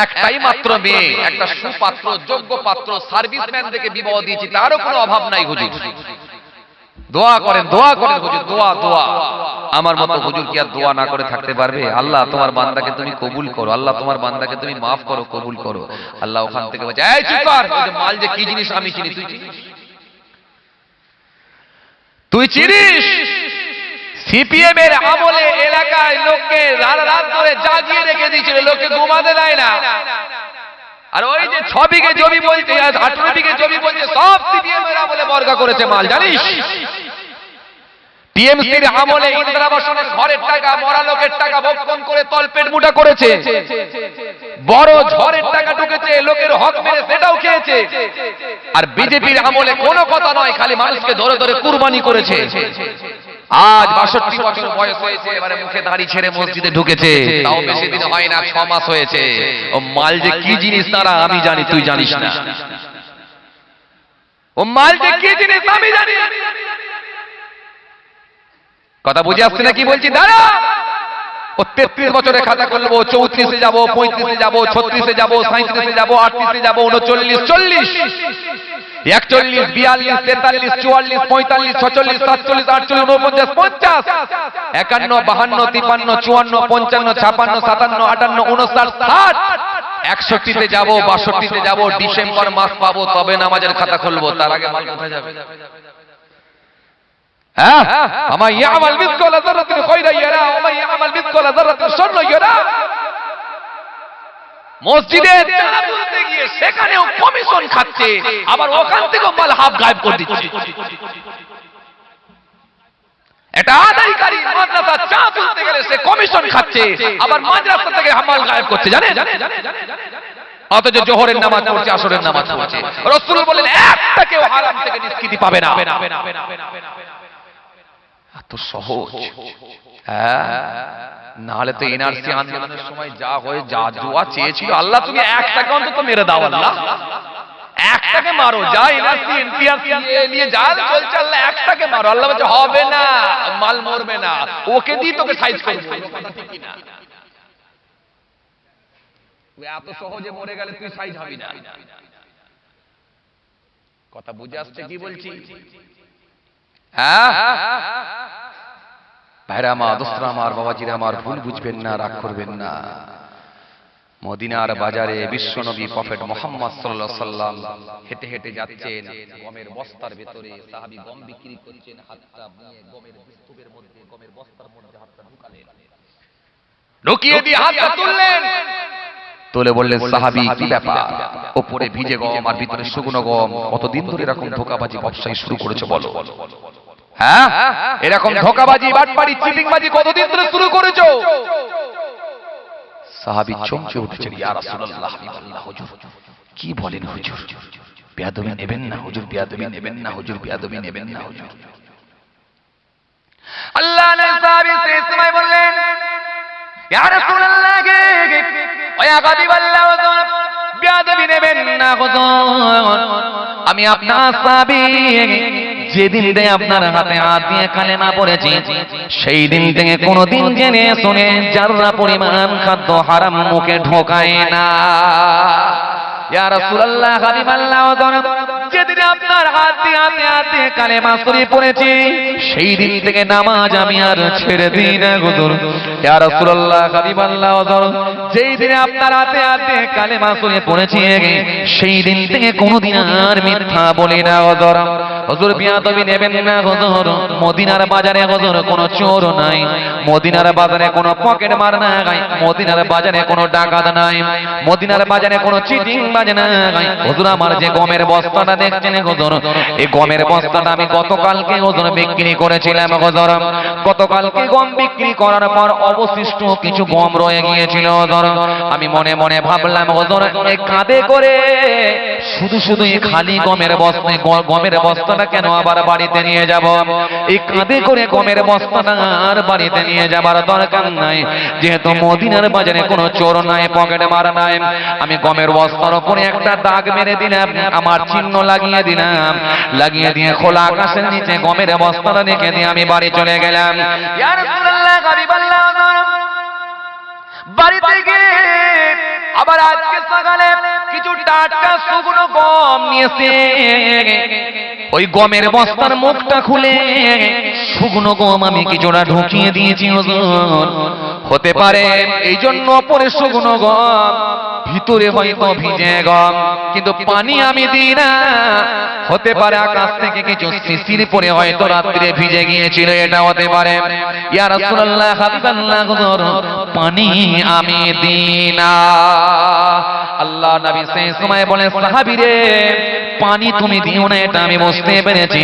একটাই মাত্র মেয়ে, একটা সুপাত্র, যোগ্য পাত্র, সার্ভিসম্যান থেকে বিবাহ দিয়েছি, তারও কোনো অভাব নাই হুজুর। দোয়া করেন হুজুর, দোয়া। আমার মতো হুজুর কি আর দোয়া না করে থাকতে পারবে? আল্লাহ তোমার বান্দাকে তুমি কবুল করো, আল্লাহ তোমার বান্দাকে তুমি মাফ করো, কবুল করো। আল্লাহ ওখান থেকে বলছে, এই চুপ কর, ওই যে মাল যে কি জিনিস আমি চিনি, তুই চিনিস? সিপিএম এর আমলে এলাকায় লোককে রাত ধরে জাগিয়ে রেখে দিয়েছিল, লোককে ঘুমাতে দেয় না। আর ওই যে 6 বিঘে জমি বলছে, 18 বিঘে জমি বলছে, সব সিপিএম এর আমলে বর্গা করেছে মাল, জানিস? টিএমসির আমলে ইন্দিরা আবাসনের ঘরের টাকা, মরা লোকের টাকা ভক্ষণ করে তলপেট মুটা করেছে। বড় ঝড়ের টাকা ঢুকেছে, লোকের হক মেরে সেটাও খেয়েছে। আর বিজেপির আমলে কোনো কথা নয়, খালি মানুষকে ধরে ধরে কুরবানি করেছে। আজ 62 বছর বয়স হয়েছে, এবারে মুখে দাড়ি ছেড়ে মসজিদে ঢুকেছে, তাও বেশি দিন হয় না, 6 মাস হয়েছে। ও মাল যে কি জিনিস তারা আমি জানি, তুই জানিস না। ও মাল যে কি জিনিস আমি জানি। কথা বুঝে আসছে না কি বলছি? দাঁড়া, ও 33 বছরে খাতা করবো, 34-এ যাবো, 35-এ যাবো, 36-এ যাবো, 37-এ যাবো, 38-এ যাবো, 39, 40, 41, 42, 43, 44, 45, 46, 47, 48, 49, 50, 51, 52, 53, 54, 55, 56, 57, 59, 60, 61-তে যাবো, 62-তে যাবো, ডিসেম্বর মাস পাবো, তবে নামাজের খাতা খুলবো। তার আগে মাল কোথায় যাবে? আমার ইয়ামাল মিসকালা যারাতিন খায়রা ইয়ারা ওয়া মান ইয়ামাল মিসকালা যারাতিন শাররা ইয়ারা। মসজিদে চাঁদা তুলতে গিয়ে সেখানেও কমিশন খাচ্ছে, আবার ওখান থেকেও মাল হাফ গায়েব করে দিচ্ছে। এটা আদায়কারী মাদ্রাসা চাঁদা তুলতে গেলে সে কমিশন খাচ্ছে, আবার মাদ্রাসা থেকে মাল গায়েব করছে, জানেন? অথচ জোহরের নামাজ পড়ছে, আসরের নামাজ পড়ছে। রাসূল বলেন একটা কেউ হারাম থেকে নিষ্কৃতি পাবে না। এত সহজ, না হলে তো এনআরসি আন্দোলনের সময় যা হয়ে যা জোয়া চেয়েছিল, আল্লাহ তুমি একটাকে অন্তত মেরে দাও, আল্লাহ একটাকে মারো, যা এনআরসি এনপিআরসি নিয়ে যা চলছে আল্লাহ একটাকে মারো। আল্লাহ বলছে হবে না, মাল মরবে না, ওকে দিয়ে তোকে সাইজ করব। এত সহজে মরে গেলে তুই সাইজ হবি না। কথা বুঝে আসছে কি বলছি? ভাইরা আমার, দোস্তরা আমার, বাবাজিরা আমার, ভুল বুঝবেন না, রাগ করবেন না। মদিনার বাজারে বিশ্বনবী প্রফেট মুহাম্মদ সাল্লাল্লাহু আলাইহি সাল্লাম হেঁটে হেঁটে যাচ্ছেন, গমের বস্তার ভিতরে সাহাবী গম বিক্রি করছেন, হাতটা নিয়ে গমের স্তূপের মধ্যে, গমের বস্তার মধ্যে হাতটা ঢুকালেন, ঢুকিয়ে দিয়ে হাতটা তুললেন, তুলে বললেন সাহাবী কি ব্যাপার? উপরে ভিজে গম আর ভিতরে শুকনো গম, কতদিন ধরে এরকম ধোঁকাবাজি ব্যবসায়ী শুরু করেছে বলো? এরকম ধোঁকাবাজি, বাটপাড়ি, চিটিংবাজি কতদিন ধরে শুরু করেছো? সাহাবী চমকে উঠেছেন, ইয়া রাসূলুল্লাহ, আল্লাহ হুজুর কি বলেন হুজুর? বেয়াদবি নেবেন না হুজুর, বেয়াদবি নেবেন না হুজুর, বেয়াদবি নেবেন না হুজুর। আল্লাহ নবী সাহাবী সেই সময় বললেন, ইয়া রাসূলুল্লাহ, ওয়া গাদিবাল্লাহ হুজুর, বেয়াদবি নেবেন না হুজুর, আমি আপনার সাহাবী, যেদিন থেকে আপনার হাতে হাত দিয়ে কালেমা পড়েছি, সেই দিন থেকে কোনোদিন জেনে শুনে যারা পরিমাণ খাদ্য হারাম মুখে ঢোকায় না। ইয়া রাসূলুল্লাহ, হাবিবাল্লাহ, যেদিন আপনার হাত দিয়ে কালেমা শরীফ পড়েছি, সেই দিন থেকে নামাজ আমি আর ছেড়ে দিই না হুজুর। ইয়া রাসূলুল্লাহ, হাবিবাল্লাহ, যেই দিনে আপনার হাতে কালেমা শরীফ পড়েছি, সেই দিন থেকে কোনোদিন আর মিথ্যা বলি না হুজুর। হুজুর বিয়াদবি নেবেন না হুজুর, মদিনার বাজারে হুজুর কোনো চোর নাই, মদিনার বাজারে কোনো পকেট মার নাই, মদিনার বাজারে কোনো ডাকাত নাই, মদিনার বাজারে কোনো চিটিং বাজ নাই। হুজুর আমার যে গমের বস্তাটা দেখছেন হুজুর, এই গমের বস্তাটা আমি গতকালকে হুজুর বিক্রি করেছিলাম হুজুর। গতকালকে গম বিক্রি করার পর অবশিষ্ট কিছু গম রয়ে গিয়েছিল হুজুর। আমি মনে মনে ভাবলাম হুজুর, এই কাঁধে করে শুধু শুধু এই খালি গমের বস্তাটা কেন আবার বাড়িতে নিয়ে যাব? এই কাঁধে করে গমের বস্তাটা আর বাড়িতে নিয়ে যাবার দরকার নাই, যেহেতু মদিনার বাজারে কোনো চোর নাই, পকেটে মারা নাই। আমি গমের বস্তার উপরে একটা দাগ মেরে দিলাম, আমার চিহ্ন লাগিয়ে দিলাম, লাগিয়ে দিয়ে খোলা আকাশের নিচে গমের বস্তাটা রেখে দিয়ে আমি বাড়ি চলে গেলাম। ইয়া রাসূলুল্লাহ, হাবিবাল্লাহ, বাড়িতে গিয়ে আবার আজকে সকালে কিছু টাটকা শুকনো গম নিয়েছে, ওই গমের বস্তার মুখটা খুলে শুকনো গম আমি কিছুটা ঢুকিয়ে দিয়েছি হুজুর। হতে পারে এই জন্য পরে শুকনো গম, ভিতরে হয়তো ভিজে গম, কিন্তু পানি আমি দিই না। হতে পারে আকাশ থেকে কিছু শিশির পরে হয়তো রাত্রে ভিজে গিয়েছিল, এটা হতে পারে। ইয়া রাসূলুল্লাহ হাবিবাল্লাহ হুজুর, পানি আমি দিই না। আল্লাহ নবী সেই সময় বলে, সাহাবীরে পানি তুমি দিও না এটা আমি বুঝতে পেরেছি,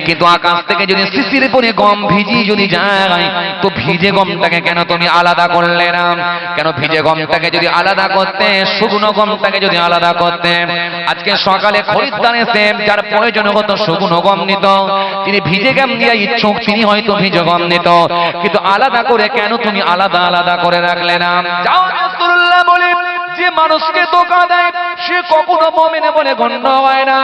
কিন্তু আকাশ থেকে যদি শিশির পরে গম ভিজি যদি যায়, তো ভিজে গমটাকে কেন তুমি আলাদা করলে না? কেন ভিজে গমটাকে যদি আলাদা করতে, শুকনো গমটাকে যদি আলাদা করতে, আজকে সকালে খরিদ্দার এসে যার প্রয়োজন হতো শুকনো গম নিত, তিনি ভিজে গম দিয়ে ইচ্ছুক, তিনি হয়তো ভিজে গম নিত, কিন্তু আলাদা করে কেন তুমি আলাদা আলাদা করে রাখলে না? যাও, রাসূলুল্লাহ বলে, যে মানুষকে ধোঁকা দেয় সে কখনো মুমিন বলে গণ্য হয় না।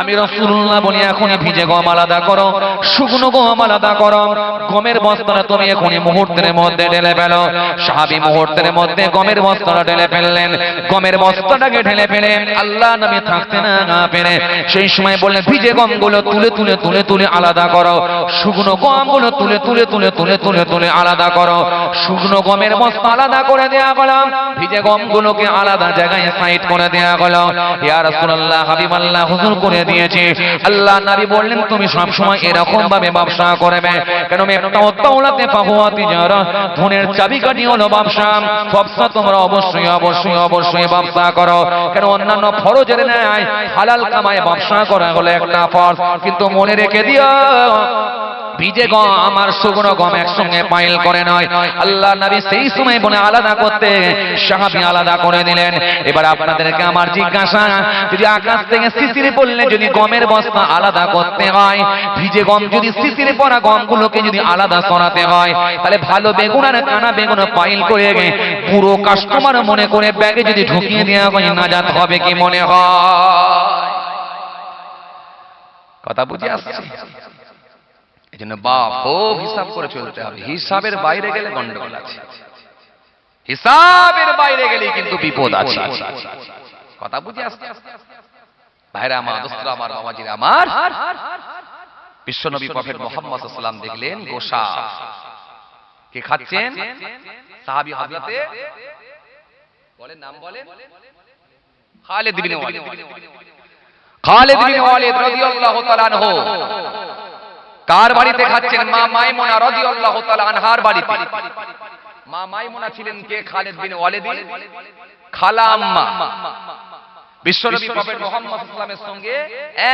আমি রাসূলুল্লাহ বলি, এখনই ভিজে গম আলাদা করো, শুকনো গম আলাদা করো। গমের বস্তাটা তুমি এখনই মুহূর্তের মধ্যে ঢেলে ফেলো। সাহাবী মুহূর্তের মধ্যে গমের বস্তাটা ঢেলে ফেললেন। গমের বস্তাটাকে ঢেলে ফেলে আল্লাহ নবী থাকতে না পেরে সেই সময় বললেন, ভিজে গমগুলো তুলে তুলে তুলে তুলে আলাদা করো, শুকনো গমগুলো তুলে তুলে তুলে তুলে তুলে তুলে আলাদা করো। শুকনো গমের বস্তা আলাদা করে দেয়া হলো, ভিজে গমগুলোকে আলাদা জায়গায় সাইড করে দেয়া হলো। ইয়া রাসূলুল্লাহ হাবিবাল্লাহ হুজুর করে দিয়েছে। আল্লাহ নবী বললেন, তুমি সব সময় এরকম ভাবে ব্যবসা করবে। কেন তাওলাতে ফাহুয়া তিজারা, ধনের চাবিকাঠি হলো ব্যবসা। ব্যবসা তোমরা অবশ্যই অবশ্যই অবশ্যই ব্যবসা করো। কেন অন্যান্য ফরজের ন্যায় হালাল কামায় ব্যবসা করা হলো একটা ফরজ, কিন্তু মনে রেখে দিও ভিজে গম আমার শুকনো গম একসঙ্গে পাইল করে নয়। আল্লাহ নবী সেই সময় বলে আলাদা করতে, সাহাবী আলাদা করে দিলেন। এবার আপনাদেরকে আমার জিজ্ঞাসা, যদি আকাশ থেকে শিশিরে পড়লে যদি গমের বস্তা আলাদা করতে হয়, ভিজে গম যদি শিশিরে পড়া গমগুলোকে যদি আলাদা করাতে হয়, তাহলে ভালো বেগুন আর কানা বেগুন পাইল করে পুরো কাস্টমার মনে করে ব্যাগে যদি ঢুকিয়ে দেওয়া হয়, নাজাত হবে কি মনে হয়? কথা বুঝে আসছে? এই জন্য বাপ খুব হিসাব করে চলতে হবে। হিসাবের বাইরে গেলে গন্ডগোল আছে, হিসাবের বাইরে গেলে কিন্তু বিপদ আছে। কথা বুঝে আসছে? ভাইরা আমার, দোস্তরা আমার, বাবাজিরা আমার, বিশ্বনবী প্রফেট মুহাম্মদ সাল্লাল্লাহু আলাইহি ওয়াসাল্লাম দেখলেন গোশাত কে খাচ্ছেন? সাহাবী হযরতে বলেন, নাম বলেন, খালিদ বিন ওয়ালিদ। খালিদ বিন ওয়ালিদ রাদিয়াল্লাহু তাআলা আনহু কার বাড়িতে খাচ্ছেন? মা মাইমুনা রাদিয়াল্লাহু তাআলা আনহার বাড়িতে। মা মাইমুনা ছিলেন কে? খালিদ বিন ওয়ালিদের খালা আম্মা। বিশ্বনবী প্রফেট মুহাম্মদ সাল্লাল্লাহু আলাইহি ওয়াসাল্লামের সঙ্গে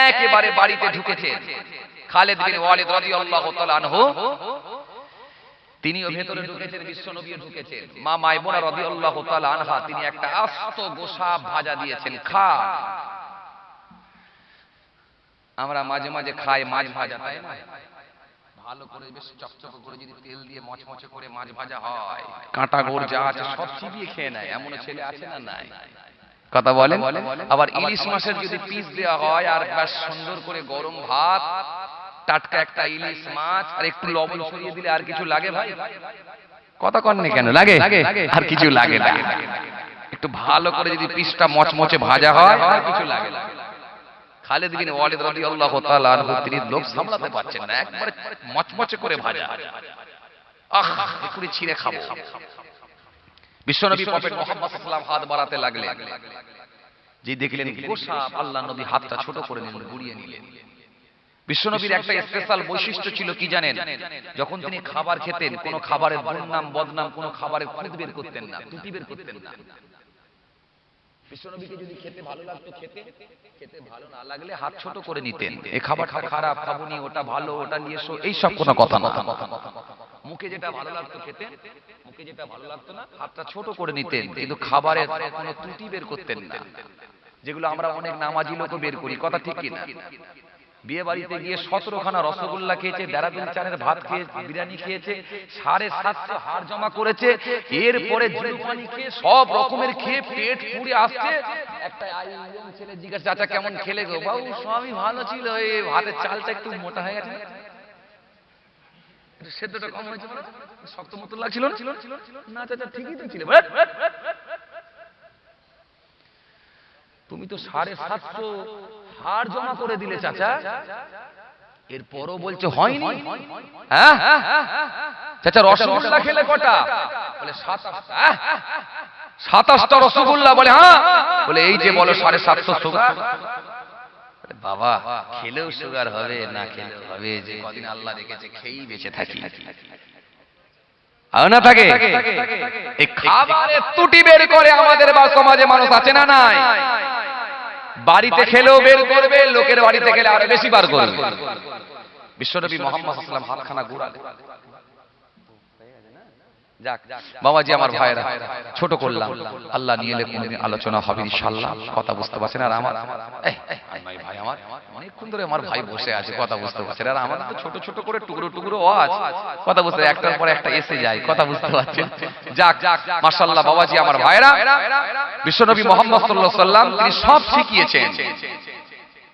একেবারে বাড়িতে ঢুকেছেন খালিদ বিন ওয়ালিদ রাদিয়াল্লাহু তাআলা আনহু। তিনিও ভেতরে ঢুকেছেন, বিশ্বনবীও ঢুকেছেন। মা মাইমুনা রাদিয়াল্লাহু তাআলা আনহা তিনি একটা আস্ত গোশা ভাজা দিয়েছেন, খা। আমরা মাঝে মাঝে খাই মাছ ভাজা, তাই না? ভালো করে বেশ চকচক করে যদি তেল দিয়ে মচমচে করে মাছ ভাজা হয়, কাঁটা গোড় যা আছে সব চিবিয়ে খেয়ে নেয়, এমন ছেলে আছে না? নাই। কথা বলেন। আবার ইলিশ মাছের যদি পিস দেওয়া হয় আর বেশ সুন্দর করে গরম ভাত, টাটকা একটা ইলিশ মাছ আর একটু লবণ ছড়িয়ে দিলে আর কিছু লাগে ভাই? কথা কননি কেন? লাগে? আর কিছু লাগে না। একটু ভালো করে যদি পিসটা মচমচে ভাজা হয় আর কিছু লাগে না। খালিদ বিন ওয়ালিদ রাদিয়াল্লাহু তাআলা আনহু তিনি লোক সামলাতে পারছেন না, একবারে মচমচে করে ভাজা। আহ, একটু ছিঁড়ে খাবো। বিশ্বনবী প্রফেট মুহাম্মদ সাল্লাল্লাহু আলাইহি ওয়াসাল্লাম হাত বাড়াতে লাগলেন, যে দেখলেন গোশা, আল্লাহ নবী হাতটা ছোট করে নিলেন, গুড়িয়ে নিলেন। বিশ্বনবীর একটা স্পেশাল বৈশিষ্ট্য ছিল কি জানেন? যখন তিনি খাবার খেতেন, কোন খাবারের দুর্নাম বদনাম, কোন খাবারের খুঁত বের করতেন না, ত্রুটি বের করতেন না। বিশ্বনবীকে যদি খেতে ভালো লাগতো খেতে, খেতে ভালো না লাগলে হাত ছোট করে নিতেন। এই খাবারটা খারাপ, খাবনি, ওটা ভালো, ওটা নিয়ে এসো, এই সব কোনো কথা না। মুখে যেটা ভালো লাগতো খেতে, মুখে যেটা ভালো লাগতো না হাতটা ছোট করে নিতেন, কিন্তু খাবারের কোনো ত্রুটি বের করতেন না, যেগুলো আমরা অনেক নামাজি লোকও বের করি। কথা ঠিক কি না? বিয়ে বাড়িতে গিয়ে 17 খানা রসগোল্লা খেয়েছে, দেরাদুন চালের ভাত খেয়ে, বিরিয়ানি খেয়েছে, 750 হাড় জমা করেছে, এরপরে জিরু পানি খেয়ে সব রকমের খেয়ে পেট পুড়ে আসছে। একটা আইয়ং ছেলে জিজ্ঞাসা, চাচা কেমন খেলে গো? বাবু সবই ভালো ছিল, এই ভাতের চালটা একটু মোটা হয়ে গেছে, সেদ্ধটা কম হয়েছে, শক্ত মতো লাগছিল না? চাচা ঠিকই তো ছিল। তুমি তো 750 হাড় জমা করে দিলে চাচা, এরপরও বলছে হয়নি। হ্যাঁ চাচা রসগোল্লা খেলে কটা? বলে 27টা রসগোল্লা। বলে হ্যাঁ। বলে এই যে বলো 750 সুগার। বাবা খেলেও সুগার হবে, না খেলেও হবে, যে কদিন আল্লাহ রেখেছে খেয়েই বেঁচে থাকি। আর না থাকে এই খাবারের ত্রুটি বের করে আমাদের বা সমাজে মানুষ আছে না নাই? বাড়িতে খেলেও বের করবে, লোকের বাড়িতে খেলে আরো বেশি বার করবে। বিশ্বনবী মুহাম্মদ সাল্লাল্লাহু আলাইহি ওয়াসাল্লাম হাতখানা ঘুরালেন। যাক বাবাজি আমার ভাইরা, ছোট করলাম, আল্লাহ নিয়ে এলে কোনদিন আলোচনা হবে ইনশাআল্লাহ। কথা বুঝতে পারছেন? আর আমার ভাই আমার অনেকক্ষণ ধরে আমার ভাই বসে আছে, কথা বুঝতে পারছেন? আর আমাদের তো ছোট ছোট করে টুকরো টুকরো আওয়াজ, কথা বুঝতে একটার পর একটা এসে যায়, কথা বুঝতে পারছেন? যাক মাশাআল্লাহ বাবাজি আমার ভাইরা, বিশ্বনবী মুহাম্মদ সাল্লাল্লাহু আলাইহি ওয়াসাল্লাম তিনি সব শিখিয়েছেন,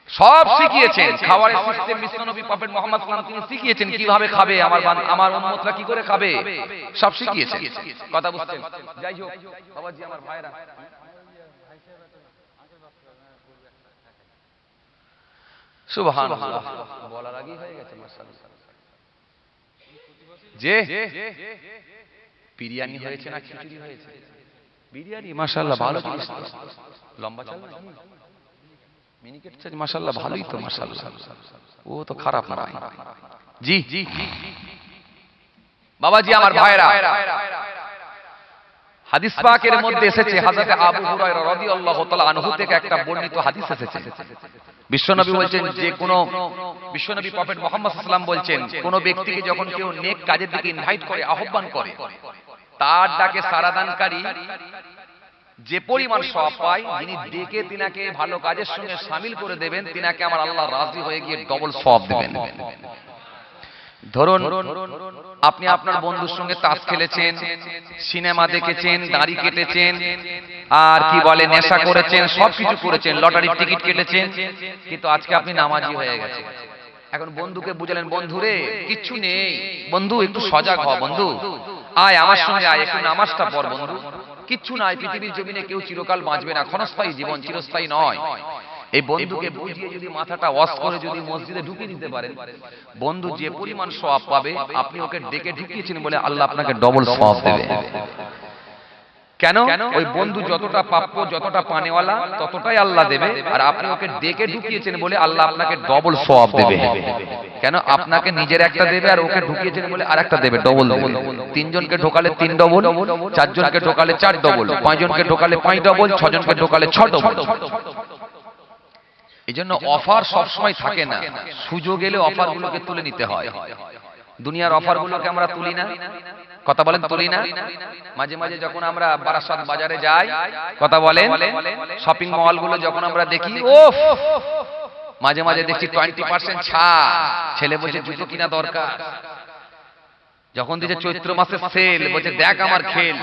সব শিখিয়েছেন। খাবারের সিস্টেম বিশ্বনবী প্রফেট মুহাম্মদ সাল্লাল্লাহু আলাইহি ওয়াসাল্লাম তিনি শিখিয়েছেন কিভাবে খাবে, আমার উম্মতরা কি করে খাবে, সব শিখিয়েছেন। কথা বুঝছেন? যাই হোক বাবাজি আমার ভাইরা, সুবহানাল্লাহ বলার আগেই হয়ে গেছে মাশাআল্লাহ। যে বিরিয়ানি হয়েছে না খিচুড়ি হয়েছে? বিরিয়ানি মাশাআল্লাহ ভালো জিনিস, লম্বা চাল না মিনিকেট চাই মাশাআল্লাহ, ভালোই তো মাশাআল্লাহ, ও তো খারাপ না। জি বাবাজি আমার ভাইরা, হাদিস পাকের মধ্যে এসেছে, হযরত আবু হুরায়রা রাদিয়াল্লাহু তাআলা আনহু থেকে একটা বর্ণিত হাদিস এসেছে। বিশ্বনবী বলছেন যে কোন বিশ্বনবী প্রফেট মুহাম্মদ সাল্লাল্লাহু আলাইহি ওয়াসাল্লাম বলছেন, কোন ব্যক্তিকে যখন কেউ নেক কাজের দিকে ইনভাইট করে, আহ্বান করে, তার ডাকে সাড়াদানকারী যে পরিমাণ সওয়াব পায়, যিনি ডেকে তিনাকে ভালো কাজের সঙ্গে শামিল করে দেবেন, তিনাকে আমার আল্লাহ রাজি হয়ে গিয়ে ডবল সওয়াব দেবেন। ধরুন আপনি আপনার বন্ধুর সঙ্গে তাস খেলেছেন, সিনেমা দেখেছেন, দাড়ি কেটেছেন, আর কি বলে নেশা করেছেন, সবকিছু করেছেন, লটারির টিকিট কেটেছেন, কিন্তু আজকে আপনি নামাজি হয়ে গেছেন। এখন বন্ধুকে বুঝালেন, বন্ধু রে কিচ্ছু নেই, বন্ধু একটু সজাগ হ, বন্ধু আয় আমার সঙ্গে আয়, একটু নামাজটা পড়, বন্ধু কিচ্ছু নাই, পৃথিবীর জমিনে কেউ চিরকাল বাঁচবে না, ক্ষণস্থায়ী জীবন, চিরস্থায়ী নয়। এই বন্ধুকে বুঝিয়ে যদি মাথাটা ওয়াশ করে যদি মসজিদে ঢুকিয়ে দিতে পারেন, বন্ধু যে পরিমাণ সওয়াব পাবে, আপনি ওকে ডেকে ঢুকিয়েছেন বলে আল্লাহ আপনাকে ডবল সওয়াব দেবে। কেন? ওই বন্ধু যতটা প্রাপ্য, যতটা পানেওয়ালা, ততটাই আল্লাহ দেবে, আর আপনি ওকে ডেকে ঢুকিয়েছেন বলে আল্লাহ আপনাকে ডবল সওয়াব দেবে। কেন? আপনাকে নিজের একটা দেবে, আর ওকে ঢুকিয়েছেন বলে আরেকটা দেবে, ডবল দেবে। 3 জনকে ঢোকালে 3 ডবল, 4 জনকে ঢোকালে 4 ডবল, 5 জনকে ঢোকালে 5 ডবল, 6 জনকে ঢোকালে 6 ডবল। এই জন্য অফার সবসময় থাকে না, সুযোগ এলে অফারগুলোকে তুলে নিতে হয়। দুনিয়ার অফারগুলোকে আমরা তুলি না, কথা বলেন তুলি না? মাঝে মাঝে যখন আমরা বারাসাত বাজারে যাই, কথা বলেন, শপিং মলগুলো যখন আমরা দেখি, ওফ মাঝে মাঝে দেখছি 20% ছাড়, ছেলে বলছে জুতো কিনা দরকার, যখন দিচ্ছে চৈত্র মাসে সেল, বলছে দেখ আমার খেল।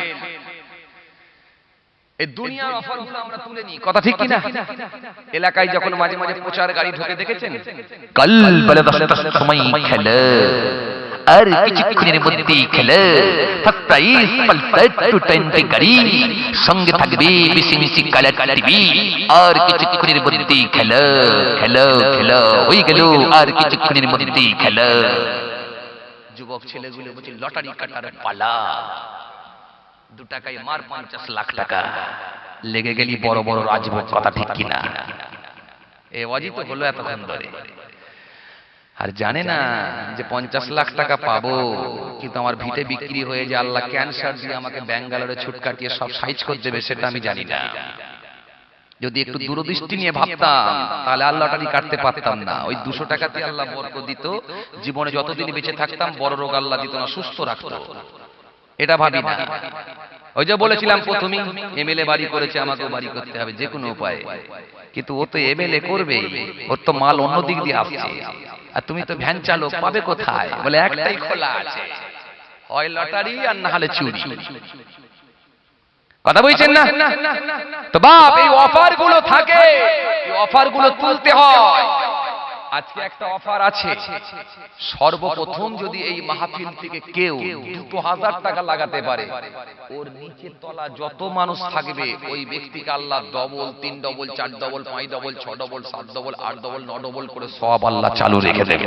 এই দুনিয়ার অফারগুলো আমরা তুলে নিই, কথা ঠিক কি না? এলাকায় যখন মাঝে মাঝে প্রচার গাড়ি ঢোকে দেখেছেন, কাল বলে 10টার সময় খেলে, আর কিছুক্ষণের মধ্যেই খেলে, 27 পালসার 220 গাড়ি, সঙ্গে থাকবে বেশি বেশি কালার টিভি, আর কিছুক্ষণের মধ্যেই খেলো খেলো খেলো হয়ে গেল, আর কিছুক্ষণের মধ্যেই খেলো। যুবক ছেলেগুলো বলছে লটারি কাটার পালা, 2 টাকায় মার 50 লাখ টাকা, লেগে গেলি বড় বড় রাজভোগ, কথা ঠিক কিনা? এ ওয়াজি তো হলো এতক্ষণ ধরে, আর জানে না যে 50 লাখ টাকা পাবো, কিন্তু আমার ভিটে বিক্রি হয়ে যে আল্লাহ ক্যান্সার দিয়ে আমাকে ব্যাঙ্গালোরে ছুট কাটিয়ে সব সাইজ করে দেবে, সেটা আমি জানি না। যদি একটু দূরদৃষ্টি নিয়ে ভাবতাম, তাহলে আল্লাহটারি কাটতে পারতাম না। ওই 200 টাকাতে আল্লাহ বরকত দিত, জীবনে যতদিন বেঁচে থাকতাম বড় রোগ আল্লাহ দিত না, সুস্থ রাখতো। এটা ভাবি না। ওই যে বলেছিলাম প্রথমেই, এমএলএ বাড়ি করেছে, আমাকেও বাড়ি করতে হবে যে কোনো উপায়ে, কিন্তু ও তো এমএলএ করবে, ওর তো মাল অন্য দিক দিয়ে আসছে, আর তুমি তো ভ্যান চালক, পাবে কোথায়? বলে একটাই খোলা আছে, হয় লটারি আর না হলে চুরি। কথা বলছেন না? তো বাপ এই অফার গুলো থাকে, এই অফার গুলো তুলতে হয়। আজকে একটা অফার আছে, সর্বপ্রথম যদি এই মাহফিল থেকে কেউ 2000 টাকা লাগাতে পারে, ওর নিচের তলা যত মানুষ থাকবে ওই ব্যক্তিকে আল্লাহ double, 3 double, 4 double, 5 double, 6 double, 7 double, 8 double, 9 double করে সওয়াব আল্লাহ চালু রেখে দেবে।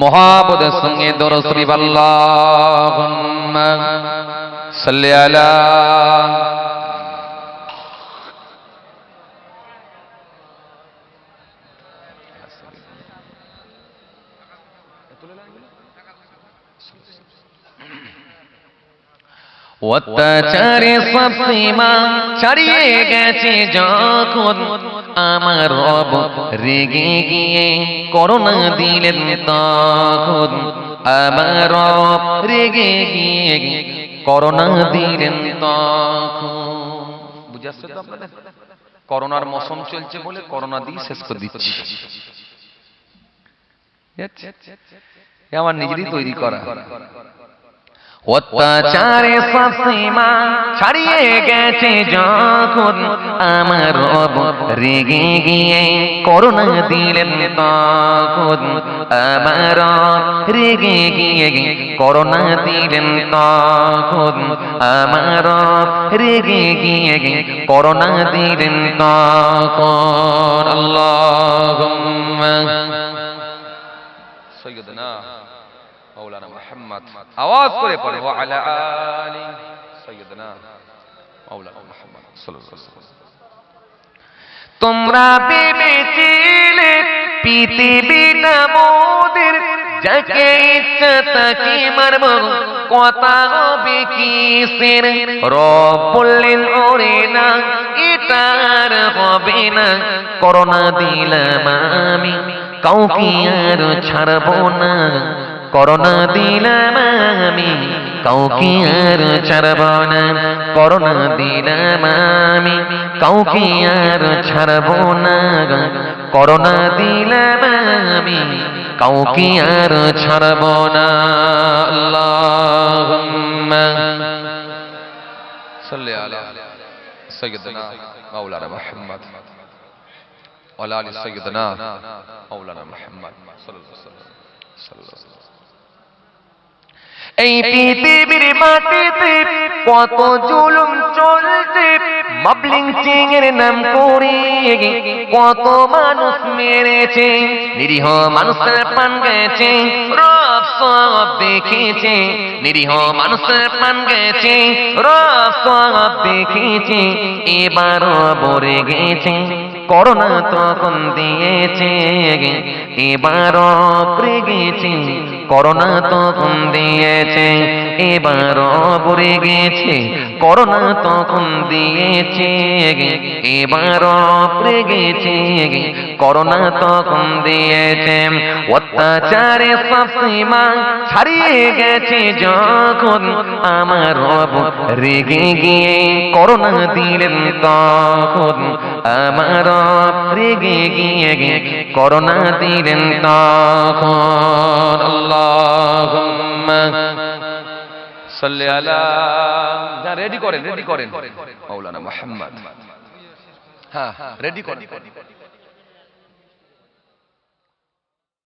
মুহাব্বতের সঙ্গে দরুদ শরীফ আল্লাহুম্মা সাল্লি আলা অত্যাচারে সব সীমা ছাড়িয়ে গেছে যখন আমার রব রেগে গিয়ে করোনা দিলেন তখন, আমার রব রেগে গিয়ে করোনা দিলেন তখন। বুঝে আসছে তো আপনাদের? করোনার মৌসুম চলছে বলে করোনা দিয়ে শেষ করে দিচ্ছি। এ আমার নিজেরই তৈরি করা। অত্যাচারে সব সীমা ছাড়িয়ে গেছে যখন আমার রব রেগে গিয়ে করোনা দিলেন তখন, আমার রব রেগে গিয়ে করোনা দিলেন তখন, আমার রব রেগে গিয়ে করোনা দিলেন তখন। আল্লাহুম্মা সাইয়্যিদনা মাওলানা মুহাম্মদ, আওয়াজ করে পড়ে ওয়া আলা আলি সাইয়্যিদনা মাওলানা মুহাম্মদ সাল্লাল্লাহু আলাইহি ওয়াসাল্লাম। তোমরা ভেবেছিলে পৃথিবীটা মোদের, যাকে ইচ্ছা তাকে মারব, কথা হবে কিসের? রব বললেন ওরে না, এটা আর হবে না, করোনা দিলাম আমি কাউকে আর ছাড়ব না, করোনা দিলাম আমি কাউকে আর ছাড়ব না, করোনা দিলাম আমি কাউকে আর ছাড়ব না, করোনা দিলাম আমি কাউকে আর ছাড়ব না। আল্লাহুম্মা সাল্লি আলা সাইয়্যিদিনা মাওলানা মুহাম্মদ ওয়া আলা আলি সাইয়্যিদিনা মাওলানা মুহাম্মদ সাল্লাল্লাহু আলাইহি ওয়াসাল্লাম। এই পৃথিবীর মাটিতে কত জুলুম চলছে, মাবলিং সিং এর নাম করে কত মানুষ মেরেছে, নিরীহ মানুষের প্রাণ গেছে, রব সব দেখেছে, নিরীহ মানুষের প্রাণ গেছে, রব সব দেখেছে, এবারও বরে গেছে করোনা তখন দিয়েছে, এবারও পড়ে গেছে করোনা তখন দিয়েছে, এবারও পড়ে গেছে করোনা তখন দিয়েছে, এবারও পড়ে গেছে করোনা তখন দিয়েছে। অত্যাচারে সব সীমা ছাড়িয়ে গেছে যখন আমার রব রেগে গিয়ে করোনা দিলেন তখন, আমার রব রেগে গিয়ে করোনা দিলেন তখন। আল্লাহুম্মা সাল্লি আলা, যা রেডি করেন মাওলানা মুহাম্মদ, হ্যাঁ রেডি করেন।